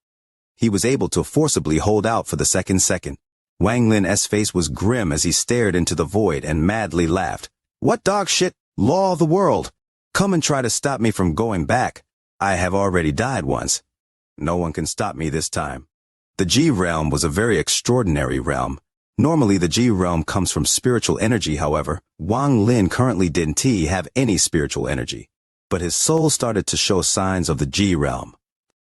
He was able to forcibly hold out for the second second. Wang Lin's face was grim as he stared into the void and madly laughed. "What dog shit? Law of the world! Come and try to stop me from going back. I have already died once. No one can stop me this time." The G realm was a very extraordinary realm. Normally the G realm comes from spiritual energy, however, Wang Lin currently didn't have any spiritual energy. But his soul started to show signs of the G realm.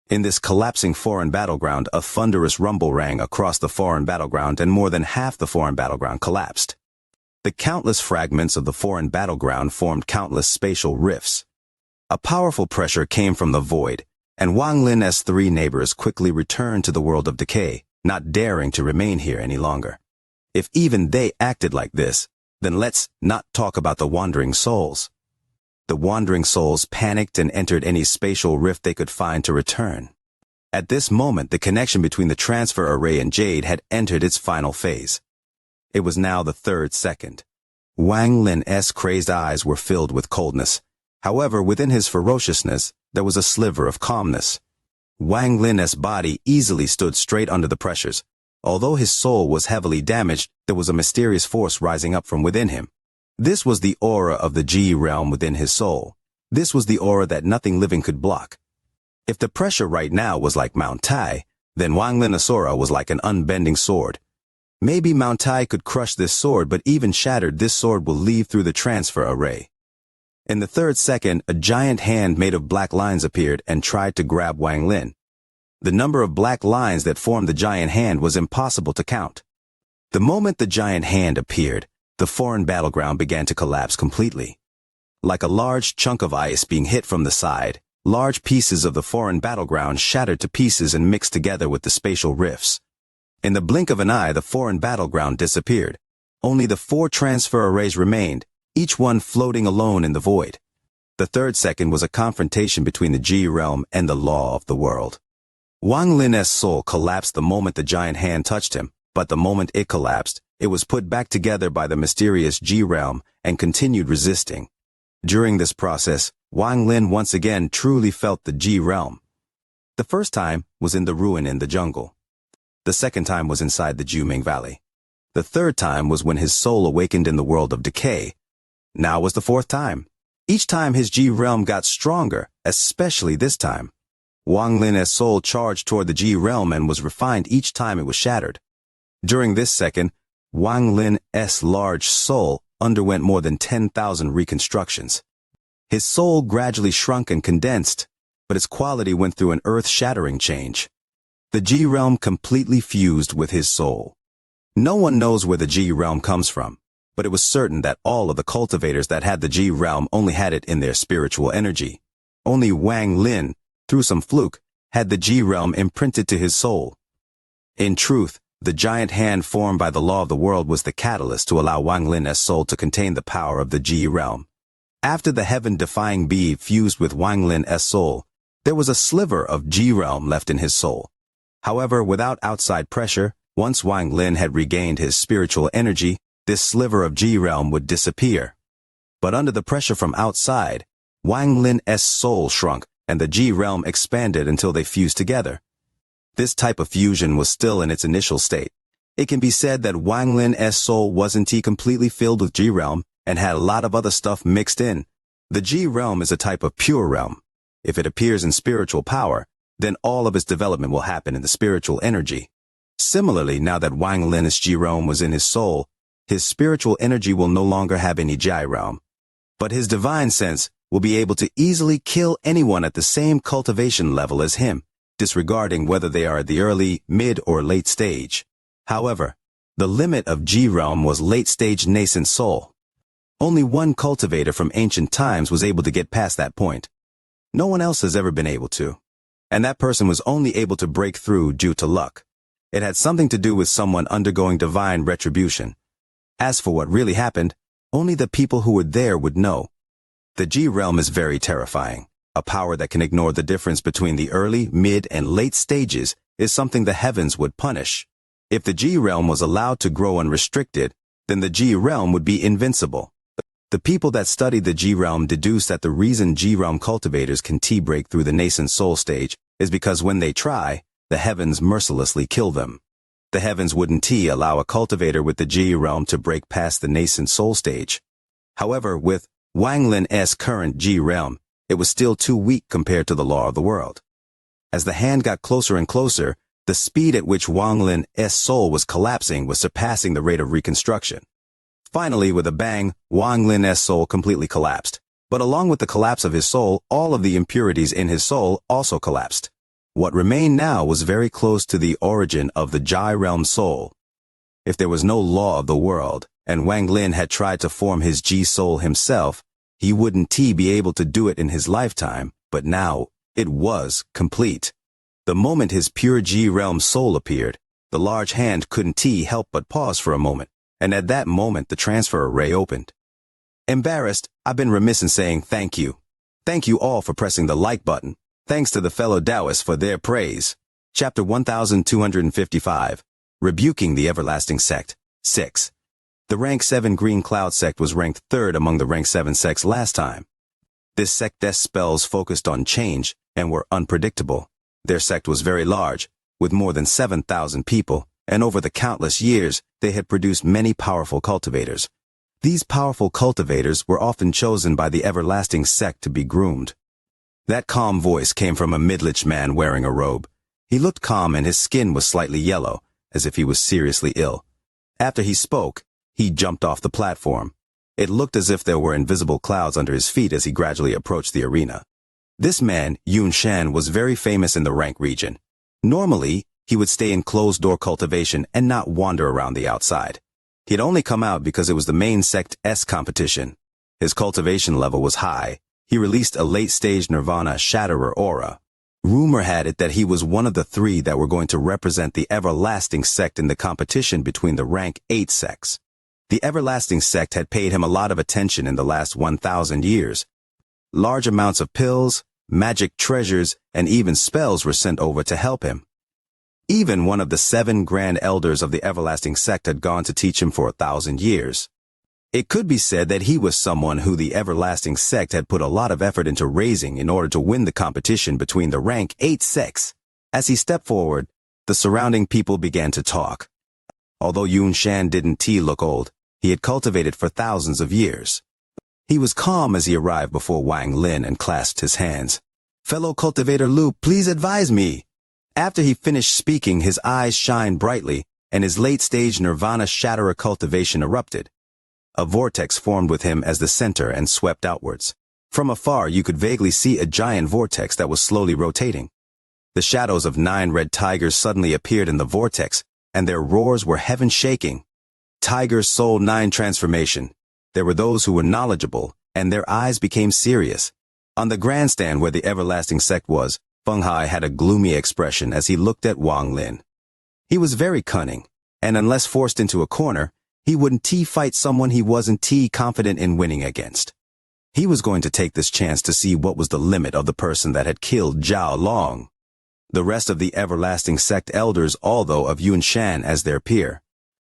In this collapsing foreign battleground, a thunderous rumble rang across the foreign battleground and more than half the foreign battleground collapsed. The countless fragments of the foreign battleground formed countless spatial rifts. A powerful pressure came from the void, and Wang Lin's 3 neighbors quickly returned to the world of decay, not daring to remain here any longer. If even they acted like this, then let's not talk about the wandering souls. The wandering souls panicked and entered any spatial rift they could find to return. At this moment, the connection between the transfer array and jade had entered its final phase. It was now the 3rd second. Wang Lin's crazed eyes were filled with coldness. However, within his ferociousness, there was a sliver of calmness. Wang Lin's body easily stood straight under the pressures. Although his soul was heavily damaged, there was a mysterious force rising up from within him. This was the aura of the G realm within his soul. This was the aura that nothing living could block. If the pressure right now was like Mount Tai, then Wang Lin's aura was like an unbending sword. Maybe Mount Tai could crush this sword, but even shattered, this sword will leave through the transfer array. In the 3rd second, a giant hand made of black lines appeared and tried to grab Wang Lin. The number of black lines that formed the giant hand was impossible to count. The moment the giant hand appeared, the foreign battleground began to collapse completely. Like a large chunk of ice being hit from the side, large pieces of the foreign battleground shattered to pieces and mixed together with the spatial rifts. In the blink of an eye, the foreign battleground disappeared. Only the 4 transfer arrays remained, each one floating alone in the void. The third second was a confrontation between the G realm and the law of the world. Wang Lin's soul collapsed the moment the giant hand touched him, but the moment it collapsed, it was put back together by the mysterious G realm and continued resisting. During this process, Wang Lin once again truly felt the G realm. The first time was in the ruin in the jungle. The second time was inside the Juming Valley. The third time was when his soul awakened in the world of decay. Now was the fourth time. Each time his G realm got stronger, especially this time. Wang Lin's soul charged toward the G realm and was refined each time it was shattered. During this second, Wang Lin's large soul underwent more than 10,000 reconstructions. His soul gradually shrunk and condensed, but its quality went through an earth-shattering change. The G realm completely fused with his soul. No one knows where the G realm comes from, but it was certain that all of the cultivators that had the G realm only had it in their spiritual energy. Only Wang Lin, through some fluke, had the G realm imprinted to his soul. In truth, the giant hand formed by the law of the world was the catalyst to allow Wang Lin's soul to contain the power of the G realm. After the heaven-defying bead fused with Wang Lin's soul, there was a sliver of G realm left in his soul. However, without outside pressure, once Wang Lin had regained his spiritual energy, this sliver of G realm would disappear. But under the pressure from outside, Wang Lin's soul shrunk and the G realm expanded until they fused together. This type of fusion was still in its initial state. It can be said that Wang Lin's soul wasn't completely filled with G realm and had a lot of other stuff mixed in. The G realm is a type of pure realm. If it appears in spiritual power, then all of its development will happen in the spiritual energy. Similarly, now that Wang Lin's G realm was in his soul, his spiritual energy will no longer have any G realm. But his divine sense will be able to easily kill anyone at the same cultivation level as him, disregarding whether they are at the early, mid, or late stage. However, the limit of G realm was late-stage nascent soul. Only one cultivator from ancient times was able to get past that point. No one else has ever been able to. And that person was only able to break through due to luck. It had something to do with someone undergoing divine retribution. As for what really happened, only the people who were there would know. The G realm is very terrifying. A power that can ignore the difference between the early, mid, and late stages is something the heavens would punish. If the G realm was allowed to grow unrestricted, then the G realm would be invincible. The people that studied the G realm deduced that the reason G realm cultivators can break through the nascent soul stage is because when they try, the heavens mercilessly kill them. The heavens wouldn't allow a cultivator with the G realm to break past the nascent soul stage. However, with Wang Lin's current G realm, it was still too weak compared to the law of the world. As the hand got closer and closer, the speed at which Wang Lin's soul was collapsing was surpassing the rate of reconstruction. Finally, with a bang, Wang Lin's soul completely collapsed. But along with the collapse of his soul, all of the impurities in his soul also collapsed. What remained now was very close to the origin of the Ji realm soul. If there was no law of the world, and Wang Lin had tried to form his Ji soul himself, he wouldn't be able to do it in his lifetime, but now it was complete. The moment his pure Ji realm soul appeared, the large hand couldn't help but pause for a moment, and at that moment the transfer array opened. Embarrassed, I've been remiss in saying thank you. Thank you all for pressing the like button. Thanks to the fellow Taoists for their praise. Chapter 1255. Rebuking the Everlasting Sect. 6. The Rank 7 Green Cloud sect was ranked 3rd among the Rank 7 sects last time. This sect's spells focused on change and were unpredictable. Their sect was very large, with more than 7,000 people, and over the countless years, they had produced many powerful cultivators. These powerful cultivators were often chosen by the Everlasting Sect to be groomed. That calm voice came from a middle-aged man wearing a robe. He looked calm and his skin was slightly yellow, as if he was seriously ill. After he spoke, he jumped off the platform. It looked as if there were invisible clouds under his feet as he gradually approached the arena. This man, Yun Shan, was very famous in the rank region. Normally, he would stay in closed-door cultivation and not wander around the outside. He had only come out because it was the main sect's competition. His cultivation level was high. He released a late-stage Nirvana Shatterer aura. Rumor had it that he was one of the 3 that were going to represent the Everlasting Sect in the competition between the Rank 8 sects. The everlasting sect had paid him a lot of attention in the last 1,000 years. Large amounts of pills, magic treasures, and even spells were sent over to help him. Even one of the 7 grand elders of the everlasting sect had gone to teach him for 1,000 years. It could be said that he was someone who the everlasting sect had put a lot of effort into raising in order to win the competition between the rank 8 sects. As he stepped forward, the surrounding people began to talk. Although Xianxia didn't look old, he had cultivated for thousands of years. He was calm as he arrived before Wang Lin and clasped his hands. "Fellow cultivator Lu, please advise me." After he finished speaking, his eyes shined brightly, and his late-stage nirvana shatterer cultivation erupted. A vortex formed with him as the center and swept outwards. From afar, you could vaguely see a giant vortex that was slowly rotating. The shadows of 9 red tigers suddenly appeared in the vortex, and their roars were heaven-shaking. Tigers Soul 9 transformation. There were those who were knowledgeable, and their eyes became serious. On the grandstand where the everlasting sect was, Feng Hai had a gloomy expression as he looked at Wang Lin. He was very cunning, and unless forced into a corner, he wouldn't fight someone he wasn't confident in winning against. He was going to take this chance to see what was the limit of the person that had killed Zhao Long. The rest of the everlasting sect elders, although of Xianxia as their peer.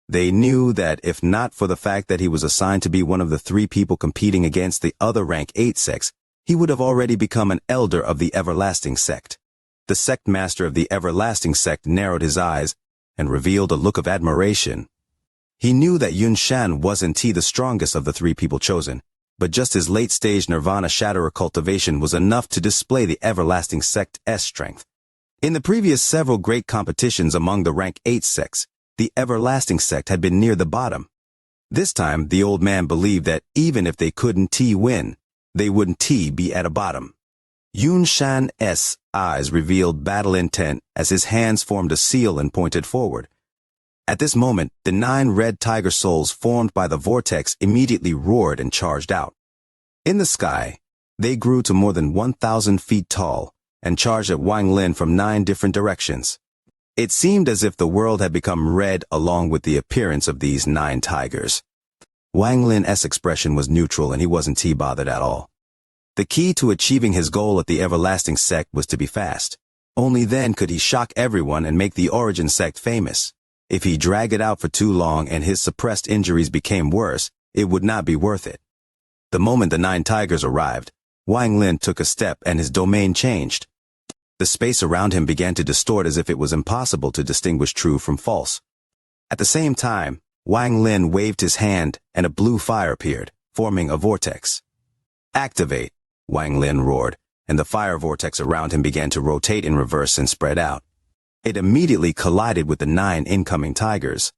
They knew that if not for the fact that he was assigned to be one of the 3 people competing against the other rank 8 sects, he would have already become an elder of the everlasting sect. The sect master of the everlasting sect narrowed his eyes and revealed a look of admiration. He knew that Xianxia wasn't the strongest of the 3 people chosen, but just his late-stage nirvana shatterer cultivation was enough to display the everlasting sect's strength. In the previous several great competitions among the rank 8 sects, the everlasting sect had been near the bottom. This time, the old man believed that even if they couldn't win, they wouldn't be at a bottom. Xianxia's eyes revealed battle intent as his hands formed a seal and pointed forward. At this moment, the 9 red tiger souls formed by the vortex immediately roared and charged out. In the sky, they grew to more than 1,000 feet tall and charged at Wang Lin from 9 different directions. It seemed as if the world had become red along with the appearance of these 9 tigers. Wang Lin's expression was neutral and he wasn't bothered at all. The key to achieving his goal at the everlasting sect was to be fast. Only then could he shock everyone and make the origin sect famous. If he dragged it out for too long and his suppressed injuries became worse, it would not be worth it. The moment the 9 tigers arrived, Wang Lin took a step and his domain changed. The space around him began to distort as if it was impossible to distinguish true from false. At the same time, Wang Lin waved his hand and a blue fire appeared, forming a vortex. "Activate," Wang Lin roared, and the fire vortex around him began to rotate in reverse and spread out. It immediately collided with the 9 incoming tigers.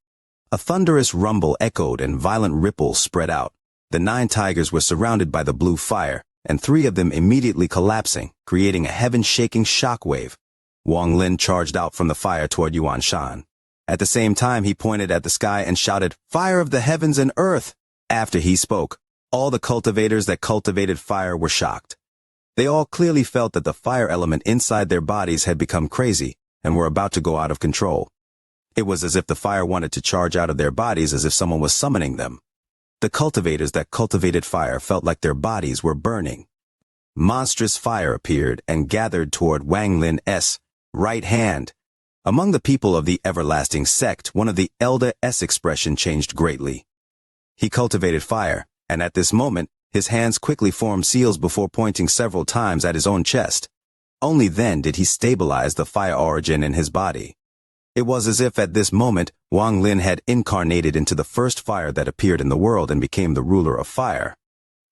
A thunderous rumble echoed and violent ripples spread out. The 9 tigers were surrounded by the blue fire, and 3 of them immediately collapsing, creating a heaven-shaking shockwave. Wang Lin charged out from the fire toward Xianxia. At the same time, he pointed at the sky and shouted, "Fire of the heavens and earth!" After he spoke, all the cultivators that cultivated fire were shocked. They all clearly felt that the fire element inside their bodies had become crazy and were about to go out of control. It was as if the fire wanted to charge out of their bodies as if someone was summoning them. The cultivators that cultivated fire felt like their bodies were burning. Monstrous fire appeared and gathered toward Wang Lin's right hand. Among the people of the everlasting sect, one of the elder's expression changed greatly. He cultivated fire, and at this moment, his hands quickly formed seals before pointing several times at his own chest. Only then did he stabilize the fire origin in his body. It was as if at this moment, Wang Lin had incarnated into the first fire that appeared in the world and became the ruler of fire.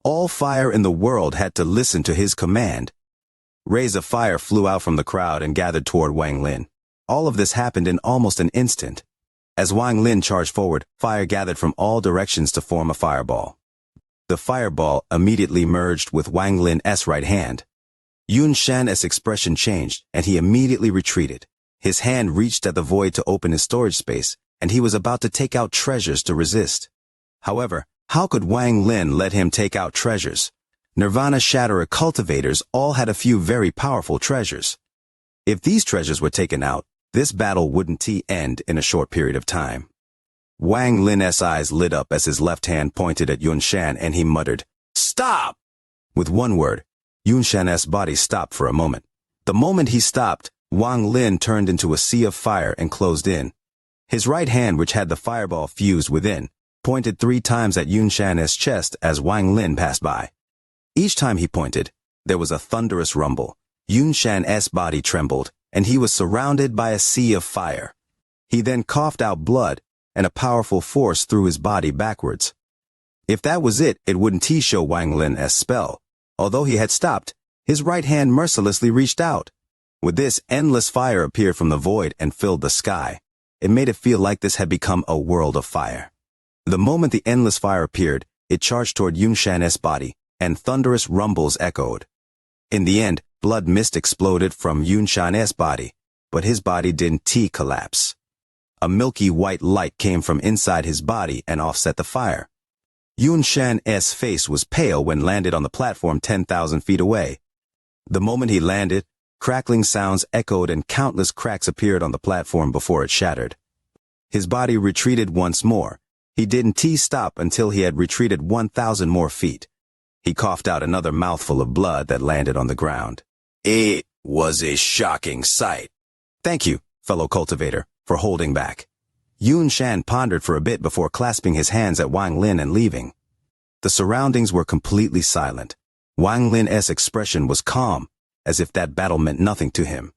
All fire in the world had to listen to his command. Rays of fire flew out from the crowd and gathered toward Wang Lin. All of this happened in almost an instant. As Wang Lin charged forward, fire gathered from all directions to form a fireball. The fireball immediately merged with Wang Lin's right hand. Xianxia's expression changed, and he immediately retreated. His hand reached at the void to open his storage space, and he was about to take out treasures to resist. However, how could Wang Lin let him take out treasures? Nirvana Shatterer cultivators all had a few very powerful treasures. If these treasures were taken out, this battle wouldn't end in a short period of time. Wang Lin's eyes lit up as his left hand pointed at Yunshan and he muttered, "Stop!" With one word, Yunshan's body stopped for a moment. The moment he stopped, Wang Lin turned into a sea of fire and closed in. His right hand, which had the fireball fused within, pointed 3 times at Yunshan's chest as Wang Lin passed by. Each time he pointed, there was a thunderous rumble. Yunshan's body trembled, and he was surrounded by a sea of fire. He then coughed out blood, and a powerful force threw his body backwards. If that was it, it wouldn't show Wang Lin's spell. Although he had stopped, his right hand mercilessly reached out. With this, endless fire appeared from the void and filled the sky. It made it feel like this had become a world of fire. The moment the endless fire appeared, it charged toward Yunshan's body, and thunderous rumbles echoed. In the end, blood mist exploded from Yunshan's body, but his body didn't collapse. A milky white light came from inside his body and offset the fire. Yunshan's face was pale when landed on the platform 10,000 feet away. The moment he landed, crackling sounds echoed and countless cracks appeared on the platform before it shattered. His body retreated once more. He didn't stop until he had retreated 1,000 more feet. He coughed out another mouthful of blood that landed on the ground. It was a shocking sight. Thank you, fellow cultivator, for holding back. Yunshan pondered for a bit before clasping his hands at Wang Lin and leaving. The surroundings were completely silent. Wang Lin's expression was calm, as if that battle meant nothing to him.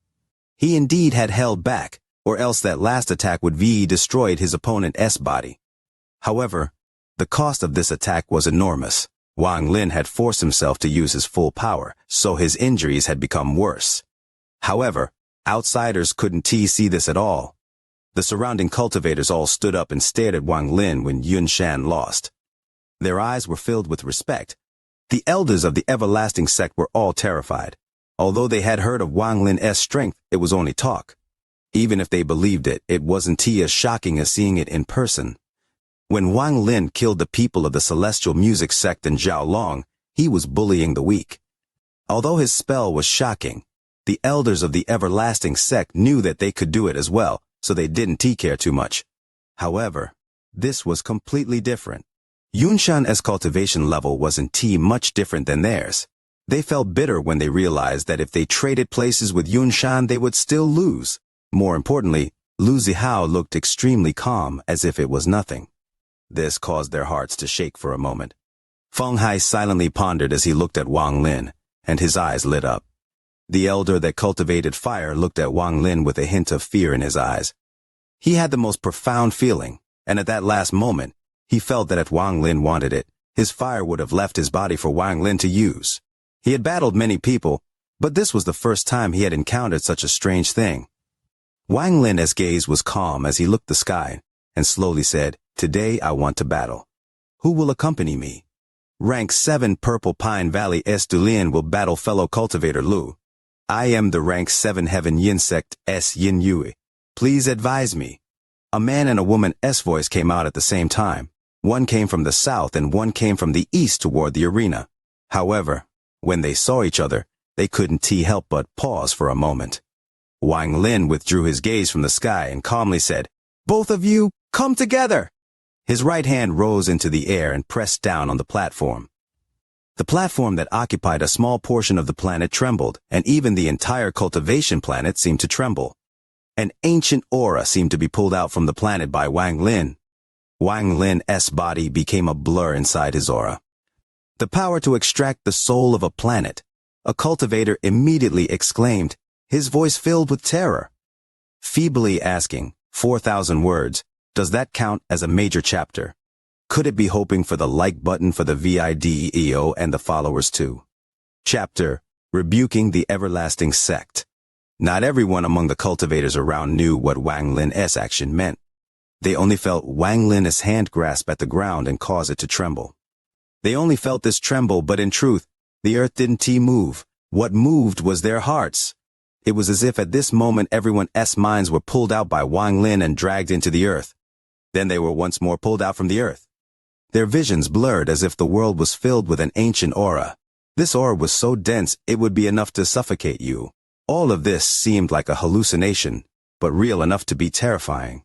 He indeed had held back, or else that last attack would have destroyed his opponent's body. However, the cost of this attack was enormous. Wang Lin had forced himself to use his full power, so his injuries had become worse. However, outsiders couldn't see this at all. The surrounding cultivators all stood up and stared at Wang Lin when Yunshan lost. Their eyes were filled with respect. The elders of the everlasting sect were all terrified. Although they had heard of Wang Lin's strength, it was only talk. Even if they believed it, it wasn't as shocking as seeing it in person. When Wang Lin killed the people of the celestial music sect in Xiaolong, he was bullying the weak. Although his spell was shocking, the elders of the everlasting sect knew that they could do it as well, so they didn't care too much. However, this was completely different. Yunshan's cultivation level wasn't much different than theirs. They felt bitter when they realized that if they traded places with Yunshan, they would still lose. More importantly, Lu Zihao looked extremely calm, as if it was nothing. This caused their hearts to shake for a moment. Feng Hai silently pondered as he looked at Wang Lin, and his eyes lit up. The elder that cultivated fire looked at Wang Lin with a hint of fear in his eyes. He had the most profound feeling, and at that last moment, he felt that if Wang Lin wanted it, his fire would have left his body for Wang Lin to use. He had battled many people, but this was the first time he had encountered such a strange thing. Wang Lin's gaze was calm as he looked the sky, and slowly said, "Today I want to battle. Who will accompany me?" Rank 7 Purple Pine Valley Estulien will battle fellow cultivator Lu. I am the rank 7 Heaven Yin Sect S Yin Yui. Please advise me. A man and a woman's voice came out at the same time. One came from the south and one came from the east toward the arena. However, when they saw each other, they couldn't help but pause for a moment. Wang Lin withdrew his gaze from the sky and calmly said, "Both of you, come together!" His right hand rose into the air and pressed down on the platform. The platform that occupied a small portion of the planet trembled, and even the entire cultivation planet seemed to tremble. An ancient aura seemed to be pulled out from the planet by Wang Lin. Wang Lin's body became a blur inside his aura. The power to extract the soul of a planet. A cultivator immediately exclaimed, his voice filled with terror. Feebly asking, 4,000 words, does that count as a major chapter? Could it be hoping for the like button for the video and the followers too? Chapter, Rebuking the Everlasting Sect. Not everyone among the cultivators around knew what Wang Lin's action meant. They only felt Wang Lin's hand grasp at the ground and cause it to tremble. They only felt this tremble, but in truth, the earth didn't move. What moved was their hearts. It was as if at this moment everyone's minds were pulled out by Wang Lin and dragged into the earth. Then they were once more pulled out from the earth. Their visions blurred as if the world was filled with an ancient aura. This aura was so dense it would be enough to suffocate you. All of this seemed like a hallucination, but real enough to be terrifying.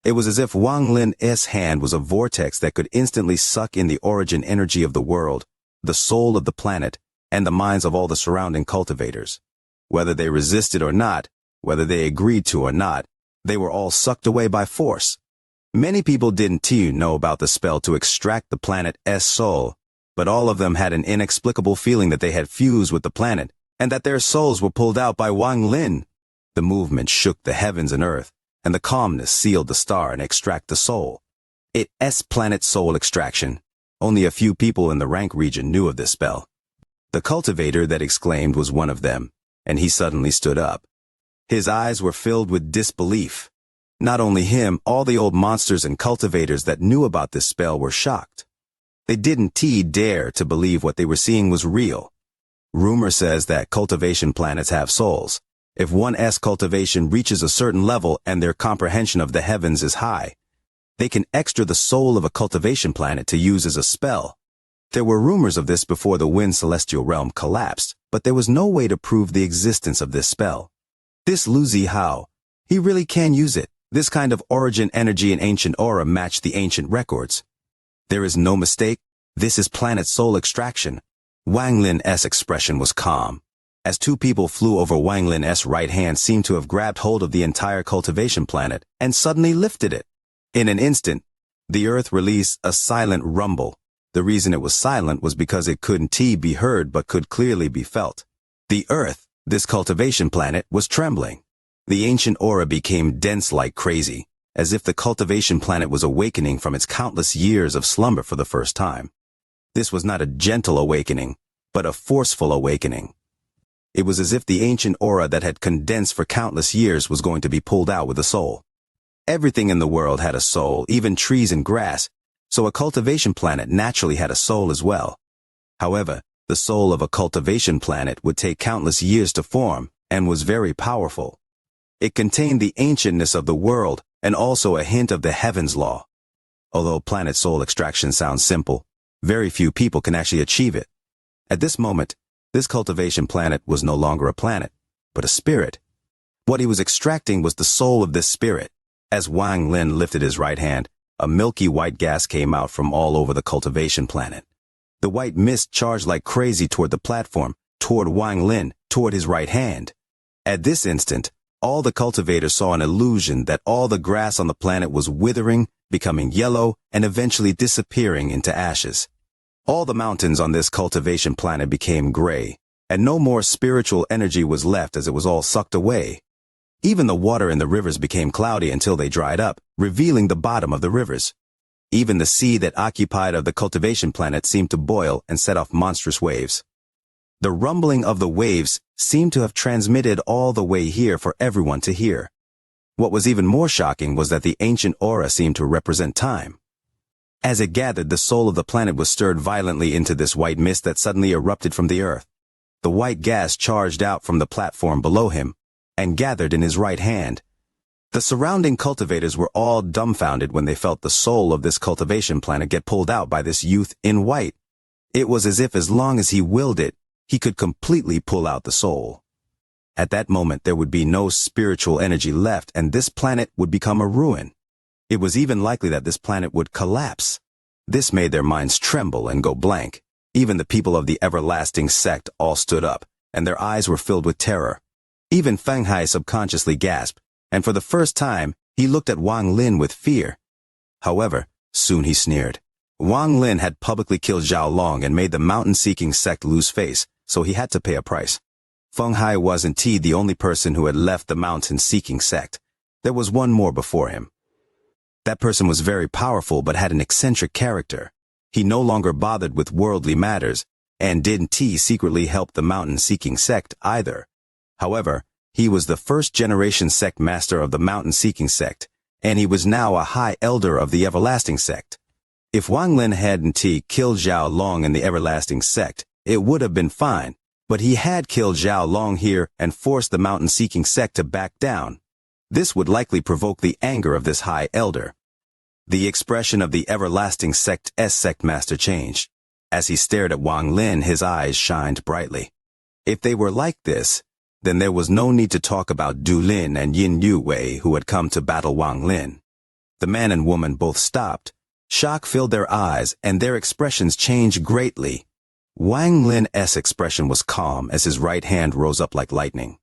It was as if Wang Lin's hand was a vortex that could instantly suck in the origin energy of the world, the soul of the planet, and the minds of all the surrounding cultivators. Whether they resisted or not, whether they agreed to or not, they were all sucked away by force. Many people didn't know about the spell to extract the planet's soul, but all of them had an inexplicable feeling that they had fused with the planet, and that their souls were pulled out by Wang Lin. The movement shook the heavens and earth, and the calmness sealed the star and extract the soul. It's planet soul extraction. Only a few people in the rank region knew of this spell. The cultivator that exclaimed was one of them, and he suddenly stood up. His eyes were filled with disbelief. Not only him, all the old monsters and cultivators that knew about this spell were shocked. They didn't dare to believe what they were seeing was real. Rumor says that cultivation planets have souls. If one's cultivation reaches a certain level and their comprehension of the heavens is high, they can extra the soul of a cultivation planet to use as a spell. There were rumors of this before the Wind Celestial Realm collapsed, but there was no way to prove the existence of this spell. This Lu Zihao, he really can use it. This kind of origin energy and ancient aura match the ancient records. There is no mistake, this is planet soul extraction. Wang Lin's expression was calm. As two people flew over, Wang Lin's right hand seemed to have grabbed hold of the entire cultivation planet and suddenly lifted it. In an instant, the earth released a silent rumble. The reason it was silent was because it couldn't be heard but could clearly be felt. The earth, this cultivation planet, was trembling. The ancient aura became dense like crazy, as if the cultivation planet was awakening from its countless years of slumber for the first time. This was not a gentle awakening, but a forceful awakening. It was as if the ancient aura that had condensed for countless years was going to be pulled out with a soul. Everything in the world had a soul, even trees and grass, so a cultivation planet naturally had a soul as well. However, the soul of a cultivation planet would take countless years to form, and was very powerful. It contained the ancientness of the world, and also a hint of the heavens law. Although planet soul extraction sounds simple, very few people can actually achieve it. At this moment, this cultivation planet was no longer a planet, but a spirit. What he was extracting was the soul of this spirit. As Wang Lin lifted his right hand, a milky white gas came out from all over the cultivation planet. The white mist charged like crazy toward the platform, toward Wang Lin, toward his right hand. At this instant, all the cultivators saw an illusion that all the grass on the planet was withering, becoming yellow, and eventually disappearing into ashes. All the mountains on this cultivation planet became gray, and no more spiritual energy was left as it was all sucked away. Even the water in the rivers became cloudy until they dried up, revealing the bottom of the rivers. Even the sea that occupied of the cultivation planet seemed to boil and set off monstrous waves. The rumbling of the waves seemed to have transmitted all the way here for everyone to hear. What was even more shocking was that the ancient aura seemed to represent time. As it gathered, the soul of the planet was stirred violently into this white mist that suddenly erupted from the earth. The white gas charged out from the platform below him, and gathered in his right hand. The surrounding cultivators were all dumbfounded when they felt the soul of this cultivation planet get pulled out by this youth in white. It was as if as long as he willed it, he could completely pull out the soul. At that moment there would be no spiritual energy left, and this planet would become a ruin. It was even likely that this planet would collapse. This made their minds tremble and go blank. Even the people of the everlasting sect all stood up, and their eyes were filled with terror. Even Feng Hai subconsciously gasped, and for the first time, he looked at Wang Lin with fear. However, soon he sneered. Wang Lin had publicly killed Zhao Long and made the mountain-seeking sect lose face, so he had to pay a price. Feng Hai was indeed the only person who had left the mountain-seeking sect. There was one more before him. That person was very powerful but had an eccentric character. He no longer bothered with worldly matters, and didn't secretly help the mountain-seeking sect either. However, he was the first-generation sect master of the mountain-seeking sect, and he was now a high elder of the everlasting sect. If Wang Lin hadn't killed Zhao Long in the everlasting sect, it would have been fine, but he had killed Zhao Long here and forced the mountain-seeking sect to back down. This would likely provoke the anger of this high elder. The expression of the everlasting sect's sect master changed. As he stared at Wang Lin, his eyes shined brightly. If they were like this, then there was no need to talk about Du Lin and Yin Yu Wei who had come to battle Wang Lin. The man and woman both stopped. Shock filled their eyes, and their expressions changed greatly. Wang Lin's expression was calm as his right hand rose up like lightning.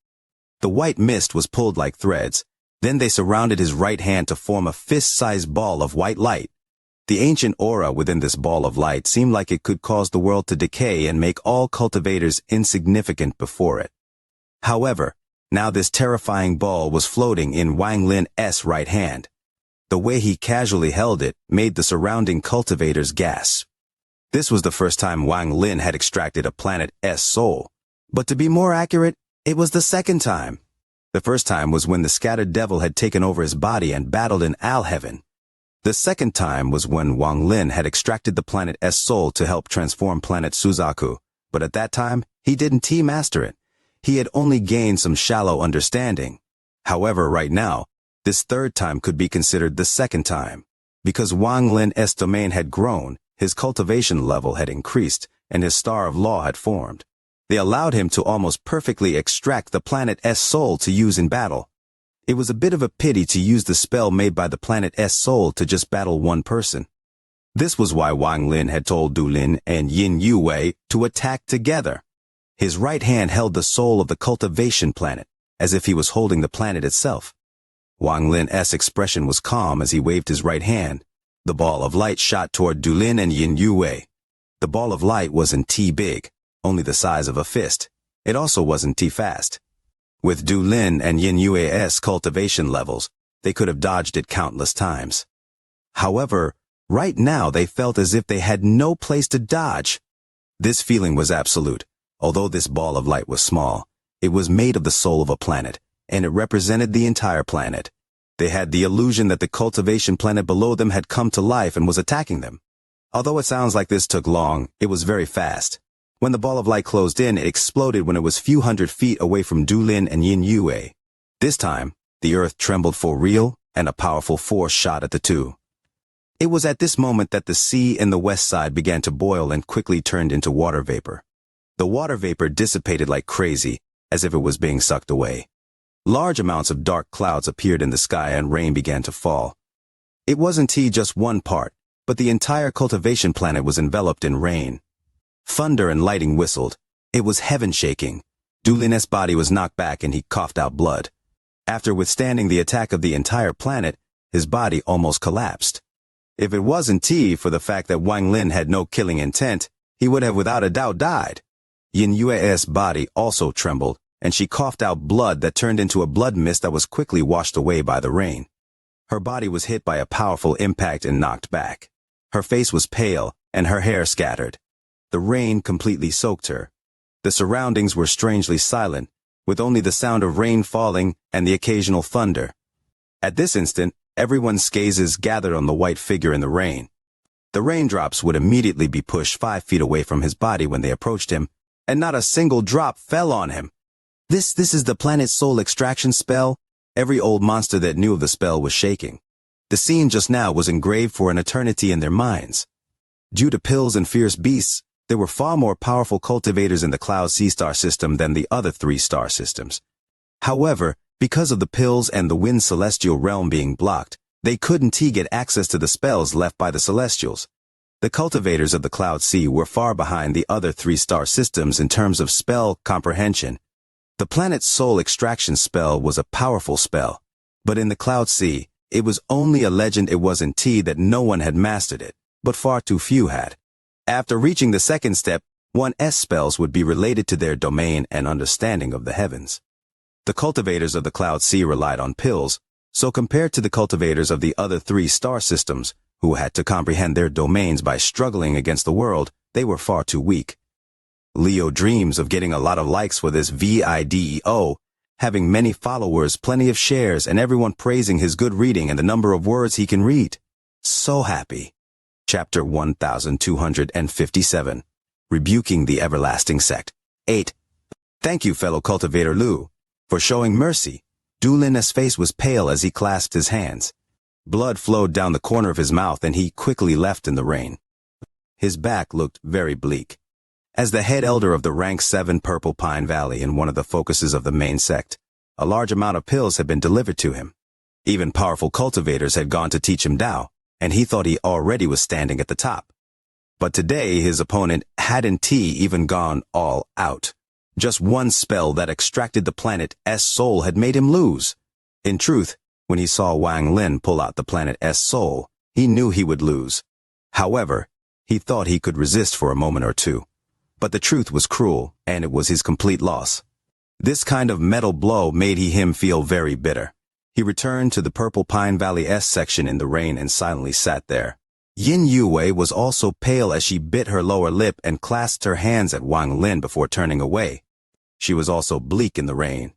The white mist was pulled like threads. Then they surrounded his right hand to form a fist-sized ball of white light. The ancient aura within this ball of light seemed like it could cause the world to decay and make all cultivators insignificant before it. However, now this terrifying ball was floating in Wang Lin's right hand. The way he casually held it made the surrounding cultivators gasp. This was the first time Wang Lin had extracted a planet's soul. But to be more accurate, it was the second time. The first time was when the scattered devil had taken over his body and battled in Al-Heaven. The second time was when Wang Lin had extracted the planet's soul to help transform planet Suzaku, but at that time, he didn't master it. He had only gained some shallow understanding. However, right now, this third time could be considered the second time. Because Wang Lin's domain had grown, his cultivation level had increased, and his star of law had formed. They allowed him to almost perfectly extract the planet's soul to use in battle. It was a bit of a pity to use the spell made by the planet's soul to just battle one person. This was why Wang Lin had told Du Lin and Yin Yue to attack together. His right hand held the soul of the cultivation planet, as if he was holding the planet itself. Wang Lin's expression was calm as he waved his right hand. The ball of light shot toward Du Lin and Yin Yue. The ball of light wasn't big, only the size of a fist. It also wasn't fast. With Du Lin and Yin Yue's cultivation levels, they could have dodged it countless times. However, right now they felt as if they had no place to dodge. This feeling was absolute. Although this ball of light was small, it was made of the soul of a planet, and it represented the entire planet. They had the illusion that the cultivation planet below them had come to life and was attacking them. Although it sounds like this took long, it was very fast. When the ball of light closed in, it exploded when it was few hundred feet away from Du Lin and Yin Yue. This time, the earth trembled for real, and a powerful force shot at the two. It was at this moment that the sea in the west side began to boil and quickly turned into water vapor. The water vapor dissipated like crazy, as if it was being sucked away. Large amounts of dark clouds appeared in the sky and rain began to fall. It wasn't just one part, but the entire cultivation planet was enveloped in rain. Thunder and lightning whistled. It was heaven shaking. Du Lin's body was knocked back and he coughed out blood. After withstanding the attack of the entire planet, his body almost collapsed. If it wasn't for the fact that Wang Lin had no killing intent, he would have without a doubt died. Yin Yue's body also trembled, and she coughed out blood that turned into a blood mist that was quickly washed away by the rain. Her body was hit by a powerful impact and knocked back. Her face was pale, and her hair scattered. The rain completely soaked her. The surroundings were strangely silent, with only the sound of rain falling and the occasional thunder. At this instant, everyone's gazes gathered on the white figure in the rain. The raindrops would immediately be pushed 5 feet away from his body when they approached him, and not a single drop fell on him. This is the planet's soul extraction spell? Every old monster that knew of the spell was shaking. The scene just now was engraved for an eternity in their minds. Due to pills and fierce beasts, there were far more powerful cultivators in the Cloud Sea star system than the other 3 star systems. However, because of the pills and the Wind Celestial realm being blocked, they couldn't get access to the spells left by the Celestials. The cultivators of the Cloud Sea were far behind the other 3 star systems in terms of spell comprehension. The planet's soul extraction spell was a powerful spell, but in the Cloud Sea, it was only a legend. It wasn't that no one had mastered it, but far too few had. After reaching the second step, one's spells would be related to their domain and understanding of the heavens. The cultivators of the Cloud Sea relied on pills, so compared to the cultivators of the other 3 star systems, who had to comprehend their domains by struggling against the world, they were far too weak. Leo dreams of getting a lot of likes for this video, having many followers, plenty of shares, and everyone praising his good reading and the number of words he can read. So happy. Chapter 1257. Rebuking the Everlasting Sect. 8. Thank you, fellow cultivator Lu, for showing mercy. Du Lin's face was pale as he clasped his hands. Blood flowed down the corner of his mouth and he quickly left in the rain. His back looked very bleak. As the head elder of the rank 7 Purple Pine Valley and one of the focuses of the main sect, a large amount of pills had been delivered to him. Even powerful cultivators had gone to teach him Tao, and he thought he already was standing at the top. But today his opponent hadn't even gone all out. Just one spell that extracted the planet's soul had made him lose. In truth, when he saw Wang Lin pull out the planet's soul, he knew he would lose. However, he thought he could resist for a moment or two. But the truth was cruel, and it was his complete loss. This kind of metal blow made him feel very bitter. He returned to the Purple Pine Valley section in the rain and silently sat there. Yin Yue was also pale as she bit her lower lip and clasped her hands at Wang Lin before turning away. She was also bleak in the rain.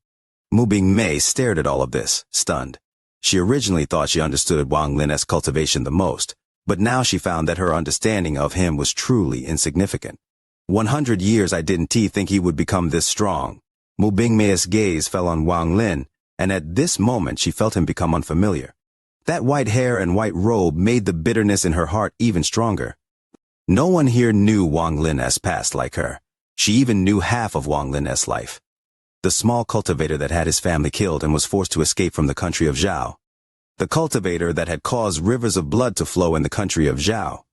Mu Bingmei stared at all of this, stunned. She originally thought she understood Wang Lin's cultivation the most, but now she found that her understanding of him was truly insignificant. 100 years I didn't think he would become this strong. Mu Bingmei's gaze fell on Wang Lin, and at this moment she felt him become unfamiliar. That white hair and white robe made the bitterness in her heart even stronger. No one here knew Wang Lin's past like her. She even knew half of Wang Lin's life. The small cultivator that had his family killed and was forced to escape from the country of Zhao. The cultivator that had caused rivers of blood to flow in the country of Zhao.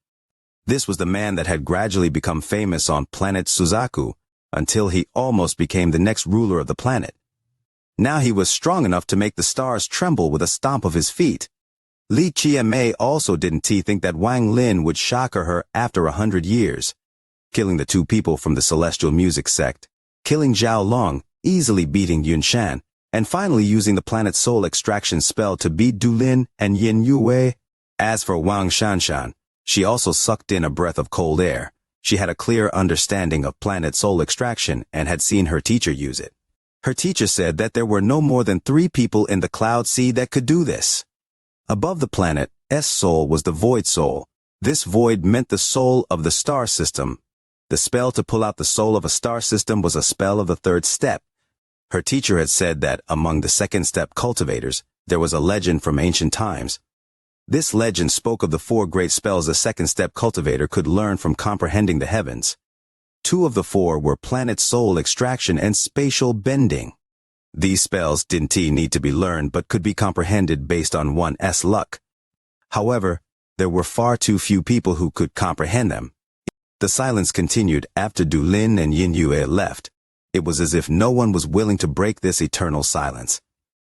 This was the man that had gradually become famous on planet Suzaku, until he almost became the next ruler of the planet. Now he was strong enough to make the stars tremble with a stomp of his feet. Li Qiamei also didn't think that Wang Lin would shock her after 100 years. Killing the two people from the celestial music sect, killing Zhao Long, easily beating Yun Shan, and finally using the planet's soul extraction spell to beat Du Lin and Yin Yue. As for Wang Shanshan, she also sucked in a breath of cold air. She had a clear understanding of planet soul extraction and had seen her teacher use it. Her teacher said that there were no more than 3 people in the Cloud Sea that could do this. Above the planet's soul was the void soul. This void meant the soul of the star system. The spell to pull out the soul of a star system was a spell of the 3rd step. Her teacher had said that among the 2nd step cultivators, there was a legend from ancient times. This legend spoke of the 4 great spells a 2nd step cultivator could learn from comprehending the heavens. 2 of the 4 were planet soul extraction and spatial bending. These spells didn't need to be learned but could be comprehended based on one's luck. However, there were far too few people who could comprehend them. The silence continued after Du Lin and Yin Yue left. It was as if no one was willing to break this eternal silence.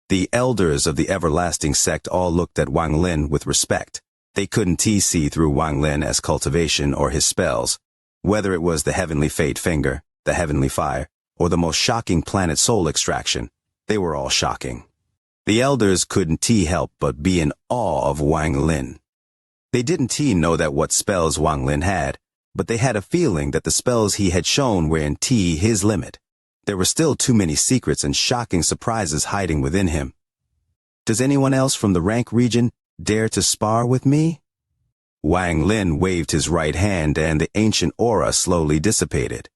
The elders of the everlasting sect all looked at Wang Lin with respect. They couldn't see through Wang Lin's cultivation or his spells. Whether it was the heavenly fate finger, the heavenly fire, or the most shocking planet soul extraction, they were all shocking. The elders couldn't help but be in awe of Wang Lin. They didn't know that what spells Wang Lin had, but they had a feeling that the spells he had shown were in his limit. There were still too many secrets and shocking surprises hiding within him. Does anyone else from the rank region dare to spar with me? Wang Lin waved his right hand and the ancient aura slowly dissipated.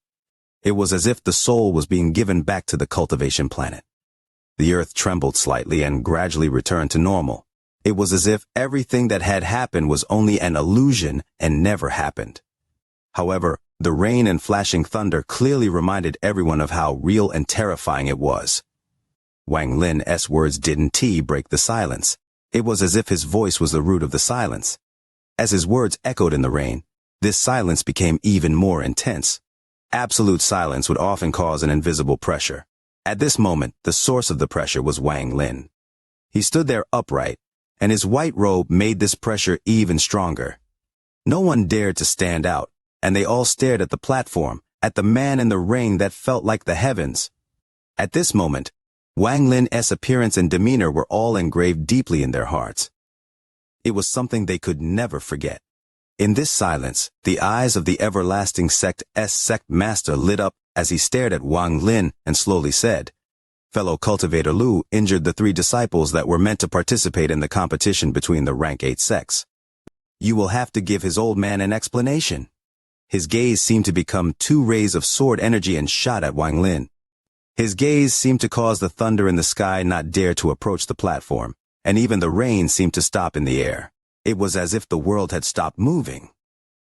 It was as if the soul was being given back to the cultivation planet. The earth trembled slightly and gradually returned to normal. It was as if everything that had happened was only an illusion and never happened. However, the rain and flashing thunder clearly reminded everyone of how real and terrifying it was. Wang Lin's words didn't break the silence. It was as if his voice was the root of the silence. As his words echoed in the rain, this silence became even more intense. Absolute silence would often cause an invisible pressure. At this moment, the source of the pressure was Wang Lin. He stood there upright, and his white robe made this pressure even stronger. No one dared to stand out, and they all stared at the platform, at the man in the ring that felt like the heavens. At this moment, Wang Lin's appearance and demeanor were all engraved deeply in their hearts. It was something they could never forget. In this silence, the eyes of the everlasting sect's sect master lit up as he stared at Wang Lin and slowly said, "Fellow cultivator Lu injured the 3 disciples that were meant to participate in the competition between the rank 8 sects. You will have to give his old man an explanation." His gaze seemed to become 2 rays of sword energy and shot at Wang Lin. His gaze seemed to cause the thunder in the sky not dare to approach the platform, and even the rain seemed to stop in the air. It was as if the world had stopped moving.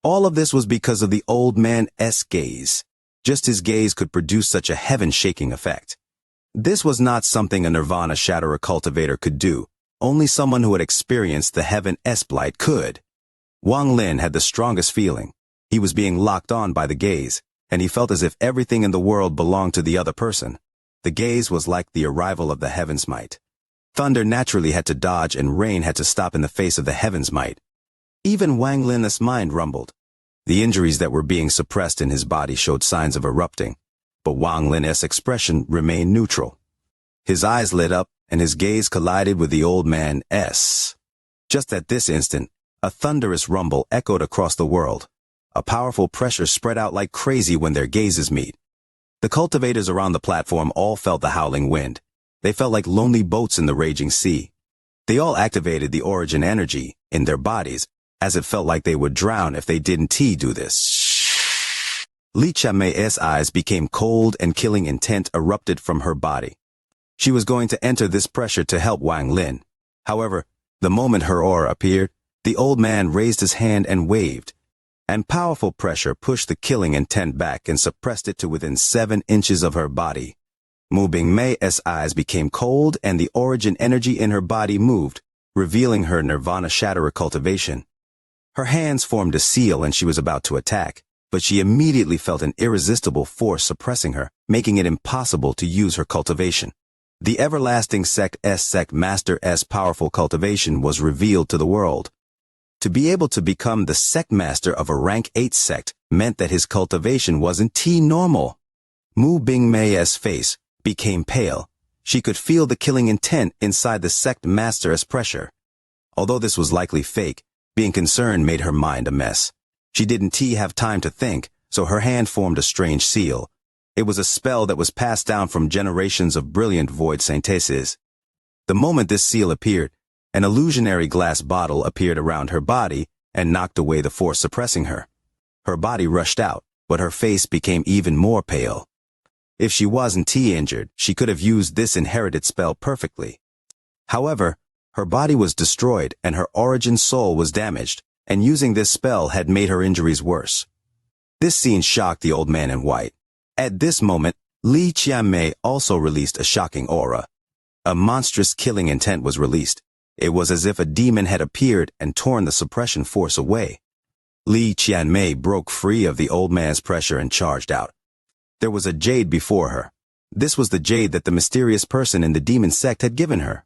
All of this was because of the old man's gaze. Just his gaze could produce such a heaven-shaking effect. This was not something a Nirvana Shatterer cultivator could do, only someone who had experienced the Heaven-S blight could. Wang Lin had the strongest feeling. He was being locked on by the gaze, and he felt as if everything in the world belonged to the other person. The gaze was like the arrival of the Heaven's might. Thunder naturally had to dodge and rain had to stop in the face of the Heaven's might. Even Wang Lin's mind rumbled. The injuries that were being suppressed in his body showed signs of erupting, but Wang Lin's expression remained neutral. His eyes lit up, and his gaze collided with the old man's. Just at this instant, a thunderous rumble echoed across the world. A powerful pressure spread out like crazy when their gazes meet. The cultivators around the platform all felt the howling wind. They felt like lonely boats in the raging sea. They all activated the origin energy in their bodies, as it felt like they would drown if they didn't do this. Xianxia's eyes became cold and killing intent erupted from her body. She was going to enter this pressure to help Wang Lin. However, the moment her aura appeared, the old man raised his hand and waved, and powerful pressure pushed the killing intent back and suppressed it to within 7 inches of her body. Mu Bingmei's eyes became cold and the origin energy in her body moved, revealing her Nirvana Shatterer cultivation. Her hands formed a seal and she was about to attack, but she immediately felt an irresistible force suppressing her, making it impossible to use her cultivation. The everlasting sect Master's powerful cultivation was revealed to the world. To be able to become the sect master of a rank 8 sect meant that his cultivation wasn't normal. Mu Bingmei's face became pale. She could feel the killing intent inside the sect master's pressure. Although this was likely fake, being concerned made her mind a mess. She didn't have time to think, so her hand formed a strange seal. It was a spell that was passed down from generations of brilliant void saintesses. The moment this seal appeared, an illusionary glass bottle appeared around her body and knocked away the force suppressing her. Her body rushed out, but her face became even more pale. If she wasn't injured, she could have used this inherited spell perfectly. However, her body was destroyed and her origin soul was damaged, and using this spell had made her injuries worse. This scene shocked the old man in white. At this moment, Xianxia also released a shocking aura. A monstrous killing intent was released. It was as if a demon had appeared and torn the suppression force away. Xianxia broke free of the old man's pressure and charged out. There was a jade before her. This was the jade that the mysterious person in the demon sect had given her.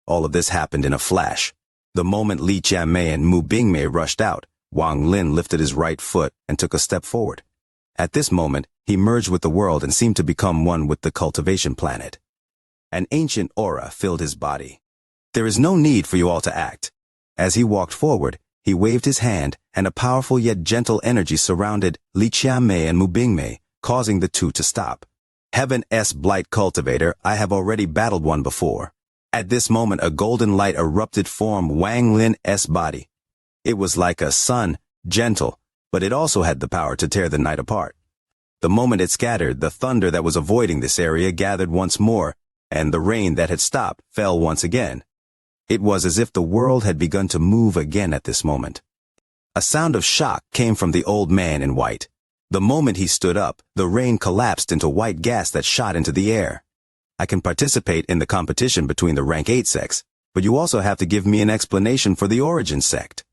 All of this happened in a flash. The moment Xianxia and Mu Bingmei rushed out, Wang Lin lifted his right foot and took a step forward. At this moment, he merged with the world and seemed to become one with the cultivation planet. An ancient aura filled his body. There is no need for you all to act. As he walked forward, he waved his hand, and a powerful yet gentle energy surrounded Xianxia and Mu Bingmei, causing the two to stop. Heaven-S Blight Cultivator, I have already battled one before. At this moment, a golden light erupted from Wang Lin's body. It was like a sun, gentle, but it also had the power to tear the night apart. The moment it scattered, the thunder that was avoiding this area gathered once more, and the rain that had stopped fell once again. It was as if the world had begun to move again at this moment. A sound of shock came from the old man in white. The moment he stood up, the rain collapsed into white gas that shot into the air. I can participate in the competition between the rank 8 sects, but you also have to give me an explanation for the origin sect.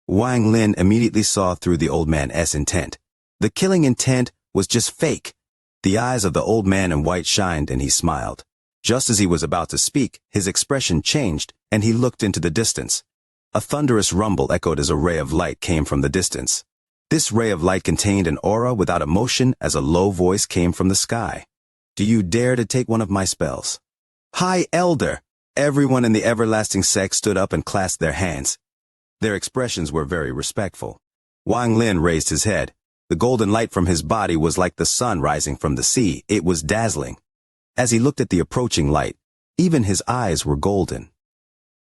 Wang Lin immediately saw through the old man's intent. The killing intent was just fake. The eyes of the old man in white shined and he smiled. Just as he was about to speak, his expression changed and he looked into the distance. A thunderous rumble echoed as a ray of light came from the distance. This ray of light contained an aura without emotion as a low voice came from the sky. Do you dare to take one of my spells? High Elder! Everyone in the everlasting sect stood up and clasped their hands. Their expressions were very respectful. Wang Lin raised his head. The golden light from his body was like the sun rising from the sea. It was dazzling. As he looked at the approaching light, even his eyes were golden.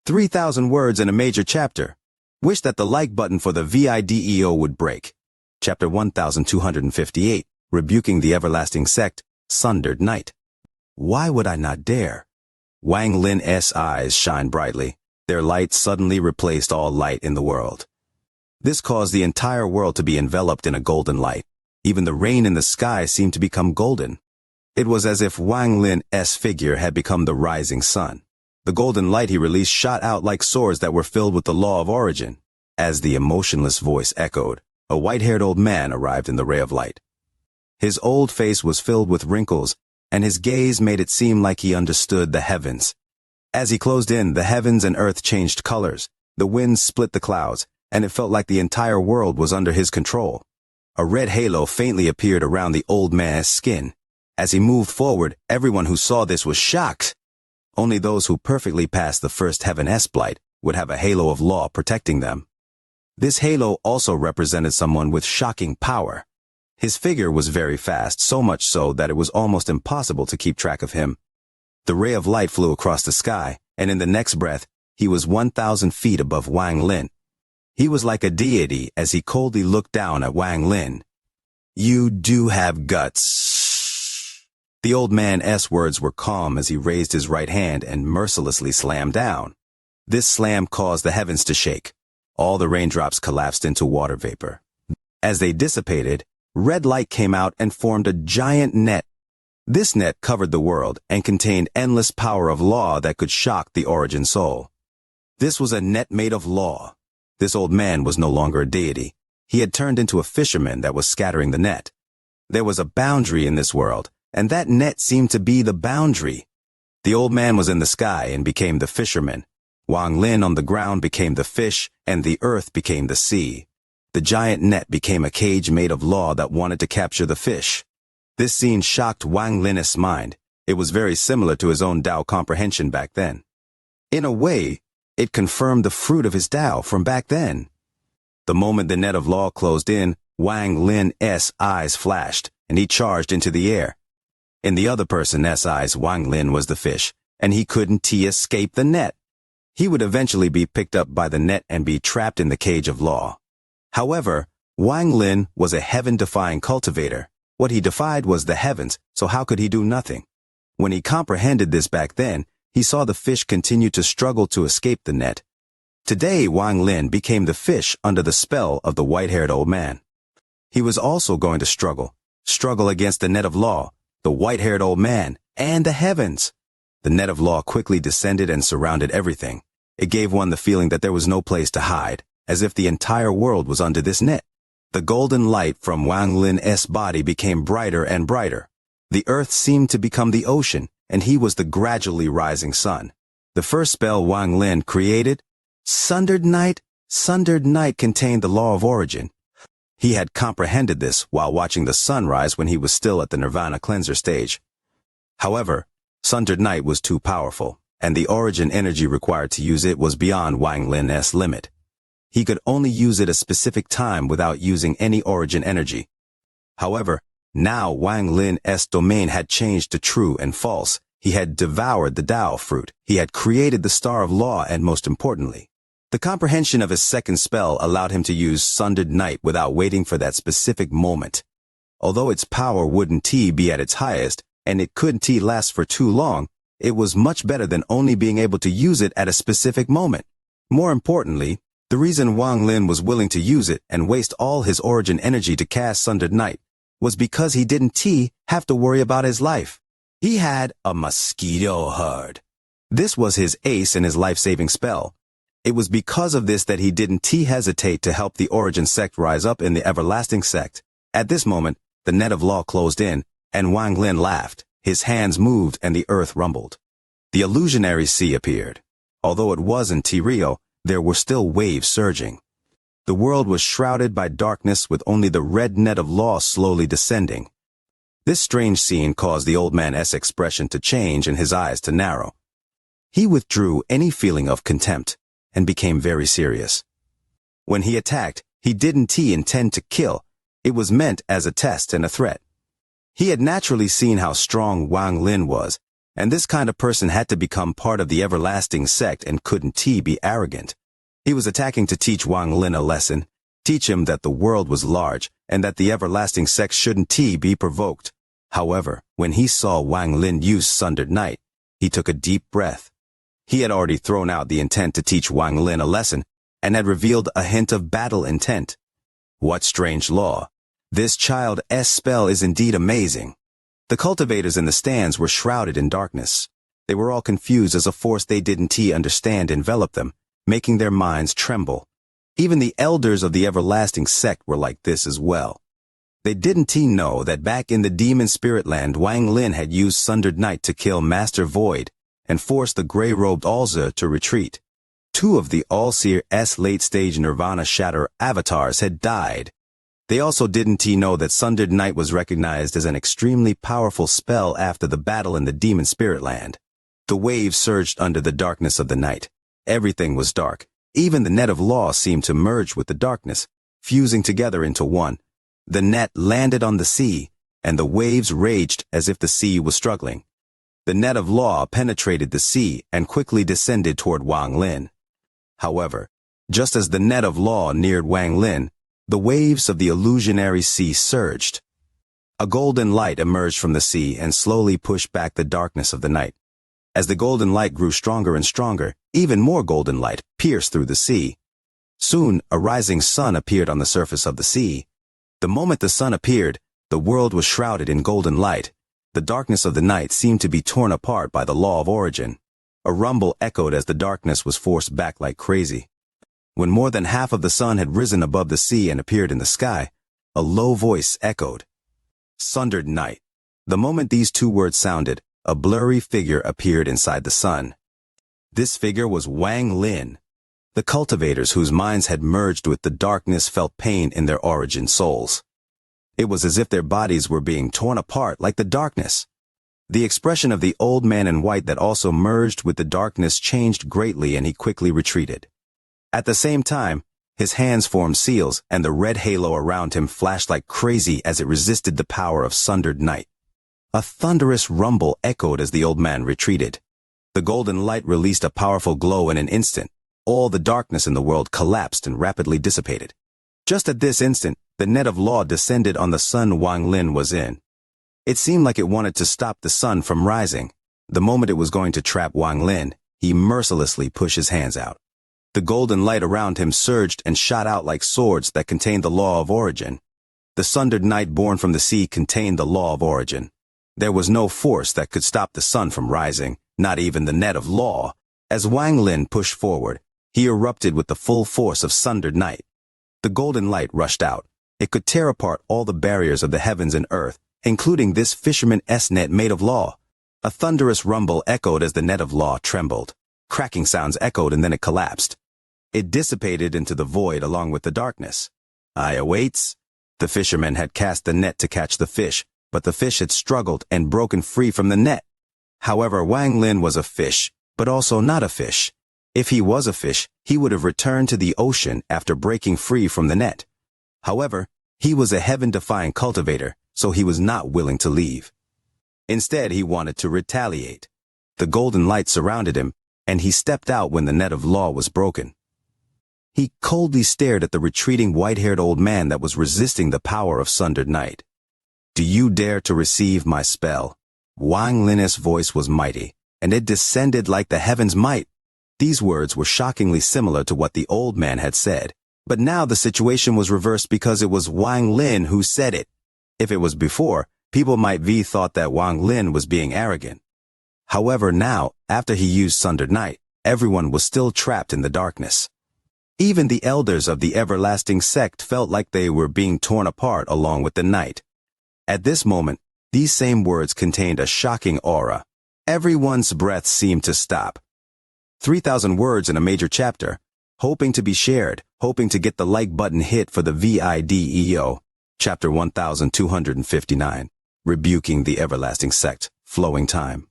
3,000 words in a major chapter. Wish that the like button for the video would break. Chapter 1258, Rebuking the Everlasting Sect, Sundered Night. Why would I not dare? Wang Lin's eyes shined brightly. Their light suddenly replaced all light in the world. This caused the entire world to be enveloped in a golden light. Even the rain in the sky seemed to become golden. It was as if Wang Lin's figure had become the rising sun. The golden light he released shot out like swords that were filled with the law of origin. As the emotionless voice echoed, a white-haired old man arrived in the ray of light. His old face was filled with wrinkles, and his gaze made it seem like he understood the heavens. As he closed in, the heavens and earth changed colors, the winds split the clouds, and it felt like the entire world was under his control. A red halo faintly appeared around the old man's skin. As he moved forward, everyone who saw this was shocked. Only those who perfectly passed the first Heaven-S blight would have a halo of law protecting them. This halo also represented someone with shocking power. His figure was very fast, so much so that it was almost impossible to keep track of him. The ray of light flew across the sky, and in the next breath, he was 1,000 feet above Wang Lin. He was like a deity as he coldly looked down at Wang Lin. "You do have guts." The old man's words were calm as he raised his right hand and mercilessly slammed down. This slam caused the heavens to shake. All the raindrops collapsed into water vapor. As they dissipated, red light came out and formed a giant net. This net covered the world and contained endless power of law that could shock the origin soul. This was a net made of law. This old man was no longer a deity. He had turned into a fisherman that was scattering the net. There was a boundary in this world, and that net seemed to be the boundary. The old man was in the sky and became the fisherman. Wang Lin on the ground became the fish, and the earth became the sea. The giant net became a cage made of law that wanted to capture the fish. This scene shocked Wang Lin's mind. It was very similar to his own Tao comprehension back then. In a way, it confirmed the fruit of his Tao from back then. The moment the net of law closed in, Wang Lin's eyes flashed, and he charged into the air. In the other person's eyes, Wang Lin was the fish, and he couldn't escape the net. He would eventually be picked up by the net and be trapped in the cage of law. However, Wang Lin was a heaven-defying cultivator. What he defied was the heavens, so how could he do nothing? When he comprehended this back then, he saw the fish continue to struggle to escape the net. Today, Wang Lin became the fish under the spell of the white-haired old man. He was also going to struggle against the net of law, the white-haired old man, and the heavens. The net of law quickly descended and surrounded everything. It gave one the feeling that there was no place to hide, as if the entire world was under this net. The golden light from Wang Lin's body became brighter and brighter. The earth seemed to become the ocean, and he was the gradually rising sun. The first spell Wang Lin created, Sundered Night contained the law of origin. He had comprehended this while watching the sunrise when he was still at the Nirvana cleanser stage. However, Sundered Night was too powerful, and the origin energy required to use it was beyond Wang Lin's limit. He could only use it a specific time without using any origin energy. However, now Wang Lin's domain had changed to true and false. He had devoured the Tao fruit. He had created the Star of Law, and most importantly, the comprehension of his second spell allowed him to use Sundered Night without waiting for that specific moment. Although its power wouldn't be at its highest, and it couldn't last for too long, it was much better than only being able to use it at a specific moment. More importantly, the reason Wang Lin was willing to use it and waste all his origin energy to cast Sundered Night was because he didn't have to worry about his life. He had a mosquito herd. This was his ace in his life-saving spell. It was because of this that he didn't hesitate to help the origin sect rise up in the everlasting sect. At this moment, the net of law closed in, and Wang Lin laughed. His hands moved and the earth rumbled. The illusionary sea appeared. Although it wasn't real, there were still waves surging. The world was shrouded by darkness with only the red net of law slowly descending. This strange scene caused the old man's expression to change and his eyes to narrow. He withdrew any feeling of contempt and became very serious. When he attacked, he didn't intend to kill. It was meant as a test and a threat. He had naturally seen how strong Wang Lin was, and this kind of person had to become part of the everlasting sect and couldn't be arrogant. He was attacking to teach Wang Lin a lesson, teach him that the world was large and that the everlasting sect shouldn't be provoked. However, when he saw Wang Lin use Sundered Night, he took a deep breath. He had already thrown out the intent to teach Wang Lin a lesson and had revealed a hint of battle intent. What strange law! This child's spell is indeed amazing. The cultivators in the stands were shrouded in darkness. They were all confused as a force they didn't understand enveloped them, making their minds tremble. Even the elders of the everlasting sect were like this as well. They didn't know that back in the demon spirit land, Wang Lin had used Sundered Night to kill Master Void and force the gray-robed Alza to retreat. 2 of the All-Seer's late-stage Nirvana Shatter avatars had died. They also didn't know that Sundered Night was recognized as an extremely powerful spell after the battle in the demon spirit land. The waves surged under the darkness of the night. Everything was dark. Even the net of law seemed to merge with the darkness, fusing together into one. The net landed on the sea, and the waves raged as if the sea was struggling. The net of law penetrated the sea and quickly descended toward Wang Lin. However, just as the net of law neared Wang Lin, the waves of the illusionary sea surged. A golden light emerged from the sea and slowly pushed back the darkness of the night. As the golden light grew stronger and stronger, even more golden light pierced through the sea. Soon, a rising sun appeared on the surface of the sea. The moment the sun appeared, the world was shrouded in golden light. The darkness of the night seemed to be torn apart by the law of origin. A rumble echoed as the darkness was forced back like crazy. When more than half of the sun had risen above the sea and appeared in the sky, a low voice echoed, "Sundered Night." The moment these 2 words sounded, a blurry figure appeared inside the sun. This figure was Wang Lin. The cultivators whose minds had merged with the darkness felt pain in their origin souls. It was as if their bodies were being torn apart like the darkness. The expression of the old man in white that also merged with the darkness changed greatly, and he quickly retreated. At the same time, his hands formed seals, and the red halo around him flashed like crazy as it resisted the power of Sundered Night. A thunderous rumble echoed as the old man retreated. The golden light released a powerful glow in an instant. All the darkness in the world collapsed and rapidly dissipated. Just at this instant, the net of law descended on the sun Wang Lin was in. It seemed like it wanted to stop the sun from rising. The moment it was going to trap Wang Lin, he mercilessly pushed his hands out. The golden light around him surged and shot out like swords that contained the law of origin. The Sundered Night born from the sea contained the law of origin. There was no force that could stop the sun from rising, not even the net of law. As Wang Lin pushed forward, he erupted with the full force of Sundered Night. The golden light rushed out. It could tear apart all the barriers of the heavens and earth, including this fisherman's net made of law. A thunderous rumble echoed as the net of law trembled. Cracking sounds echoed and then it collapsed. It dissipated into the void along with the darkness. "I awaits." The fisherman had cast the net to catch the fish, but the fish had struggled and broken free from the net. However, Wang Lin was a fish, but also not a fish. If he was a fish, he would have returned to the ocean after breaking free from the net. However, he was a heaven-defying cultivator, so he was not willing to leave. Instead, he wanted to retaliate. The golden light surrounded him, and he stepped out when the net of law was broken. He coldly stared at the retreating white-haired old man that was resisting the power of Sundered Night. "Do you dare to receive my spell?" Wang Lin's voice was mighty, and it descended like the heavens might. These words were shockingly similar to what the old man had said, but now the situation was reversed because it was Wang Lin who said it. If it was before, people might have thought that Wang Lin was being arrogant. However, now, after he used Sundered Night, everyone was still trapped in the darkness. Even the elders of the everlasting sect felt like they were being torn apart along with the night. At this moment, these same words contained a shocking aura. Everyone's breath seemed to stop. 3,000 words in a major chapter, hoping to be shared, hoping to get the like button hit for the video. Chapter 1259, Rebuking the Everlasting Sect, Flowing Time.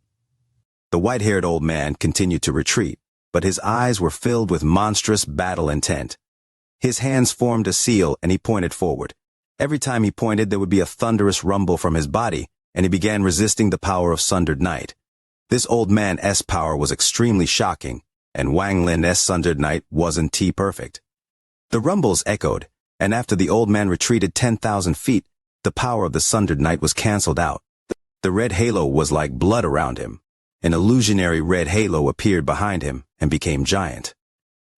The white-haired old man continued to retreat, but his eyes were filled with monstrous battle intent. His hands formed a seal and he pointed forward. Every time he pointed, there would be a thunderous rumble from his body, and he began resisting the power of Sundered Night. This old man's power was extremely shocking, and Wang Lin's Sundered Night wasn't perfect. The rumbles echoed, and after the old man retreated 10,000 feet, the power of the Sundered Night was cancelled out. The red halo was like blood around him. An illusionary red halo appeared behind him and became giant.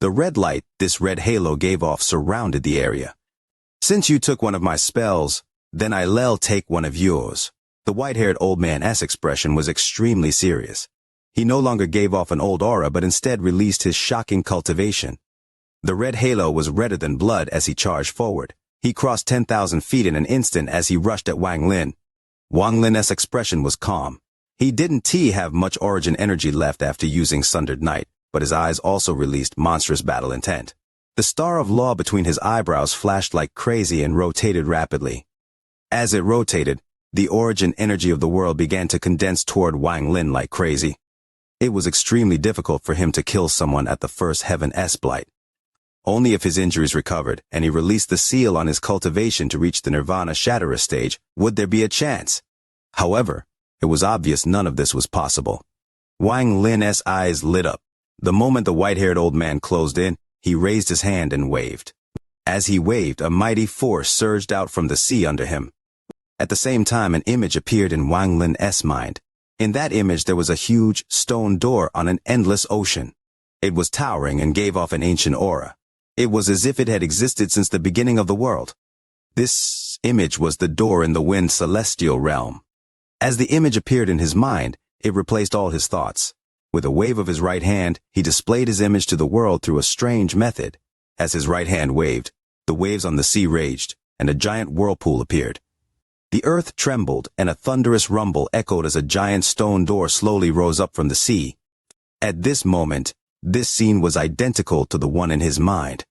The red light this red halo gave off surrounded the area. "Since you took one of my spells, then I'll take one of yours." The white-haired old man's expression was extremely serious. He no longer gave off an old aura but instead released his shocking cultivation. The red halo was redder than blood as he charged forward. He crossed 10,000 feet in an instant as he rushed at Wang Lin. Wang Lin's expression was calm. He didn't have much origin energy left after using Sundered Night, but his eyes also released monstrous battle intent. The star of law between his eyebrows flashed like crazy and rotated rapidly. As it rotated, the origin energy of the world began to condense toward Wang Lin like crazy. It was extremely difficult for him to kill someone at the first Heaven-S blight. Only if his injuries recovered and he released the seal on his cultivation to reach the Nirvana Shatterer stage would there be a chance. However, it was obvious none of this was possible. Wang Lin's eyes lit up. The moment the white-haired old man closed in, he raised his hand and waved. As he waved, a mighty force surged out from the sea under him. At the same time, an image appeared in Wang Lin's mind. In that image there was a huge stone door on an endless ocean. It was towering and gave off an ancient aura. It was as if it had existed since the beginning of the world. This image was the door in the wind celestial realm. As the image appeared in his mind, it replaced all his thoughts. With a wave of his right hand, he displayed his image to the world through a strange method. As his right hand waved, the waves on the sea raged, and a giant whirlpool appeared. The earth trembled, and a thunderous rumble echoed as a giant stone door slowly rose up from the sea. At this moment, this scene was identical to the one in his mind.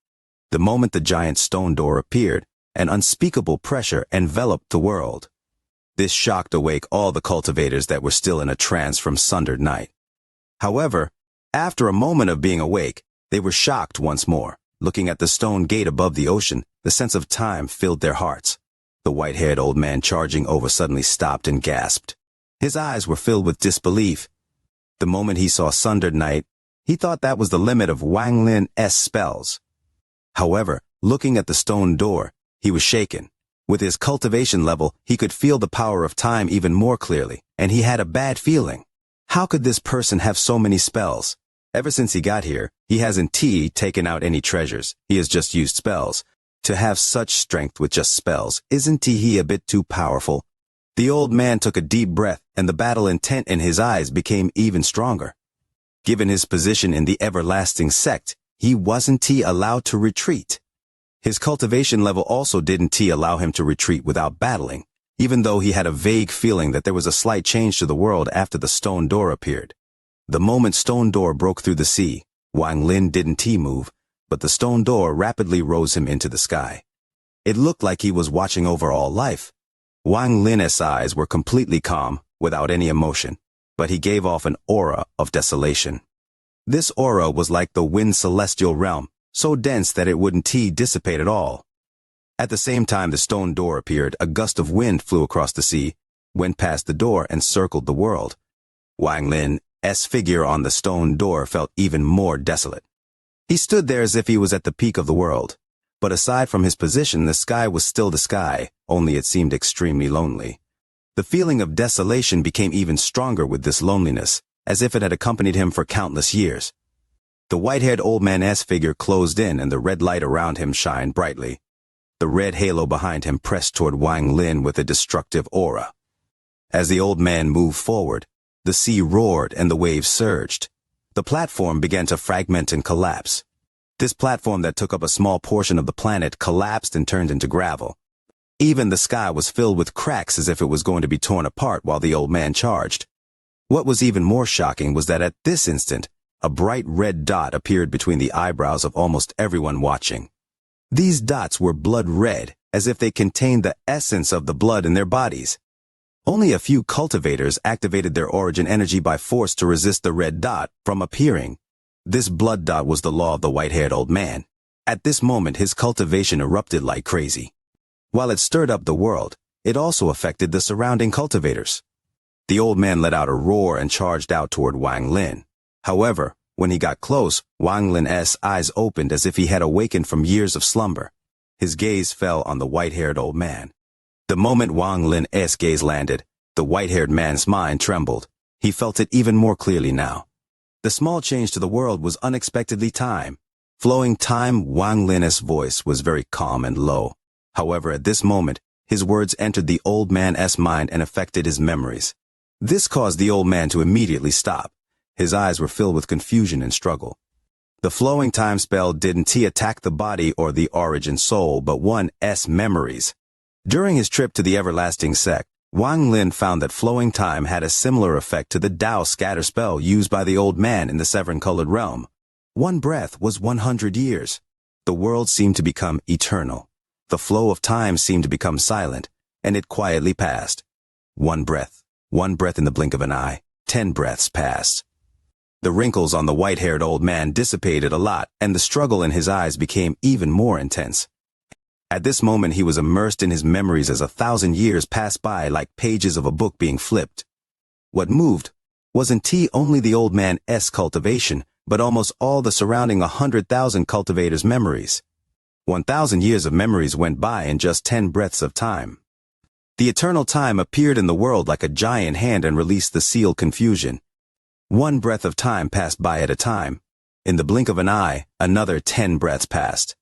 The moment the giant stone door appeared, an unspeakable pressure enveloped the world. This shocked awake all the cultivators that were still in a trance from Sundered Night. However, after a moment of being awake, they were shocked once more. Looking at the stone gate above the ocean, the sense of time filled their hearts. The white-haired old man charging over suddenly stopped and gasped. His eyes were filled with disbelief. The moment he saw Sundered Night, he thought that was the limit of Wang Lin's spells. However, looking at the stone door, he was shaken. With his cultivation level, he could feel the power of time even more clearly, and he had a bad feeling. How could this person have so many spells? Ever since he got here, he hasn't taken out any treasures. He has just used spells. To have such strength with just spells, isn't he a bit too powerful? The old man took a deep breath, and the battle intent in his eyes became even stronger. Given his position in the everlasting sect, he wasn't allowed to retreat. His cultivation level also didn't allow him to retreat without battling, even though he had a vague feeling that there was a slight change to the world after the stone door appeared. The moment stone door broke through the sea, Wang Lin didn't move, but the stone door rapidly rose him into the sky. It looked like he was watching over all life. Wang Lin's eyes were completely calm, without any emotion, but he gave off an aura of desolation. This aura was like the wind celestial realm, so dense that it wouldn't dissipate at all. At the same time the stone door appeared, a gust of wind flew across the sea, went past the door and circled the world. Wang Lin's figure on the stone door felt even more desolate. He stood there as if he was at the peak of the world. But aside from his position, the sky was still the sky, only it seemed extremely lonely. The feeling of desolation became even stronger with this loneliness, as if it had accompanied him for countless years. The white-haired old man's figure closed in and the red light around him shined brightly. The red halo behind him pressed toward Wang Lin with a destructive aura. As the old man moved forward, the sea roared and the waves surged. The platform began to fragment and collapse. This platform that took up a small portion of the planet collapsed and turned into gravel. Even the sky was filled with cracks as if it was going to be torn apart while the old man charged. What was even more shocking was that at this instant, a bright red dot appeared between the eyebrows of almost everyone watching. These dots were blood red, as if they contained the essence of the blood in their bodies. Only a few cultivators activated their origin energy by force to resist the red dot from appearing. This blood dot was the law of the white-haired old man. At this moment, his cultivation erupted like crazy. While it stirred up the world, it also affected the surrounding cultivators. The old man let out a roar and charged out toward Wang Lin. However, when he got close, Wang Lin's eyes opened as if he had awakened from years of slumber. His gaze fell on the white-haired old man. The moment Wang Lin's gaze landed, the white-haired man's mind trembled. He felt it even more clearly now. The small change to the world was unexpectedly time. Flowing time, Wang Lin's voice was very calm and low. However, at this moment, his words entered the old man's mind and affected his memories. This caused the old man to immediately stop. His eyes were filled with confusion and struggle. The flowing time spell didn't attack the body or the origin soul, but one's memories. During his trip to the everlasting sect, Wang Lin found that flowing time had a similar effect to the Dao scatter spell used by the old man in the seven-colored realm. One breath was 100 years. The world seemed to become eternal. The flow of time seemed to become silent, and it quietly passed. One breath in the blink of an eye. 10 breaths passed. The wrinkles on the white-haired old man dissipated a lot, and the struggle in his eyes became even more intense. At this moment he was immersed in his memories as 1,000 years passed by like pages of a book being flipped. What moved wasn't only the old man's cultivation, but almost all the surrounding 100,000 cultivators' memories. 1,000 years of memories went by in just 10 breaths of time. The eternal time appeared in the world like a giant hand and released the sealed confusion. One breath of time passed by at a time. In the blink of an eye, another 10 breaths passed.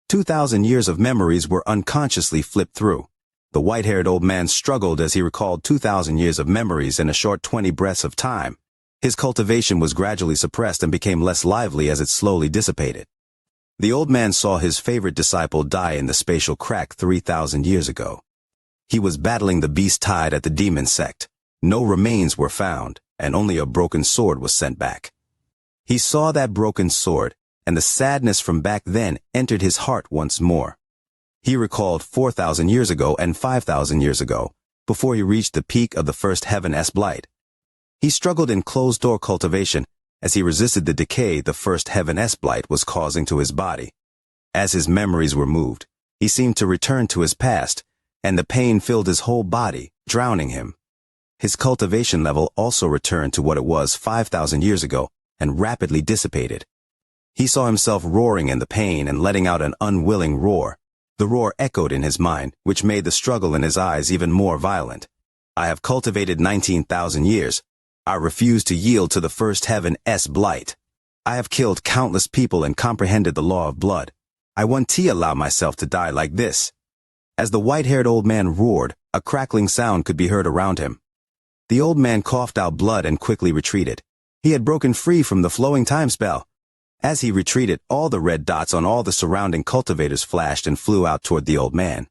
2,000 years of memories were unconsciously flipped through. The white-haired old man struggled as he recalled 2,000 years of memories in a short 20 breaths of time. His cultivation was gradually suppressed and became less lively as it slowly dissipated. The old man saw his favorite disciple die in the spatial crack 3,000 years ago. He was battling the beast tied at the demon sect. No remains were found, and only a broken sword was sent back. He saw that broken sword, and the sadness from back then entered his heart once more. He recalled 4,000 years ago and 5,000 years ago, before he reached the peak of the first heaven's blight. He struggled in closed-door cultivation as he resisted the decay the first heaven's blight was causing to his body. As his memories were moved, he seemed to return to his past, and the pain filled his whole body, drowning him. His cultivation level also returned to what it was 5,000 years ago and rapidly dissipated. He saw himself roaring in the pain and letting out an unwilling roar. The roar echoed in his mind, which made the struggle in his eyes even more violent. I have cultivated 19,000 years. I refuse to yield to the first heaven's blight. I have killed countless people and comprehended the law of blood. I won't allow myself to die like this. As the white-haired old man roared, a crackling sound could be heard around him. The old man coughed out blood and quickly retreated. He had broken free from the flowing time spell. As he retreated, all the red dots on all the surrounding cultivators flashed and flew out toward the old man.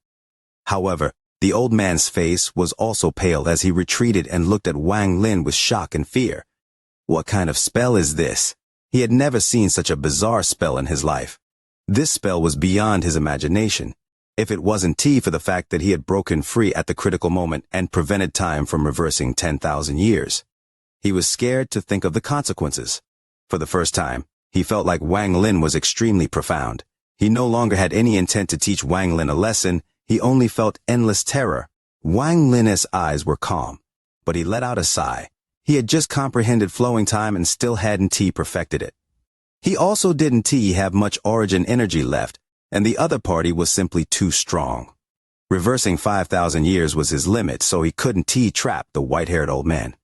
However, the old man's face was also pale as he retreated and looked at Wang Lin with shock and fear. What kind of spell is this? He had never seen such a bizarre spell in his life. This spell was beyond his imagination. If it wasn't for the fact that he had broken free at the critical moment and prevented time from reversing 10,000 years. He was scared to think of the consequences. For the first time, he felt like Wang Lin was extremely profound. He no longer had any intent to teach Wang Lin a lesson, he only felt endless terror. Wang Lin's eyes were calm, but he let out a sigh. He had just comprehended flowing time and still hadn't perfected it. He also didn't have much origin energy left, and the other party was simply too strong. Reversing 5,000 years was his limit, so he couldn't trap the white-haired old man.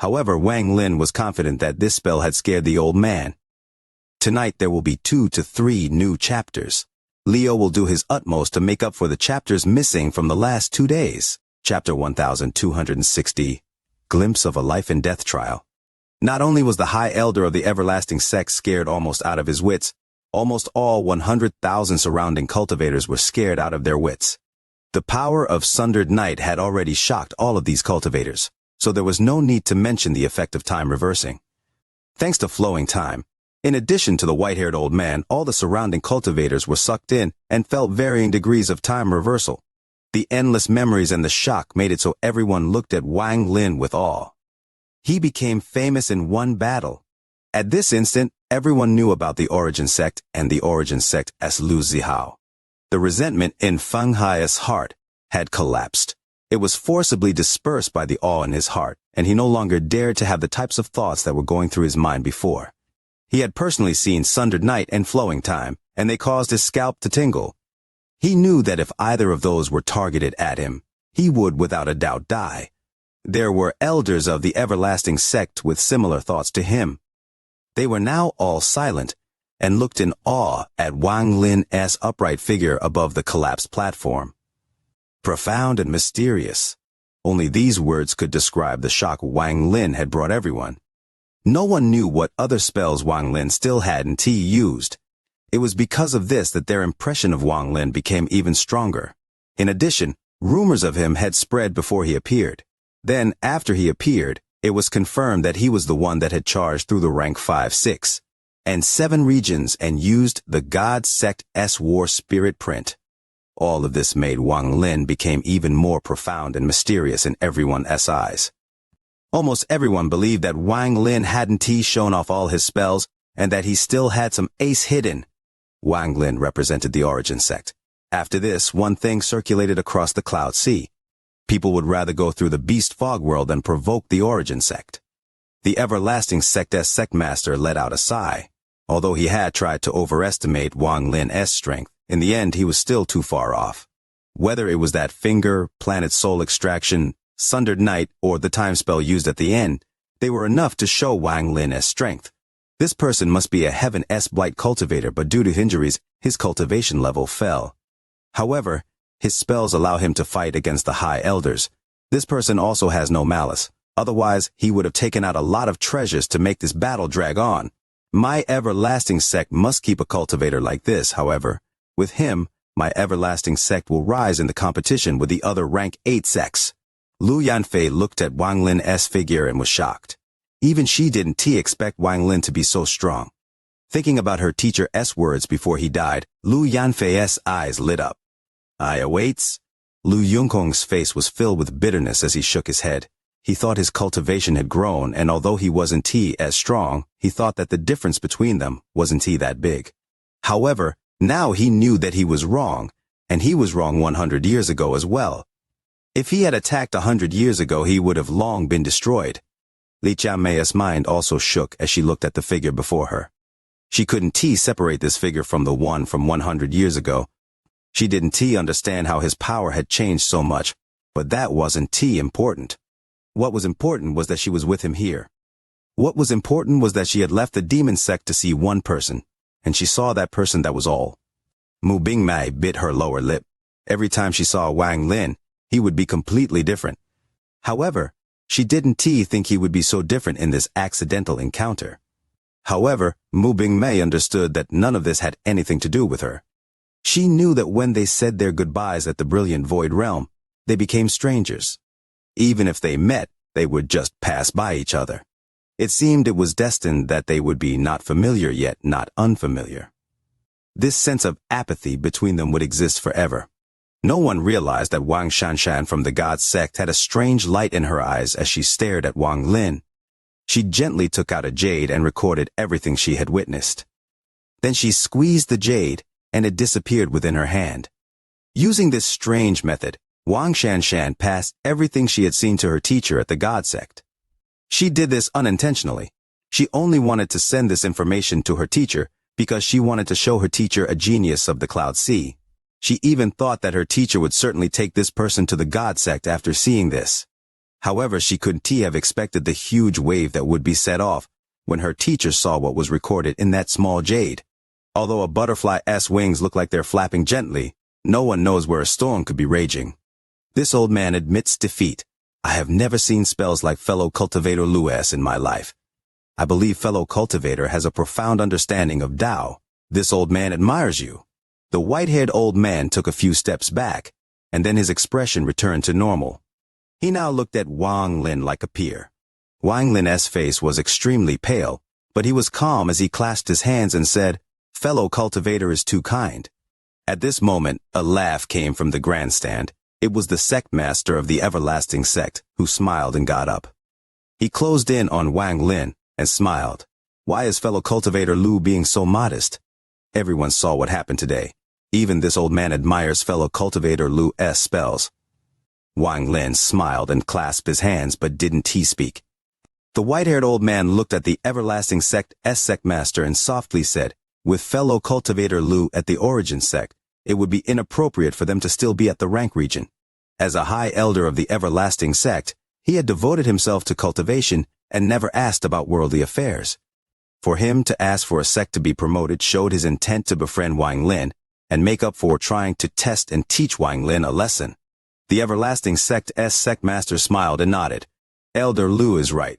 However, Wang Lin was confident that this spell had scared the old man. Tonight there will be 2 to 3 new chapters. Leo will do his utmost to make up for the chapters missing from the last 2 days. Chapter 1260, Glimpse of a Life and Death Trial. Not only was the High Elder of the Everlasting Sect scared almost out of his wits, almost all 100,000 surrounding cultivators were scared out of their wits. The power of Sundered Night had already shocked all of these cultivators, so there was no need to mention the effect of time reversing. Thanks to flowing time, in addition to the white-haired old man, all the surrounding cultivators were sucked in and felt varying degrees of time reversal. The endless memories and the shock made it so everyone looked at Wang Lin with awe. He became famous in one battle. At this instant, everyone knew about the Origin Sect and the Origin Sect as Lu Zihao. The resentment in Feng Hai's heart had collapsed. It was forcibly dispersed by the awe in his heart, and he no longer dared to have the types of thoughts that were going through his mind before. He had personally seen Sundered Night and Flowing Time, and they caused his scalp to tingle. He knew that if either of those were targeted at him, he would without a doubt die. There were elders of the Everlasting Sect with similar thoughts to him. They were now all silent and looked in awe at Wang Lin's upright figure above the collapsed platform. Profound and mysterious. Only these words could describe the shock Wang Lin had brought everyone. No one knew what other spells Wang Lin still had and used. It was because of this that their impression of Wang Lin became even stronger. In addition, rumors of him had spread before he appeared. Then, after he appeared, it was confirmed that he was the one that had charged through the rank 5, 6, and 7 regions and used the God Sect's war spirit print. All of this made Wang Lin become even more profound and mysterious in everyone's eyes. Almost everyone believed that Wang Lin hadn't shown off all his spells and that he still had some ace hidden. Wang Lin represented the origin sect. After this, one thing circulated across the cloud sea. People would rather go through the beast fog world than provoke the origin sect. The everlasting sect's sectmaster let out a sigh. Although he had tried to overestimate Wang Lin's strength, in the end he was still too far off. Whether it was that finger, planet soul extraction, sundered night, or the time spell used at the end, they were enough to show Wang Lin's strength. This person must be a Heaven's Blight cultivator, but due to injuries, his cultivation level fell. However, his spells allow him to fight against the High Elders. This person also has no malice. Otherwise, he would have taken out a lot of treasures to make this battle drag on. My everlasting sect must keep a cultivator like this, however. With him, my everlasting sect will rise in the competition with the other rank 8 sects. Lu Yanfei looked at Wang Lin's figure and was shocked. Even she didn't expect Wang Lin to be so strong. Thinking about her teacher's words before he died, Lu Yanfei's eyes lit up. I awaits. Lu Yongkong's face was filled with bitterness as he shook his head. He thought his cultivation had grown, and although he wasn't as strong, he thought that the difference between them wasn't that big. However, now he knew that he was wrong, and he was wrong 100 years ago as well. If he had attacked 100 years ago, he would have long been destroyed. Li Qianmei's mind also shook as she looked at the figure before her. She couldn't separate this figure from the one from 100 years ago. She didn't understand how his power had changed so much, but that wasn't important. What was important was that she was with him here. What was important was that she had left the demon sect to see one person, and she saw that person, that was all. Mu Bingmei bit her lower lip. Every time she saw Wang Lin, he would be completely different. However, she didn't think he would be so different in this accidental encounter. However, Mu Bingmei understood that none of this had anything to do with her. She knew that when they said their goodbyes at the brilliant void realm, they became strangers. Even if they met, they would just pass by each other. It seemed it was destined that they would be not familiar yet not unfamiliar. This sense of apathy between them would exist forever. No one realized that Wang Xianxia from the God sect had a strange light in her eyes as she stared at Wang Lin. She gently took out a jade and recorded everything she had witnessed. Then she squeezed the jade, and it disappeared within her hand. Using this strange method, Wang Xianxia passed everything she had seen to her teacher at the God sect. She did this unintentionally. She only wanted to send this information to her teacher because she wanted to show her teacher a genius of the Cloud Sea. She even thought that her teacher would certainly take this person to the God sect after seeing this. However, she couldn't have expected the huge wave that would be set off when her teacher saw what was recorded in that small jade. Although a butterfly's wings look like they're flapping gently, no one knows where a storm could be raging. This old man admits defeat. I have never seen spells like fellow cultivator Luis in my life. I believe fellow cultivator has a profound understanding of Tao. This old man admires you. The white-haired old man took a few steps back, and then his expression returned to normal. He now looked at Wang Lin like a peer. Wang Lin's face was extremely pale, but he was calm as he clasped his hands and said, "Fellow cultivator is too kind." At this moment, a laugh came from the grandstand. It was the sect master of the everlasting sect, who smiled and got up. He closed in on Wang Lin and smiled. Why is fellow cultivator Lu being so modest? Everyone saw what happened today. Even this old man admires fellow cultivator Lu's spells. Wang Lin smiled and clasped his hands, but didn't speak. The white-haired old man looked at the everlasting sect's sect master and softly said, "With fellow cultivator Lu at the origin sect, it would be inappropriate for them to still be at the rank region. As a high elder of the everlasting sect, he had devoted himself to cultivation and never asked about worldly affairs. For him to ask for a sect to be promoted showed his intent to befriend Wang Lin and make up for trying to test and teach Wang Lin a lesson." The everlasting sect's sect master smiled and nodded. "Elder Lu is right.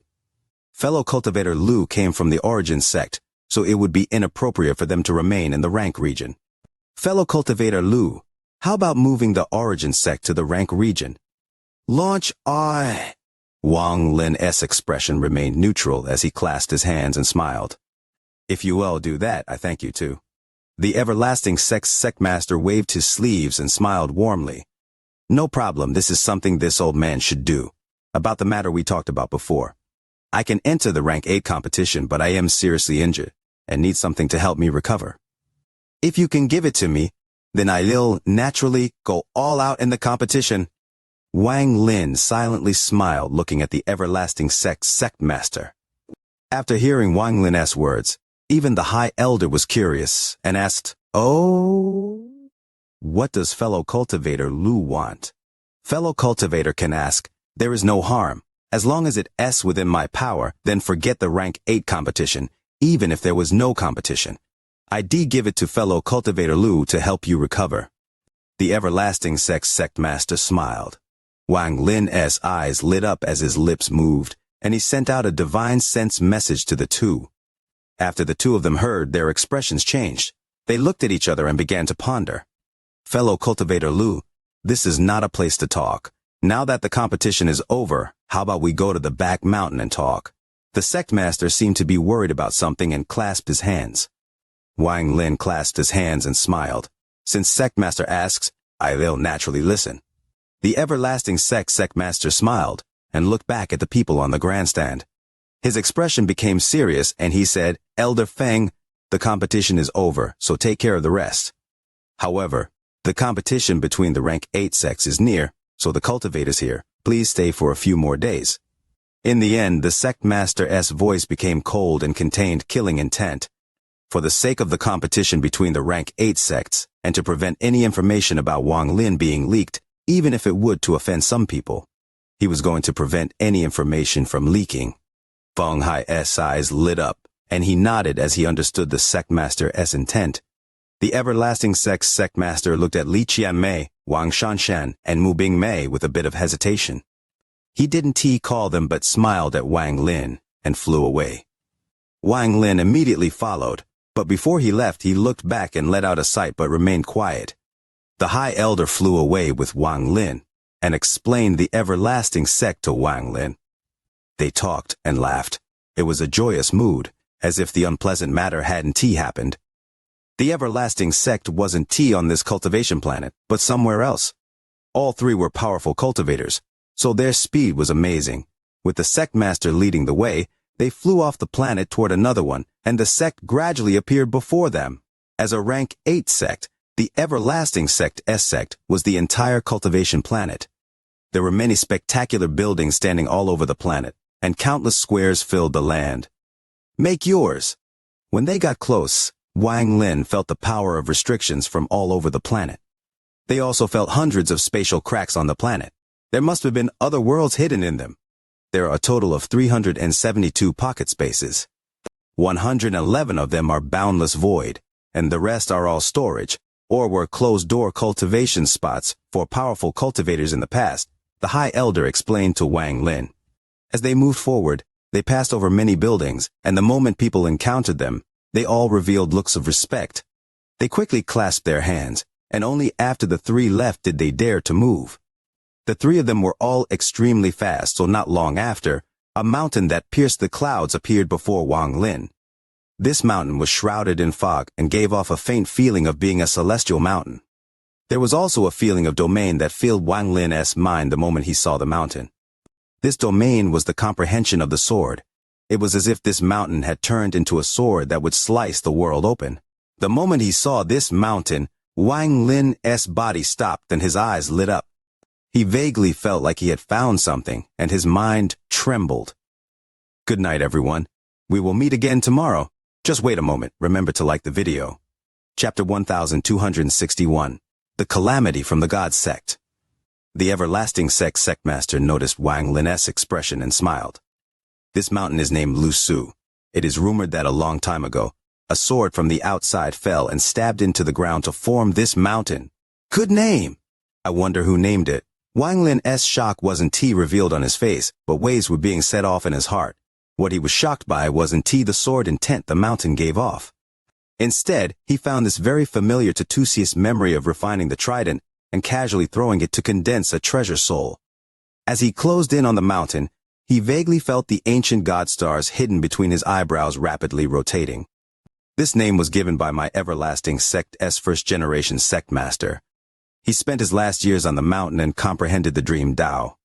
Fellow cultivator Lu came from the origin sect, so it would be inappropriate for them to remain in the rank region. Fellow cultivator Lu, how about moving the origin sect to the rank region? Launch I. Wang Lin's expression remained neutral as he clasped his hands and smiled. If you all do that, I thank you too. The everlasting sect master waved his sleeves and smiled warmly. No problem, this is something this old man should do. About the matter we talked about before. I can enter the rank 8 competition, but I am seriously injured and need something to help me recover. If you can give it to me, then I'll naturally go all out in the competition. Wang Lin silently smiled, looking at the everlasting sect master. After hearing Wang Lin's words, even the High Elder was curious and asked, "Oh, what does fellow cultivator Lu want?" Fellow cultivator can ask, "There is no harm. As long as it's within my power, then forget the rank 8 competition, even if there was no competition. I'd give it to fellow cultivator Lu to help you recover." The everlasting sect master smiled. Wang Lin's eyes lit up as his lips moved, and he sent out a divine sense message to the two. After the two of them heard, their expressions changed. They looked at each other and began to ponder. Fellow cultivator Lu, this is not a place to talk. Now that the competition is over, how about we go to the back mountain and talk? The sect master seemed to be worried about something and clasped his hands. Wang Lin clasped his hands and smiled. Since sect master asks, I'll naturally listen. The everlasting sect master smiled and looked back at the people on the grandstand. His expression became serious and he said, "Elder Feng, the competition is over, so take care of the rest. However, the competition between the rank 8 sects is near, so the cultivators here, please stay for a few more days." In the end, the sect master's voice became cold and contained killing intent. For the sake of the competition between the rank 8 sects, and to prevent any information about Wang Lin being leaked, even if it would to offend some people, he was going to prevent any information from leaking. Feng Hai's eyes lit up, and he nodded as he understood the sect master's intent. The everlasting sect master looked at Li Qianmei, Wang Shanshan, and Mu Bingmei with a bit of hesitation. He didn't call them but smiled at Wang Lin and flew away. Wang Lin immediately followed, but before he left he looked back and let out a sigh but remained quiet. The High Elder flew away with Wang Lin and explained the everlasting sect to Wang Lin. They talked and laughed. It was a joyous mood, as if the unpleasant matter hadn't happened. The everlasting sect wasn't on this cultivation planet, but somewhere else. All three were powerful cultivators, so their speed was amazing. With the sect master leading the way, they flew off the planet toward another one, and the sect gradually appeared before them. As a rank 8 sect, the everlasting sect was the entire cultivation planet. There were many spectacular buildings standing all over the planet, and countless squares filled the land. "Make yours." When they got close, Wang Lin felt the power of restrictions from all over the planet. They also felt hundreds of spatial cracks on the planet. There must have been other worlds hidden in them. There are a total of 372 pocket spaces. 111 of them are boundless void, and the rest are all storage, or were closed-door cultivation spots for powerful cultivators in the past, the High Elder explained to Wang Lin. As they moved forward, they passed over many buildings, and the moment people encountered them, they all revealed looks of respect. They quickly clasped their hands, and only after the three left did they dare to move. The three of them were all extremely fast, so not long after, a mountain that pierced the clouds appeared before Wang Lin. This mountain was shrouded in fog and gave off a faint feeling of being a celestial mountain. There was also a feeling of domain that filled Wang Lin's mind the moment he saw the mountain. This domain was the comprehension of the sword. It was as if this mountain had turned into a sword that would slice the world open. The moment he saw this mountain, Wang Lin's body stopped and his eyes lit up. He vaguely felt like he had found something, and his mind trembled. Good night, everyone. We will meet again tomorrow. Just wait a moment. Remember to like the video. Chapter 1261. The Calamity from the God Sect. The everlasting sect master noticed Wang Lin's expression and smiled. This mountain is named Lu Su. It is rumored that a long time ago, a sword from the outside fell and stabbed into the ground to form this mountain. Good name! I wonder who named it. Wang Lin's shock wasn't revealed on his face, but waves were being set off in his heart. What he was shocked by wasn't the sword intent the mountain gave off. Instead, he found this very familiar to Tusius' memory of refining the trident and casually throwing it to condense a treasure soul. As he closed in on the mountain, he vaguely felt the ancient god stars hidden between his eyebrows rapidly rotating. This name was given by my everlasting sect's first-generation sect master. He spent his last years on the mountain and comprehended the dream Tao.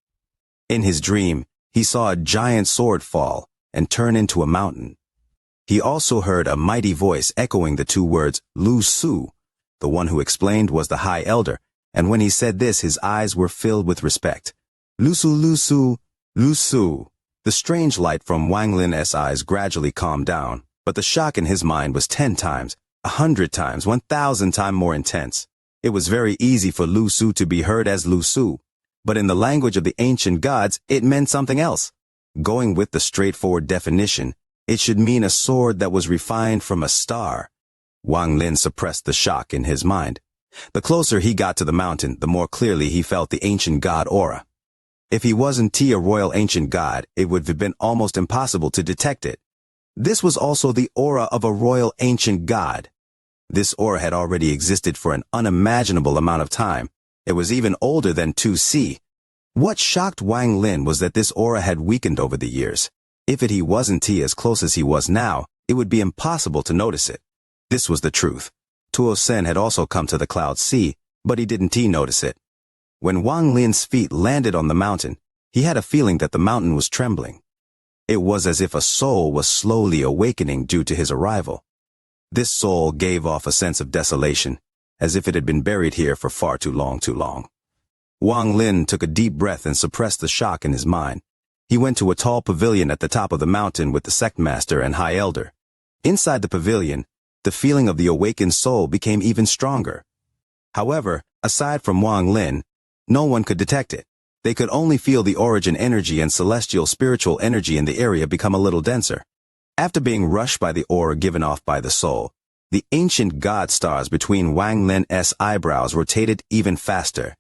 In his dream, he saw a giant sword fall and turn into a mountain. He also heard a mighty voice echoing the two words, Lu Su. The one who explained was the High Elder, and when he said this, his eyes were filled with respect. Lu Su, Lu Su, Lu Su. The strange light from Wang Lin's eyes gradually calmed down, but the shock in his mind was 10 times, 100 times, 1,000 times more intense. It was very easy for Lu Su to be heard as Lu Su, but in the language of the ancient gods, it meant something else. Going with the straightforward definition, it should mean a sword that was refined from a star. Wang Lin suppressed the shock in his mind. The closer he got to the mountain, the more clearly he felt the ancient god aura. If he wasn't a royal ancient god, it would have been almost impossible to detect it. This was also the aura of a royal ancient god. This aura had already existed for an unimaginable amount of time. It was even older than 2C. What shocked Wang Lin was that this aura had weakened over the years. If he wasn't as close as he was now, it would be impossible to notice it. This was the truth. Tuo Sen had also come to the Cloud Sea, but he didn't notice it. When Wang Lin's feet landed on the mountain, he had a feeling that the mountain was trembling. It was as if a soul was slowly awakening due to his arrival. This soul gave off a sense of desolation, as if it had been buried here for far too long. Wang Lin took a deep breath and suppressed the shock in his mind. He went to a tall pavilion at the top of the mountain with the sect master and High Elder. Inside the pavilion, the feeling of the awakened soul became even stronger. However, aside from Wang Lin, no one could detect it. They could only feel the origin energy and celestial spiritual energy in the area become a little denser. After being rushed by the aura given off by the soul, the ancient god stars between Wang Lin's eyebrows rotated even faster.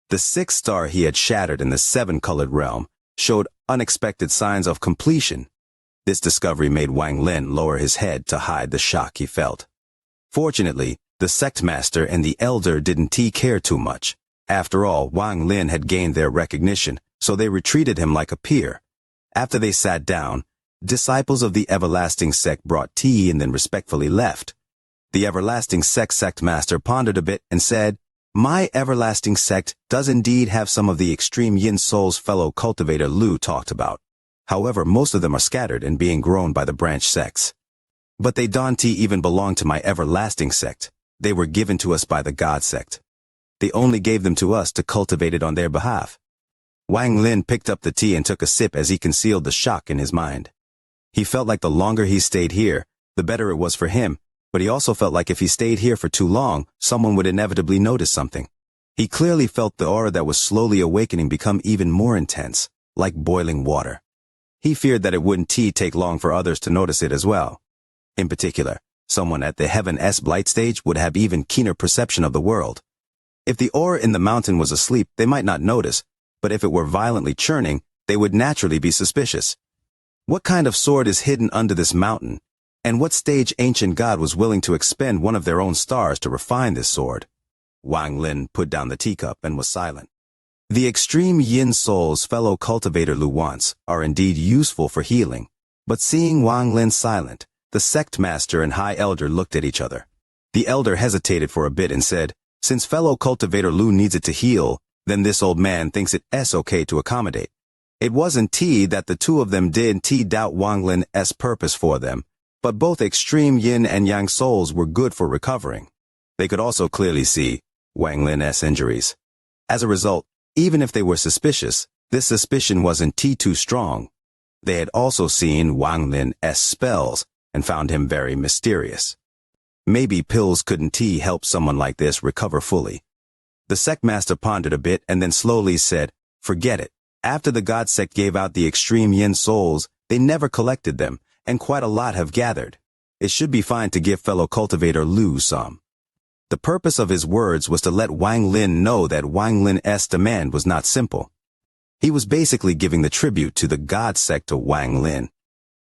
The 6th star he had shattered in the 7-colored realm showed unexpected signs of completion. This discovery made Wang Lin lower his head to hide the shock he felt. Fortunately, the sect master and the elder didn't care too much. After all, Wang Lin had gained their recognition, so they retreated him like a peer. After they sat down, disciples of the everlasting sect brought tea and then respectfully left. The everlasting sect master pondered a bit and said, "My everlasting sect does indeed have some of the extreme yin souls fellow cultivator Lu talked about. However, most of them are scattered and being grown by the branch sects. But they don't even belong to my everlasting sect. They were given to us by the God sect. They only gave them to us to cultivate it on their behalf." Wang Lin picked up the tea and took a sip as he concealed the shock in his mind. He felt like the longer he stayed here, the better it was for him, but he also felt like if he stayed here for too long, someone would inevitably notice something. He clearly felt the aura that was slowly awakening become even more intense, like boiling water. He feared that it wouldn't take long for others to notice it as well. In particular, someone at the Heaven's Blight stage would have even keener perception of the world. If the aura in the mountain was asleep, they might not notice, but if it were violently churning, they would naturally be suspicious. What kind of sword is hidden under this mountain? And what stage ancient god was willing to expend one of their own stars to refine this sword? Wang Lin put down the teacup and was silent. The extreme yin souls fellow cultivator Lu wants are indeed useful for healing, but seeing Wang Lin silent, the sect master and High Elder looked at each other. The elder hesitated for a bit and said, "Since fellow cultivator Lu needs it to heal, then this old man thinks it's okay to accommodate." It wasn't that the two of them did doubt Wang Lin's purpose for them, but both extreme yin and yang souls were good for recovering. They could also clearly see Wang Lin's injuries. As a result, even if they were suspicious, this suspicion wasn't too strong. They had also seen Wang Lin's spells and found him very mysterious. Maybe pills couldn't help someone like this recover fully. The sect master pondered a bit and then slowly said, "Forget it. After the God sect gave out the extreme yin souls, they never collected them, and quite a lot have gathered. It should be fine to give fellow cultivator Lu some." The purpose of his words was to let Wang Lin know that Wang Lin's demand was not simple. He was basically giving the tribute to the God sect to Wang Lin.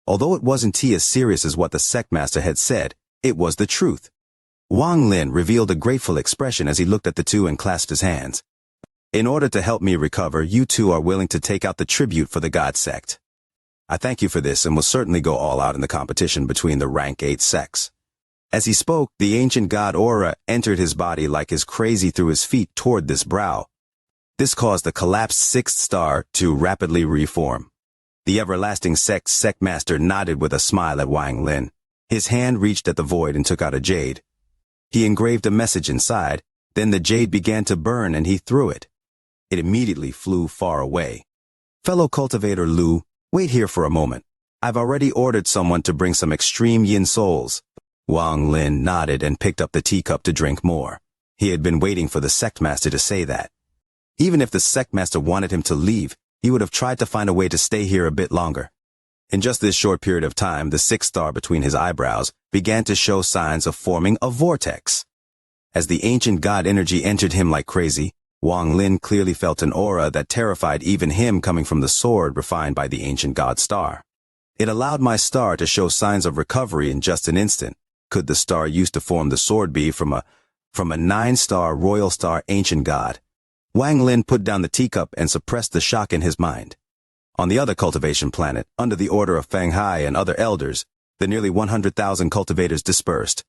Although it wasn't as serious as what the sectmaster had said, it was the truth. Wang Lin revealed a grateful expression as he looked at the two and clasped his hands. In order to help me recover, you two are willing to take out the tribute for the God sect. I thank you for this and will certainly go all out in the competition between the rank 8 sects. As he spoke, the ancient god aura entered his body like his crazy through his feet toward this brow. This caused the collapsed 6th star to rapidly reform. The everlasting sectmaster nodded with a smile at Wang Lin. His hand reached at the void and took out a jade. He engraved a message inside, then the jade began to burn and he threw it. It immediately flew far away. Fellow cultivator Lu, wait here for a moment. I've already ordered someone to bring some extreme yin souls. Wang Lin nodded and picked up the teacup to drink more. He had been waiting for the sectmaster to say that. Even if the sectmaster wanted him to leave, he would have tried to find a way to stay here a bit longer. In just this short period of time, the 6th star between his eyebrows began to show signs of forming a vortex. As the ancient god energy entered him like crazy, Wang Lin clearly felt an aura that terrified even him coming from the sword refined by the ancient god star. It allowed my star to show signs of recovery in just an instant. Could the star used to form the sword be from a 9-star royal star ancient god? Wang Lin put down the teacup and suppressed the shock in his mind. On the other cultivation planet, under the order of Feng Hai and other elders, the nearly 100,000 cultivators dispersed.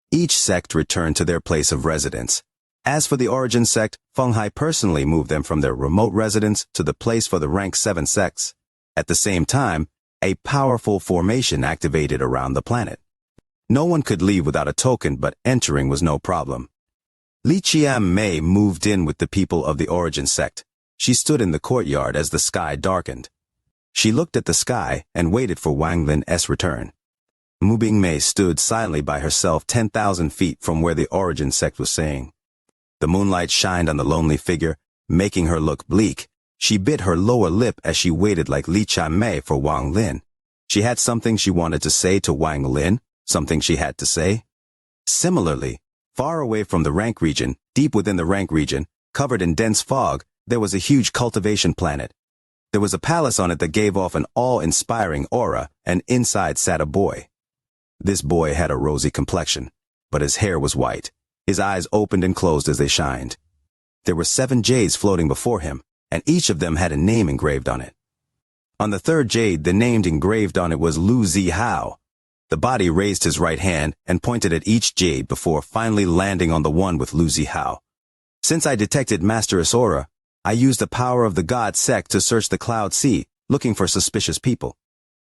Each sect returned to their place of residence. As for the origin sect, Feng Hai personally moved them from their remote residence to the place for the rank 7 sects. At the same time, a powerful formation activated around the planet. No one could leave without a token, but entering was no problem. Xianxia moved in with the people of the origin sect. She stood in the courtyard as the sky darkened. She looked at the sky and waited for Wang Lin's return. Mu Bingmei stood silently by herself 10,000 feet from where the origin sect was saying. The moonlight shined on the lonely figure, making her look bleak. She bit her lower lip as she waited like Xianxia for Wang Lin. She had something she wanted to say to Wang Lin, something she had to say. Similarly, far away from the rank region, deep within the rank region, covered in dense fog, there was a huge cultivation planet. There was a palace on it that gave off an awe-inspiring aura, and inside sat a boy. This boy had a rosy complexion, but his hair was white. His eyes opened and closed as they shined. There were 7 jades floating before him, and each of them had a name engraved on it. On the 3rd jade, the name engraved on it was Lu Zihao. The body raised his right hand and pointed at each jade before finally landing on the one with Lu Zihao. Since I detected Master's aura, I used the power of the God sect to search the cloud sea, looking for suspicious people.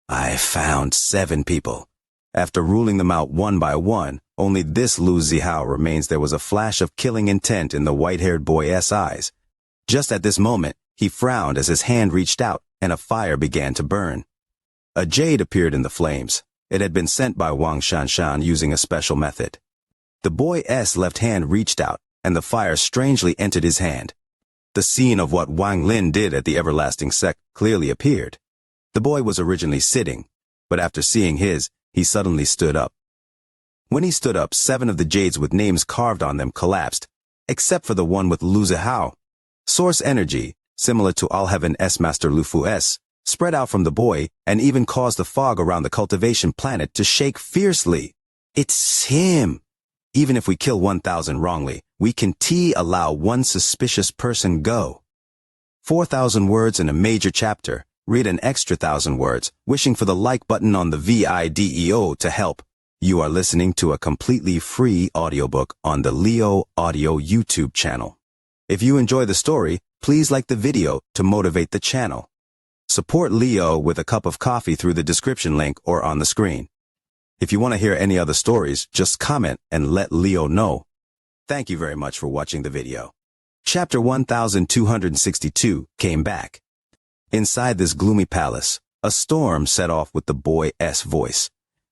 I found 7 people. After ruling them out one by one, only this Lu Zihao remains. There was a flash of killing intent in the white-haired boy's eyes. Just at this moment, he frowned as his hand reached out and a fire began to burn. A jade appeared in the flames. It had been sent by Wang Xianxia using a special method. The boy's left hand reached out, and the fire strangely entered his hand. The scene of what Wang Lin did at the everlasting sect clearly appeared. The boy was originally sitting, but after seeing he suddenly stood up. When he stood up, 7 of the jades with names carved on them collapsed, except for the one with Lu Zihao. Source energy, similar to All-Heaven-S Master Lu Fu-S, spread out from the boy and even caused the fog around the cultivation planet to shake fiercely. It's him! Even if we kill 1,000 wrongly, we can allow one suspicious person go. 4,000 words in a major chapter. Read an extra 1,000 words, wishing for the like button on the video to help. You are listening to a completely free audiobook on the Leo Audio YouTube channel. If you enjoy the story, please like the video to motivate the channel. Support Leo with a cup of coffee through the description link or on the screen. If you want to hear any other stories, just comment and let Leo know. Thank you very much for watching the video. Chapter 1262 came back. Inside this gloomy palace, a storm set off with the boy's voice.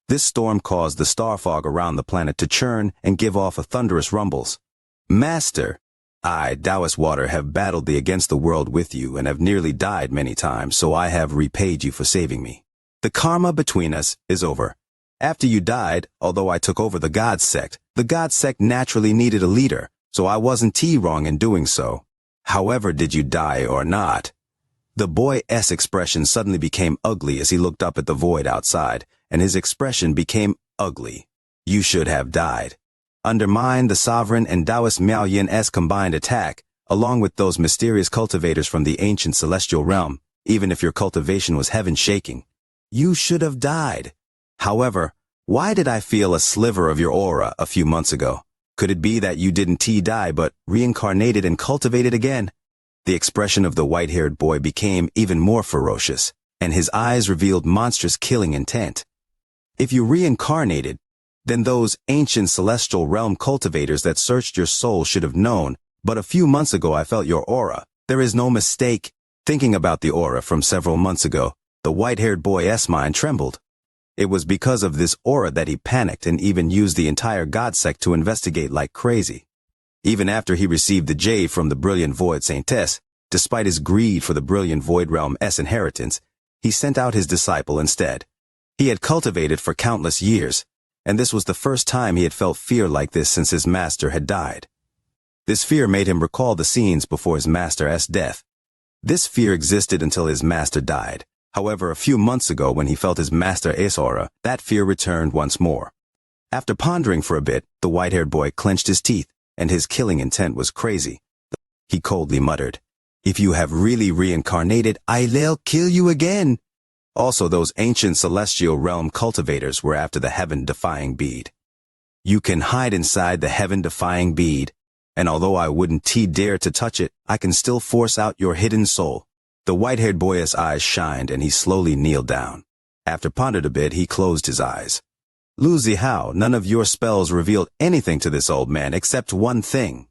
This storm caused the star fog around the planet to churn and give off a thunderous rumbles. Master, I, Taoist Water, have battled against the world with you and have nearly died many times, so I have repaid you for saving me. The karma between us is over. After you died, although I took over the God sect naturally needed a leader, so I wasn't wrong in doing so. However, did you die or not? The boy's expression suddenly became ugly as he looked up at the void outside, and his expression became ugly. You should have died. Undermine the sovereign and Taoist Miao Yin's combined attack, along with those mysterious cultivators from the ancient celestial realm, even if your cultivation was heaven-shaking. You should have died. However, why did I feel a sliver of your aura a few months ago? Could it be that you didn't die but reincarnated and cultivated again? The expression of the white-haired boy became even more ferocious, and his eyes revealed monstrous killing intent. If you reincarnated, then those ancient celestial realm cultivators that searched your soul should have known, but a few months ago I felt your aura. There is no mistake. Thinking about the aura from several months ago, the white-haired boy's mind trembled. It was because of this aura that he panicked and even used the entire God sect to investigate like crazy. Even after he received the jade from the brilliant void saintess, despite his greed for the brilliant void realm's inheritance, he sent out his disciple instead. He had cultivated for countless years, and this was the first time he had felt fear like this since his master had died. This fear made him recall the scenes before his master's death. This fear existed until his master died. However, a few months ago when he felt his master's aura, that fear returned once more. After pondering for a bit, the white-haired boy clenched his teeth, and his killing intent was crazy. He coldly muttered, "If you have really reincarnated, I'll kill you again." Also, those ancient celestial realm cultivators were after the heaven-defying bead. You can hide inside the heaven-defying bead, and although I wouldn't dare to touch it, I can still force out your hidden soul. The white-haired boy's eyes shined, and he slowly kneeled down. After pondered a bit, he closed his eyes. Lu Zihao, none of your spells revealed anything to this old man except one thing.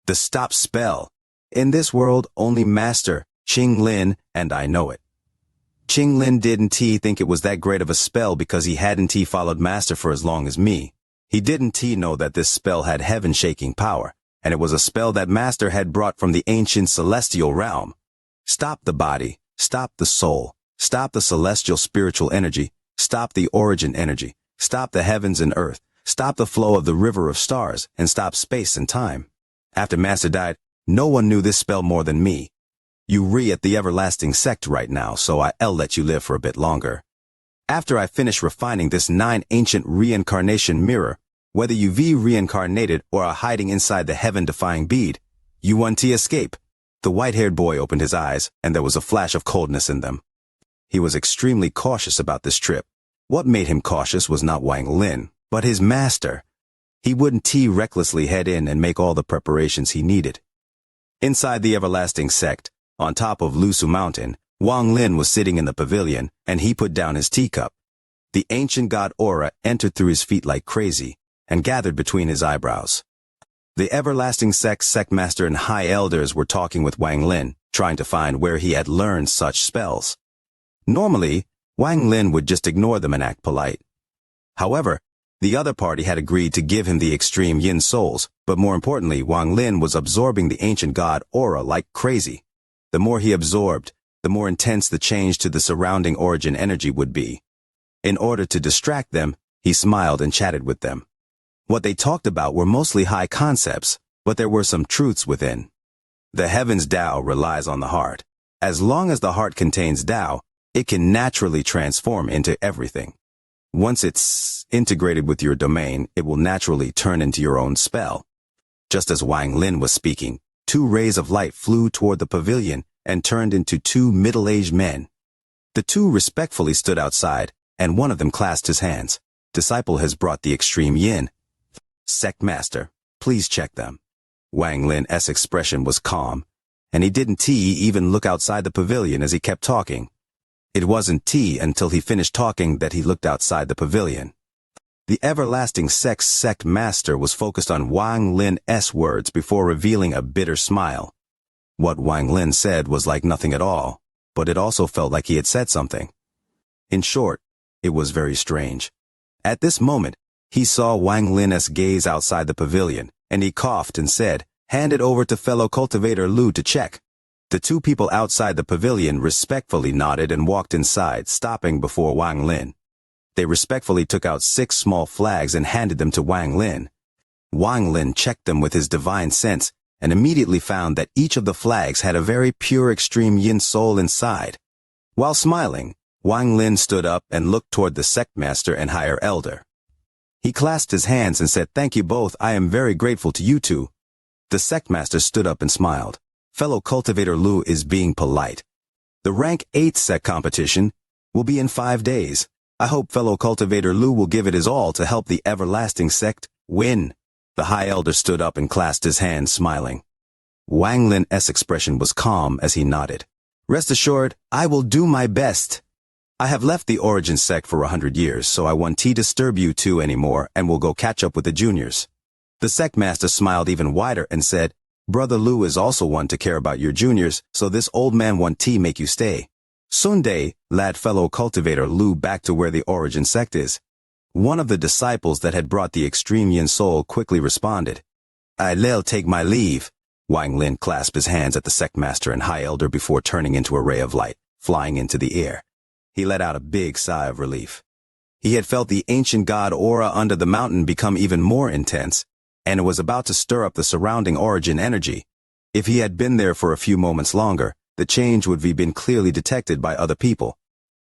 The stop spell. In this world, only Master Qing Lin and I know it. Qing Lin didn't think it was that great of a spell because he hadn't followed Master for as long as me. He didn't know that this spell had heaven-shaking power, and it was a spell that Master had brought from the ancient celestial realm. Stop the body, stop the soul, stop the celestial spiritual energy, stop the origin energy, stop the heavens and earth, stop the flow of the river of stars, and stop space and time. After Master died, no one knew this spell more than me. You at the everlasting sect right now, so I'll let you live for a bit longer. After I finish refining this 9 ancient reincarnation mirror, whether you reincarnated or are hiding inside the heaven-defying bead, you want to escape. The white-haired boy opened his eyes, and there was a flash of coldness in them. He was extremely cautious about this trip. What made him cautious was not Wang Lin, but his master. He wouldn't recklessly head in and make all the preparations he needed. Inside the everlasting sect, on top of Lusu Mountain, Wang Lin was sitting in the pavilion, and he put down his teacup. The ancient god aura entered through his feet like crazy, and gathered between his eyebrows. The everlasting sect master and high elders were talking with Wang Lin, trying to find where he had learned such spells. Normally, Wang Lin would just ignore them and act polite. However, the other party had agreed to give him the extreme yin souls, but more importantly, Wang Lin was absorbing the ancient god aura like crazy. The more he absorbed, the more intense the change to the surrounding origin energy would be. In order to distract them, he smiled and chatted with them. What they talked about were mostly high concepts, but there were some truths within. The heavens Tao relies on the heart. As long as the heart contains Tao, it can naturally transform into everything. Once it's integrated with your domain, it will naturally turn into your own spell. Just as Wang Lin was speaking, 2 rays of light flew toward the pavilion and turned into 2 middle-aged men. The 2 respectfully stood outside, and one of them clasped his hands. Disciple has brought the extreme yin. Sect master, please check them. Wang Lin's expression was calm, and he didn't even look outside the pavilion as he kept talking. It wasn't until he finished talking that he looked outside the pavilion. The everlasting sect master was focused on Wang Lin's words before revealing a bitter smile. What Wang Lin said was like nothing at all, but it also felt like he had said something. In short, it was very strange. At this moment, he saw Wang Lin's gaze outside the pavilion, and he coughed and said, "Hand it over to fellow cultivator Lu to check." The 2 people outside the pavilion respectfully nodded and walked inside, stopping before Wang Lin. They respectfully took out 6 small flags and handed them to Wang Lin. Wang Lin checked them with his divine sense, and immediately found that each of the flags had a very pure extreme yin soul inside. While smiling, Wang Lin stood up and looked toward the sect master and higher elder. He clasped his hands and said, "Thank you both, I am very grateful to you two." The sect master stood up and smiled. "Fellow cultivator Lu is being polite. The rank 8 sect competition will be in 5 days. I hope fellow cultivator Lu will give it his all to help the everlasting sect win." The high elder stood up and clasped his hands, smiling. Wang Lin's expression was calm as he nodded. "Rest assured, I will do my best. I have left the origin sect for 100 years, so I won't disturb you two anymore and will go catch up with the juniors." The sect master smiled even wider and said, "Brother Lu is also one to care about your juniors, so this old man won't make you stay. Sunday, lad fellow cultivator Lu back to where the origin sect is." One of the disciples that had brought the extreme yin soul quickly responded. "I'll take my leave." Wang Lin clasped his hands at the sect master and high elder before turning into a ray of light, flying into the air. He let out a big sigh of relief. He had felt the ancient god aura under the mountain become even more intense, and it was about to stir up the surrounding origin energy. If he had been there for a few moments longer, the change would have been clearly detected by other people.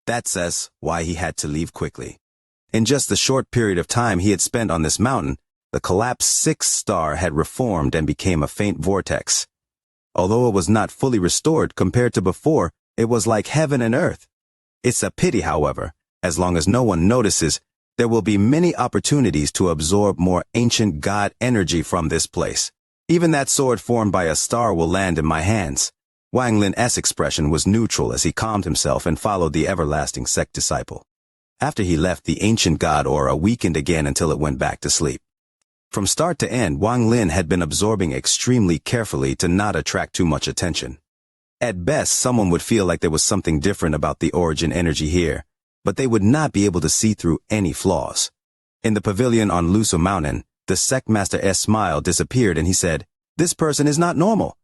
That's why he had to leave quickly. In just the short period of time he had spent on this mountain, the collapsed 6th star had reformed and became a faint vortex. Although it was not fully restored compared to before, it was like heaven and earth. It's a pity, however, as long as no one notices, there will be many opportunities to absorb more ancient god energy from this place. Even that sword formed by a star will land in my hands. Wang Lin's expression was neutral as he calmed himself and followed the everlasting sect disciple. After he left, the ancient god aura weakened again until it went back to sleep. From start to end, Wang Lin had been absorbing extremely carefully to not attract too much attention. At best, someone would feel like there was something different about the origin energy here, but they would not be able to see through any flaws. In the pavilion on Lusu Mountain, the sect master's smile disappeared and he said, "This person is not normal."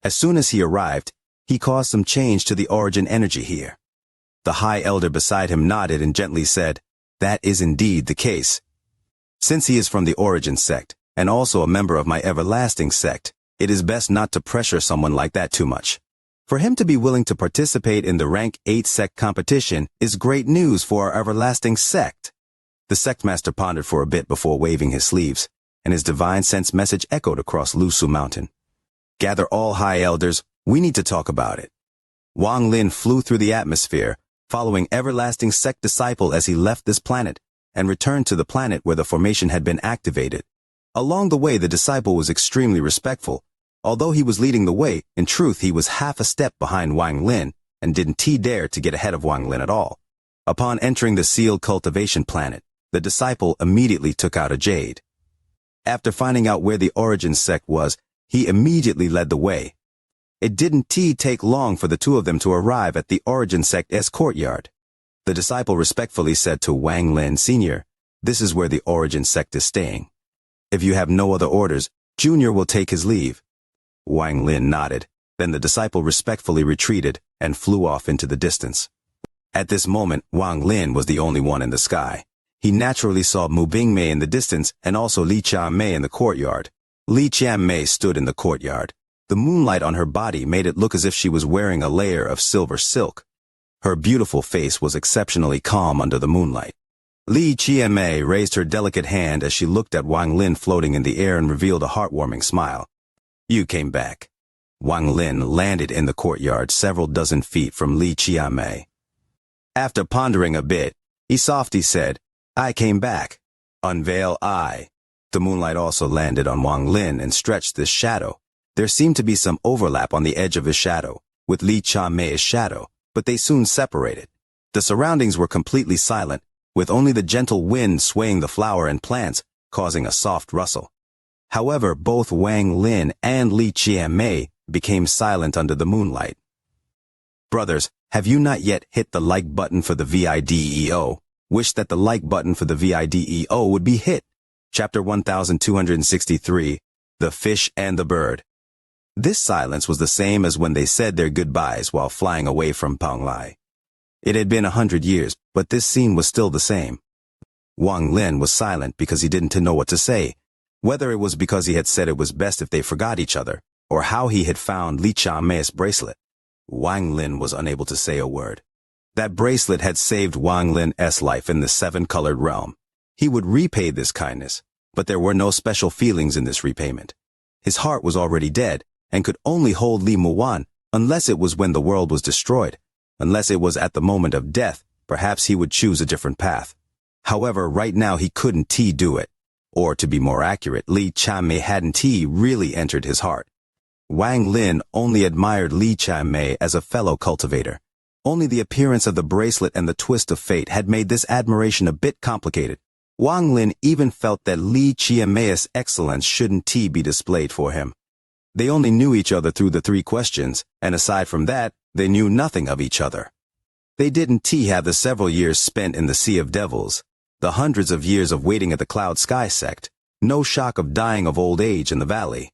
As soon as he arrived, he caused some change to the origin energy here. The high elder beside him nodded and gently said, "That is indeed the case. Since he is from the origin sect, and also a member of my everlasting sect, it is best not to pressure someone like that too much. For him to be willing to participate in the rank 8 sect competition is great news for our everlasting sect." The sect master pondered for a bit before waving his sleeves, and his divine sense message echoed across Lusu Mountain. "Gather all high elders, we need to talk about it." Wang Lin flew through the atmosphere, following everlasting sect disciple as he left this planet, and returned to the planet where the formation had been activated. Along the way, the disciple was extremely respectful. Although he was leading the way, in truth he was half a step behind Wang Lin, and didn't dare to get ahead of Wang Lin at all. Upon entering the sealed cultivation planet, the disciple immediately took out a jade. After finding out where the origin sect was, he immediately led the way. It didn't take long for the two of them to arrive at the origin sect's courtyard. The disciple respectfully said to Wang Lin Sr., "This is where the origin sect is staying. If you have no other orders, Junior will take his leave." Wang Lin nodded. Then the disciple respectfully retreated and flew off into the distance. At this moment, Wang Lin was the only one in the sky. He naturally saw Mu Bingmei in the distance and also Li Qianmei in the courtyard. Li Qianmei stood in the courtyard. The moonlight on her body made it look as if she was wearing a layer of silver silk. Her beautiful face was exceptionally calm under the moonlight. Li Qianmei raised her delicate hand as she looked at Wang Lin floating in the air and revealed a heartwarming smile. "You came back." Wang Lin landed in the courtyard several dozen feet from Li Qianmei. After pondering a bit, he softly said, "I came back. Unveil eye." The moonlight also landed on Wang Lin and stretched this shadow. There seemed to be some overlap on the edge of his shadow, with Li Qianmei's shadow, but they soon separated. The surroundings were completely silent, with only the gentle wind swaying the flower and plants, causing a soft rustle. However, both Wang Lin and Li Qianmei became silent under the moonlight. Brothers, have you not yet hit the like button for the video? Wish that the like button for the video would be hit. Chapter 1263, The Fish and the Bird. This silence was the same as when they said their goodbyes while flying away from Panglai. It had been 100 years, but this scene was still the same. Wang Lin was silent because he didn't know what to say, whether it was because he had said it was best if they forgot each other, or how he had found Li Qianmei's bracelet. Wang Lin was unable to say a word. That bracelet had saved Wang Lin's life in the seven-colored realm. He would repay this kindness, but there were no special feelings in this repayment. His heart was already dead, and could only hold Li Muwan, unless it was when the world was destroyed. Unless it was at the moment of death, perhaps he would choose a different path. However, right now he couldn't do it. Or to be more accurate, Li Qianmei hadn't really entered his heart. Wang Lin only admired Li Qianmei as a fellow cultivator. Only the appearance of the bracelet and the twist of fate had made this admiration a bit complicated. Wang Lin even felt that Li Qianmei's excellence shouldn't be displayed for him. They only knew each other through the 3 questions, and aside from that, they knew nothing of each other. They didn't have the several years spent in the Sea of Devils, the hundreds of years of waiting at the Cloud Sky sect, no shock of dying of old age in the valley,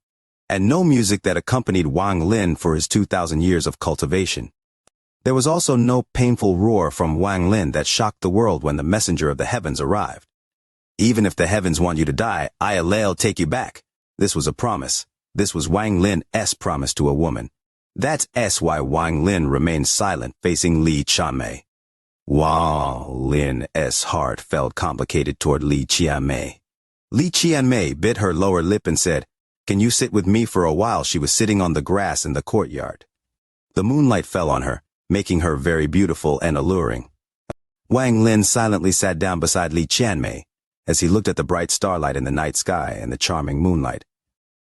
and no music that accompanied Wang Lin for his 2,000 years of cultivation. There was also no painful roar from Wang Lin that shocked the world when the messenger of the heavens arrived. Even if the heavens want you to die, I'll take you back. This was a promise. This was Wang Lin's promise to a woman. That's why Wang Lin remained silent, facing Li Qianmei. Wang Lin's heart felt complicated toward Li Qianmei. Li Qianmei bit her lower lip and said, "Can you sit with me for a while?" She was sitting on the grass in the courtyard. The moonlight fell on her, making her very beautiful and alluring. Wang Lin silently sat down beside Li Qianmei, as he looked at the bright starlight in the night sky and the charming moonlight.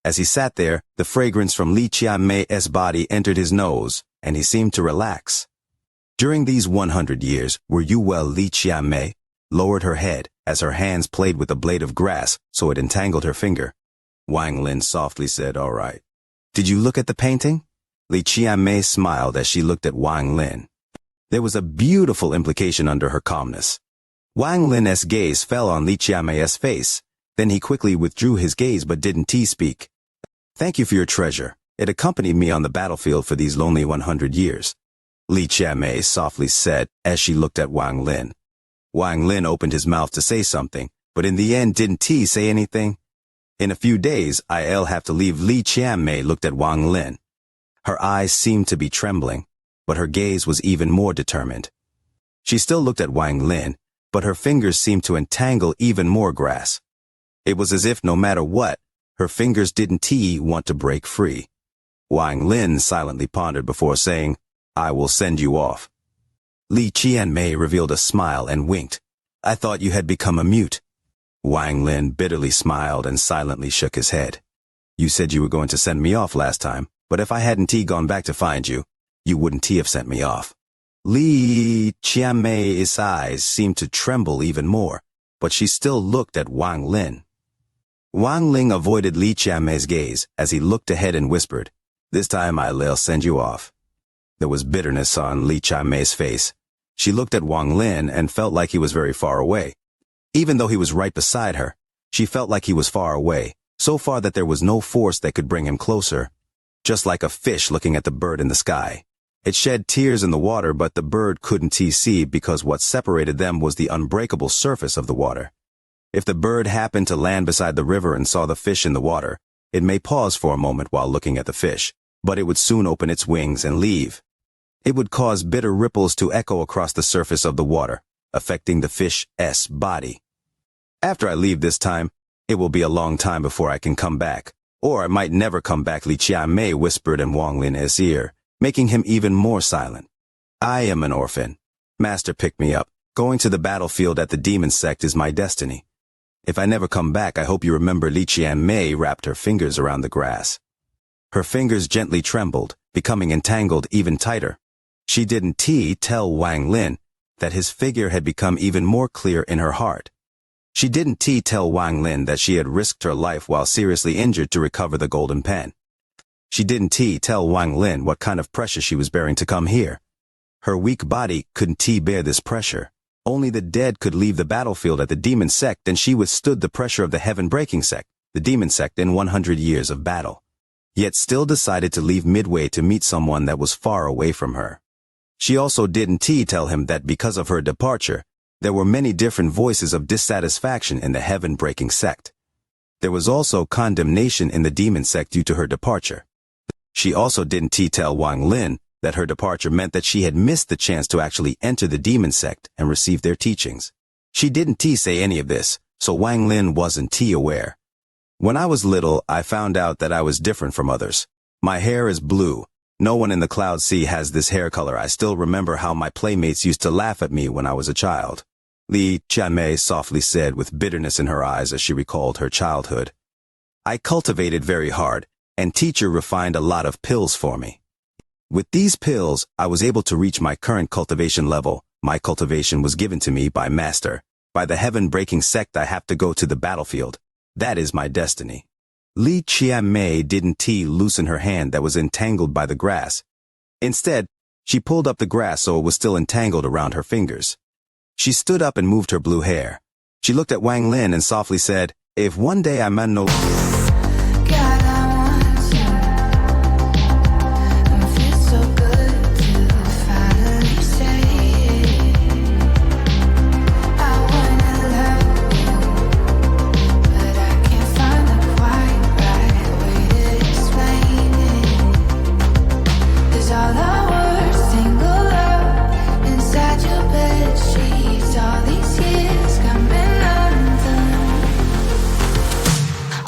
As he sat there, the fragrance from Li Qianmei's body entered his nose, and he seemed to relax. During these 100 years, were you well? Li Qianmei lowered her head as her hands played with a blade of grass so it entangled her finger. Wang Lin softly said, "All right." "Did you look at the painting?" Li Qianmei smiled as she looked at Wang Lin. There was a beautiful implication under her calmness. Wang Lin's gaze fell on Li Qianmei's face. Then he quickly withdrew his gaze but didn't speak. "Thank you for your treasure. It accompanied me on the battlefield for these lonely 100 years. Li Qianmei softly said as she looked at Wang Lin. Wang Lin opened his mouth to say something, but in the end didn't say anything. "In a few days, I'll have to leave." Li Qianmei looked at Wang Lin. Her eyes seemed to be trembling, but her gaze was even more determined. She still looked at Wang Lin, but her fingers seemed to entangle even more grass. It was as if no matter what, her fingers didn't want to break free. Wang Lin silently pondered before saying, "I will send you off." Li Qianmei revealed a smile and winked. "I thought you had become a mute." Wang Lin bitterly smiled and silently shook his head. "You said you were going to send me off last time, but if I hadn't gone back to find you, you wouldn't have sent me off." Li Qianmei's eyes seemed to tremble even more, but she still looked at Wang Lin. Wang Lin avoided Li Qianmei's gaze as he looked ahead and whispered, "This time I'll send you off." There was bitterness on Li Qianmei's face. She looked at Wang Lin and felt like he was very far away. Even though he was right beside her, she felt like he was far away, so far that there was no force that could bring him closer. Just like a fish looking at the bird in the sky. It shed tears in the water, but the bird couldn't see because what separated them was the unbreakable surface of the water. If the bird happened to land beside the river and saw the fish in the water, it may pause for a moment while looking at the fish, but it would soon open its wings and leave. It would cause bitter ripples to echo across the surface of the water, affecting the fish's body. "After I leave this time, it will be a long time before I can come back, or I might never come back," Li Qianmei whispered in Wang Lin's ear, making him even more silent. "I am an orphan. Master picked me up. Going to the battlefield at the demon sect is my destiny. If I never come back, I hope you remember." Li Qianmei wrapped her fingers around the grass. Her fingers gently trembled, becoming entangled even tighter. She didn't tell Wang Lin that his figure had become even more clear in her heart. She didn't tell Wang Lin that she had risked her life while seriously injured to recover the golden pen. She didn't tell Wang Lin what kind of pressure she was bearing to come here. Her weak body couldn't bear this pressure. Only the dead could leave the battlefield at the demon sect, and she withstood the pressure of the heaven-breaking sect, the demon sect, in 100 years of battle. Yet still decided to leave midway to meet someone that was far away from her. She also didn't tell him that because of her departure, there were many different voices of dissatisfaction in the heaven-breaking sect. There was also condemnation in the demon sect due to her departure. She also didn't tell Wang Lin that her departure meant that she had missed the chance to actually enter the demon sect and receive their teachings. She didn't say any of this, so Wang Lin wasn't aware. When I was little, I found out that I was different from others. My hair is blue. No one in the Cloud Sea has this hair color. I still remember how my playmates used to laugh at me when I was a child. Li Qianmei softly said with bitterness in her eyes as she recalled her childhood. I cultivated very hard, and teacher refined a lot of pills for me. With these pills, I was able to reach my current cultivation level. My cultivation was given to me by Master. By the heaven-breaking sect, I have to go to the battlefield. That is my destiny. Li Qianmei didn't loosen her hand that was entangled by the grass. Instead, she pulled up the grass so it was still entangled around her fingers. She stood up and moved her blue hair. She looked at Wang Lin and softly said, "If one day I'm no..."